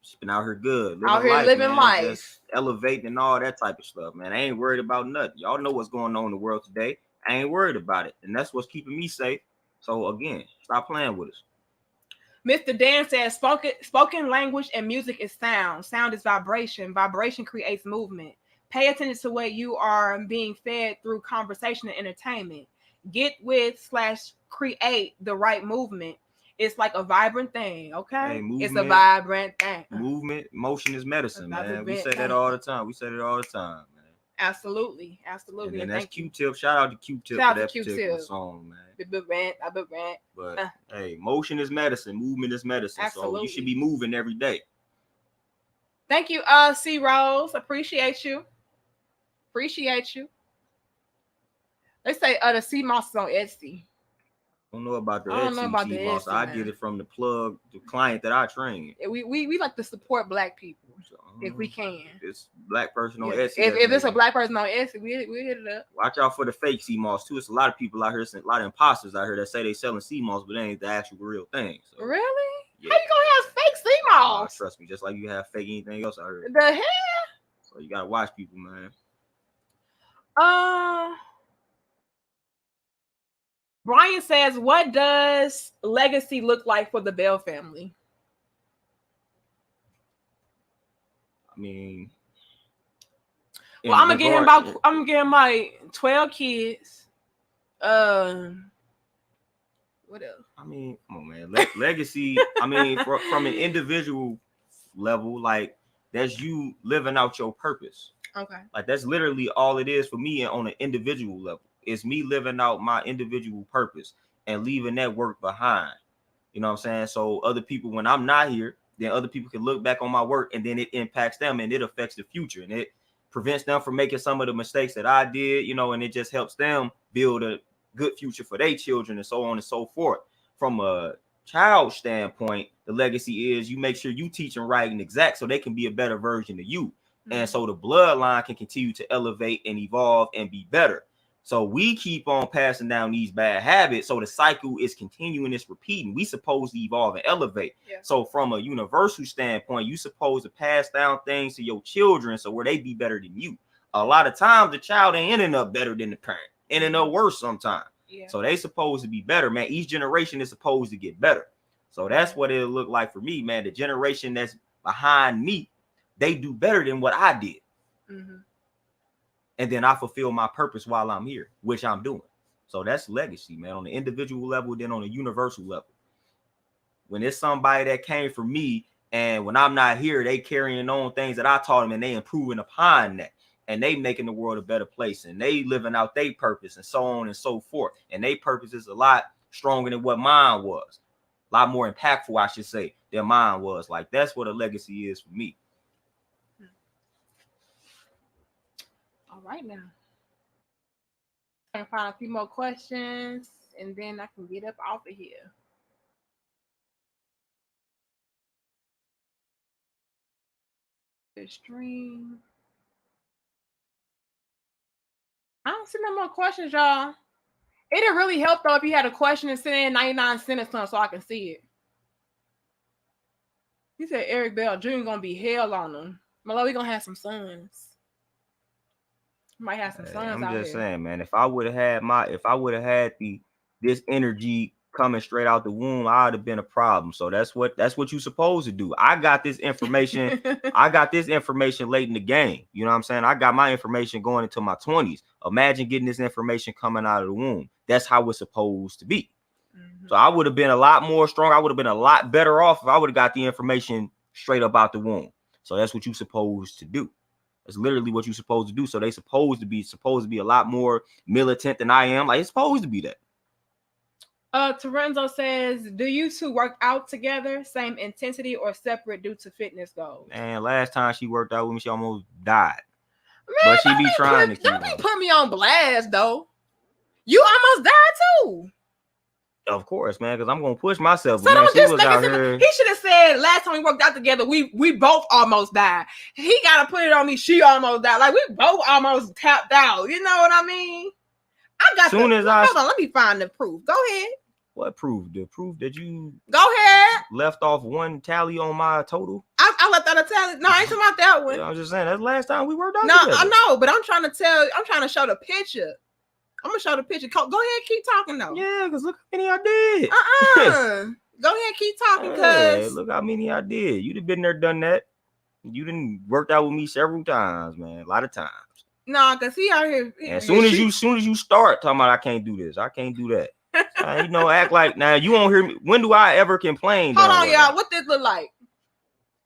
Just been out here good. Living life. Just elevating and all that type of stuff, man. I ain't worried about nothing. Y'all know what's going on in the world today. I ain't worried about it. And that's what's keeping me safe. So again, stop playing with us. Mr. Dan says, spoken language and music is sound. Sound is vibration. Vibration creates movement. Pay attention to what you are being fed through conversation and entertainment. Get with / create the right movement. It's like a vibrant thing, okay? Hey, It's a vibrant thing. Movement, motion is medicine, man. We say that all the time. Man. Absolutely. And then that's Q-Tip. Shout out to Q-Tip for that particular song, man. But hey, motion is medicine. Movement is medicine. Absolutely. So you should be moving every day. Thank you, C Rose. Appreciate you. They say the sea moss is on Etsy. I don't know about the Etsy sea moss. I get it from the client that I train. We like to support Black people if we can. It's Black person on Etsy. If it's a Black person on Etsy, we hit it up. Watch out for the fake sea moss too. It's a lot of people out here, a lot of imposters out here that say they selling sea moss, but they ain't the actual real thing. So, really? Yeah. How you gonna have fake sea moss? Trust me, just like you have fake anything else out here. The hell? So you gotta watch people, man. Brian says, what does legacy look like for the Bell family? I mean, well, I'm gonna get him like 12 kids. What else? I mean, come on, man. Legacy. I mean, from an individual level, like that's you living out your purpose. Okay. Like that's literally all it is for me on an individual level. It's me living out my individual purpose and leaving that work behind. You know what I'm saying? So other people, when I'm not here, then other people can look back on my work and then it impacts them and it affects the future and it prevents them from making some of the mistakes that I did, and it just helps them build a good future for their children and so on and so forth. From a child standpoint, the legacy is you make sure you teach them right and exact so they can be a better version of you. Mm-hmm. And so the bloodline can continue to elevate and evolve and be better. So we keep on passing down these bad habits. So the cycle is continuing, it's repeating. We supposed to evolve and elevate. Yeah. So from a universal standpoint, you supposed to pass down things to your children so where they be better than you. A lot of times the child ain't ending up better than the parent, ending up worse sometimes. Yeah. So they supposed to be better, man. Each generation is supposed to get better. So that's what it'll look like for me, man. The generation that's behind me, they do better than what I did. Mm-hmm. And then I fulfill my purpose while I'm here, which I'm doing. So that's legacy, man, on the individual level, then on a universal level. When it's somebody that came from me and when I'm not here, they carrying on things that I taught them and they improving upon that. And they making the world a better place and they living out their purpose and so on and so forth. And their purpose is a lot stronger than what mine was. A lot more impactful, I should say, than mine was. Like, that's what a legacy is for me. All right, now. I can find a few more questions and then I can get up off of here. The stream. I don't see no more questions, y'all. It'd really help though if you had a question and send in 99 cents so I can see it. He said Eric Bell Jr. gonna be hell on them. Well, we gonna have some sons. Might have some sons. I'm just saying, man. If I would have had this energy coming straight out the womb, I would have been a problem. So that's what you're supposed to do. I got this information. I got this information late in the game. You know what I'm saying? I got my information going into my 20s. Imagine getting this information coming out of the womb. That's how it's supposed to be. Mm-hmm. So I would have been a lot more strong. I would have been a lot better off if I would have got the information straight up out the womb. So that's what you're supposed to do. It's literally what you're supposed to do. So they supposed to be a lot more militant than I am. Like, it's supposed to be that. Terenzo says, do you two work out together, same intensity or separate due to fitness goals? Man, last time she worked out with me, she almost died. Man, but she be trying to keep don't be putting me on blast, though. You almost died, too. Of course, man, because I'm going to push myself. So man, she was out here. He should have said, last time we worked out together, we both almost died. He got to put it on me. She almost died. Like, we both almost tapped out. You know what I mean? Hold on, let me find the proof. Go ahead. What proof? The proof that you go ahead left off one tally on my total? I left out a tally. No, I ain't talking about that one. Yeah, I was just saying that's the last time we worked out together. I know, but I'm trying to show the picture. I'm gonna show the picture. Go ahead, keep talking though. Yeah, because look how many I did. Go ahead, keep talking, cuz. Look how many I did. You'd have been there, done that. You done worked out with me several times, man. A lot of times. Nah, cause he out here. And as soon as you start talking about I can't do this, I can't do that. Act like now you won't hear me. When do I ever complain? Hold on, y'all. What this look like?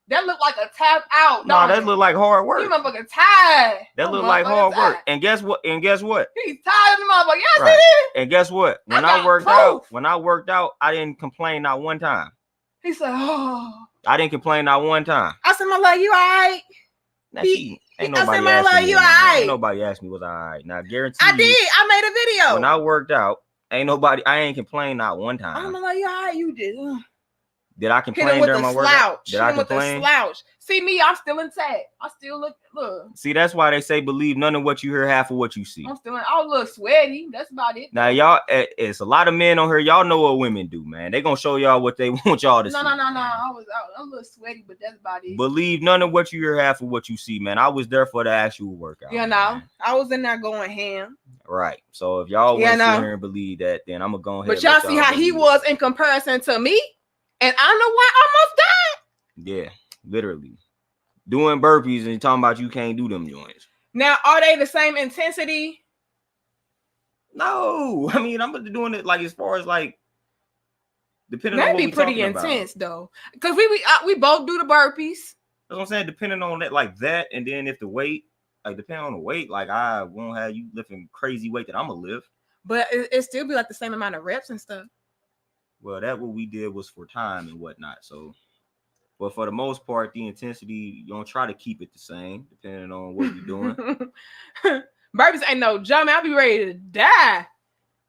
That look like a tap out. No, that look like hard work. You motherfucking tired. That look like hard work. And guess what? He's tired of the motherfucker. Y'all see this? And guess what? When I worked out, I didn't complain not one time. He said, "Oh." I didn't complain not one time. I said, "My love, you all right?" Ain't nobody asked me. You all right? Ain't nobody asked me was I all right. Now, guarantee I did. I made a video. When I worked out, I ain't complained not one time. I'm like, you all right? You did. Did I complain during my workout? Did I complain? Slouch. See me, I'm still intact. I still look. See, that's why they say believe none of what you hear, half of what you see. I'm still I look sweaty. That's about it. Now, y'all, it's a lot of men on here. Y'all know what women do, man. They gonna show y'all what they want y'all to see. No. I'm a little sweaty, but that's about it. Believe none of what you hear, half of what you see, man. I was there for the actual workout. I was in there going ham. Right. So if y'all want to sit here and believe that, then I'm gonna go ahead. But y'all see how he was in comparison to me, and I know why I almost died. Yeah, literally. Doing burpees and talking about you can't do them joints. Now, are they the same intensity? No. I mean, I'm doing it like as far as like depending on what we're pretty intense though. Because we both do the burpees. That's what I'm saying, depending on that, like that, and then if the weight, like depending on the weight, like I won't have you lifting crazy weight that I'm gonna lift. But it still be like the same amount of reps and stuff. Well, that what we did was for time and whatnot. So but for the most part, the intensity, you're going to try to keep it the same, depending on what you're doing. Burpees ain't no joke, man. I'll be ready to die.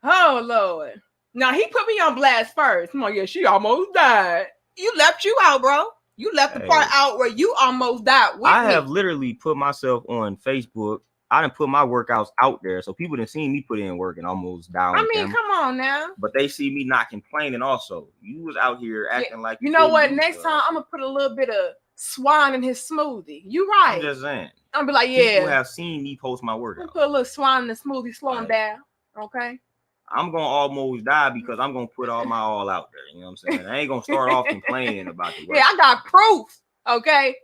Oh, Lord. Now, he put me on blast first. I'm like, yeah, she almost died. You left you out, bro. You left the part out where you almost died with me. I have literally put myself on Facebook. I done put my workouts out there, so people done seen me put in work and almost down. I mean, come on now. But they see me not complaining. Also, you was out here acting like you know what? Next time I'm gonna put a little bit of swine in his smoothie. You right? I'm just saying. I'm gonna be like, yeah. People have seen me post my workout. Put a little swine in the smoothie, slow him down. Okay. I'm gonna almost die because I'm gonna put all my all out there. You know what I'm saying? I ain't gonna start off complaining about the workout. Yeah, I got proof. Okay,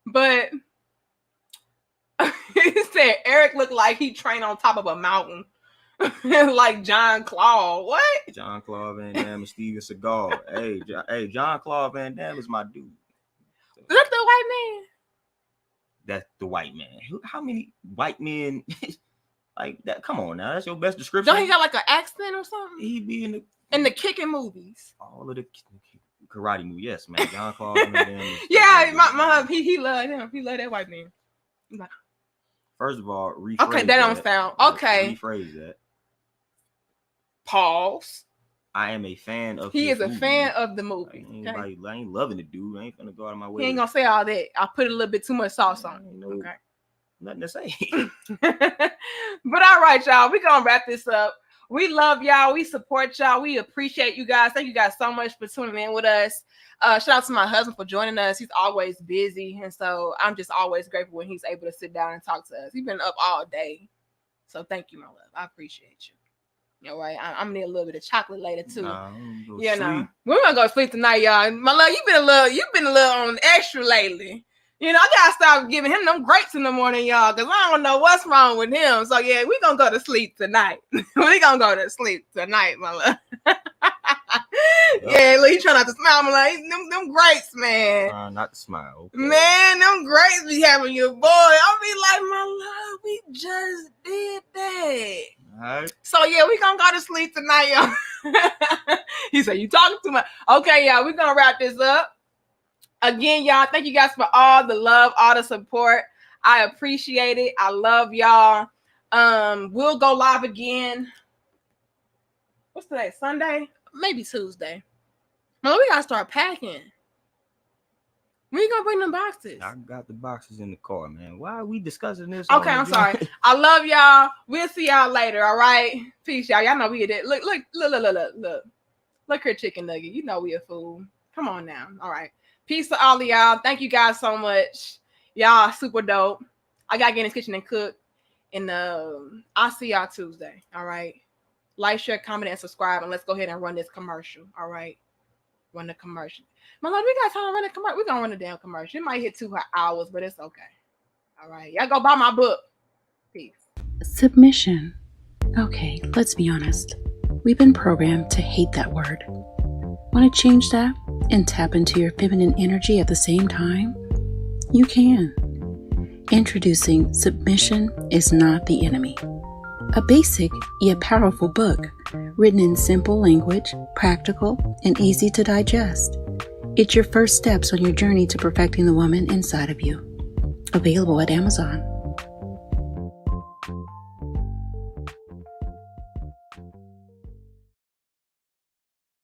but. He said Eric looked like he trained on top of a mountain. Like John Claude. What? John Claude Van Damme and Steven Seagal. Hey, John Claude Van Damme is my dude. Is that the white man? That's the white man. How many white men like that? Come on now. That's your best description. Don't he got like an accent or something? He be in the kicking movies. All of the karate movies. Yes, man. John Claude Van Damme. Yeah, my he loved him. He loved that white man. Like, first of all, rephrase okay, that don't sound okay. Rephrase that. Pause. I am a fan of. He is a fan of the movie. I ain't loving the dude. I ain't gonna go out of my way. He ain't gonna say all that. I put a little bit too much sauce on it. Okay. Nothing to say. But all right, y'all. We're gonna wrap this up. We love y'all. We support y'all. We appreciate you guys. Thank you guys so much for tuning in with us. Shout out to my husband for joining us. He's always busy. And so I'm just always grateful when he's able to sit down and talk to us. He's been up all day. So thank you, my love. I appreciate you. All right. I'm gonna need a little bit of chocolate later too. We're gonna go to sleep tonight, y'all. My love, you've been a little on extra lately. You know, I gotta stop giving him them grapes in the morning, y'all, because I don't know what's wrong with him. So yeah, we're gonna go to sleep tonight. We're gonna go to sleep tonight, my love. Yeah, look, he trying not to smile. I'm like, them grapes, man. Not to smile. Okay. Man, them grapes be having your boy. I'll be like, my love, we just did that. All right. So yeah, we gonna go to sleep tonight, y'all. He said, you talking too much. Okay, y'all, we're gonna wrap this up. Again, y'all, thank you guys for all the love, all the support. I appreciate it. I love y'all. We'll go live again. What's today? Sunday? Maybe Tuesday. Well, we gotta start packing. When you gonna bring them boxes? I got the boxes in the car, man. Why are we discussing this? Okay, I'm sorry. I love y'all. We'll see y'all later. All right. Peace, y'all. Y'all know we did. Look. Look here, chicken nugget. You know we a fool. Come on now. All right. Peace to all of y'all. Thank you guys so much. Y'all super dope. I gotta get in this kitchen and cook. And I'll see y'all Tuesday. All right. Like, share, comment, and subscribe. And let's go ahead and run this commercial. All right. run the commercial. My lord, we got time to run a commercial. We're going to run a damn commercial. It might hit 2 hours, but it's okay. All right. Y'all go buy my book. Peace. Submission. Okay, let's be honest. We've been programmed to hate that word. Want to change that and tap into your feminine energy at the same time? You can. Introducing Submission is Not the Enemy. A basic yet powerful book written in simple language, practical, and easy to digest. It's your first steps on your journey to perfecting the woman inside of you. Available at Amazon.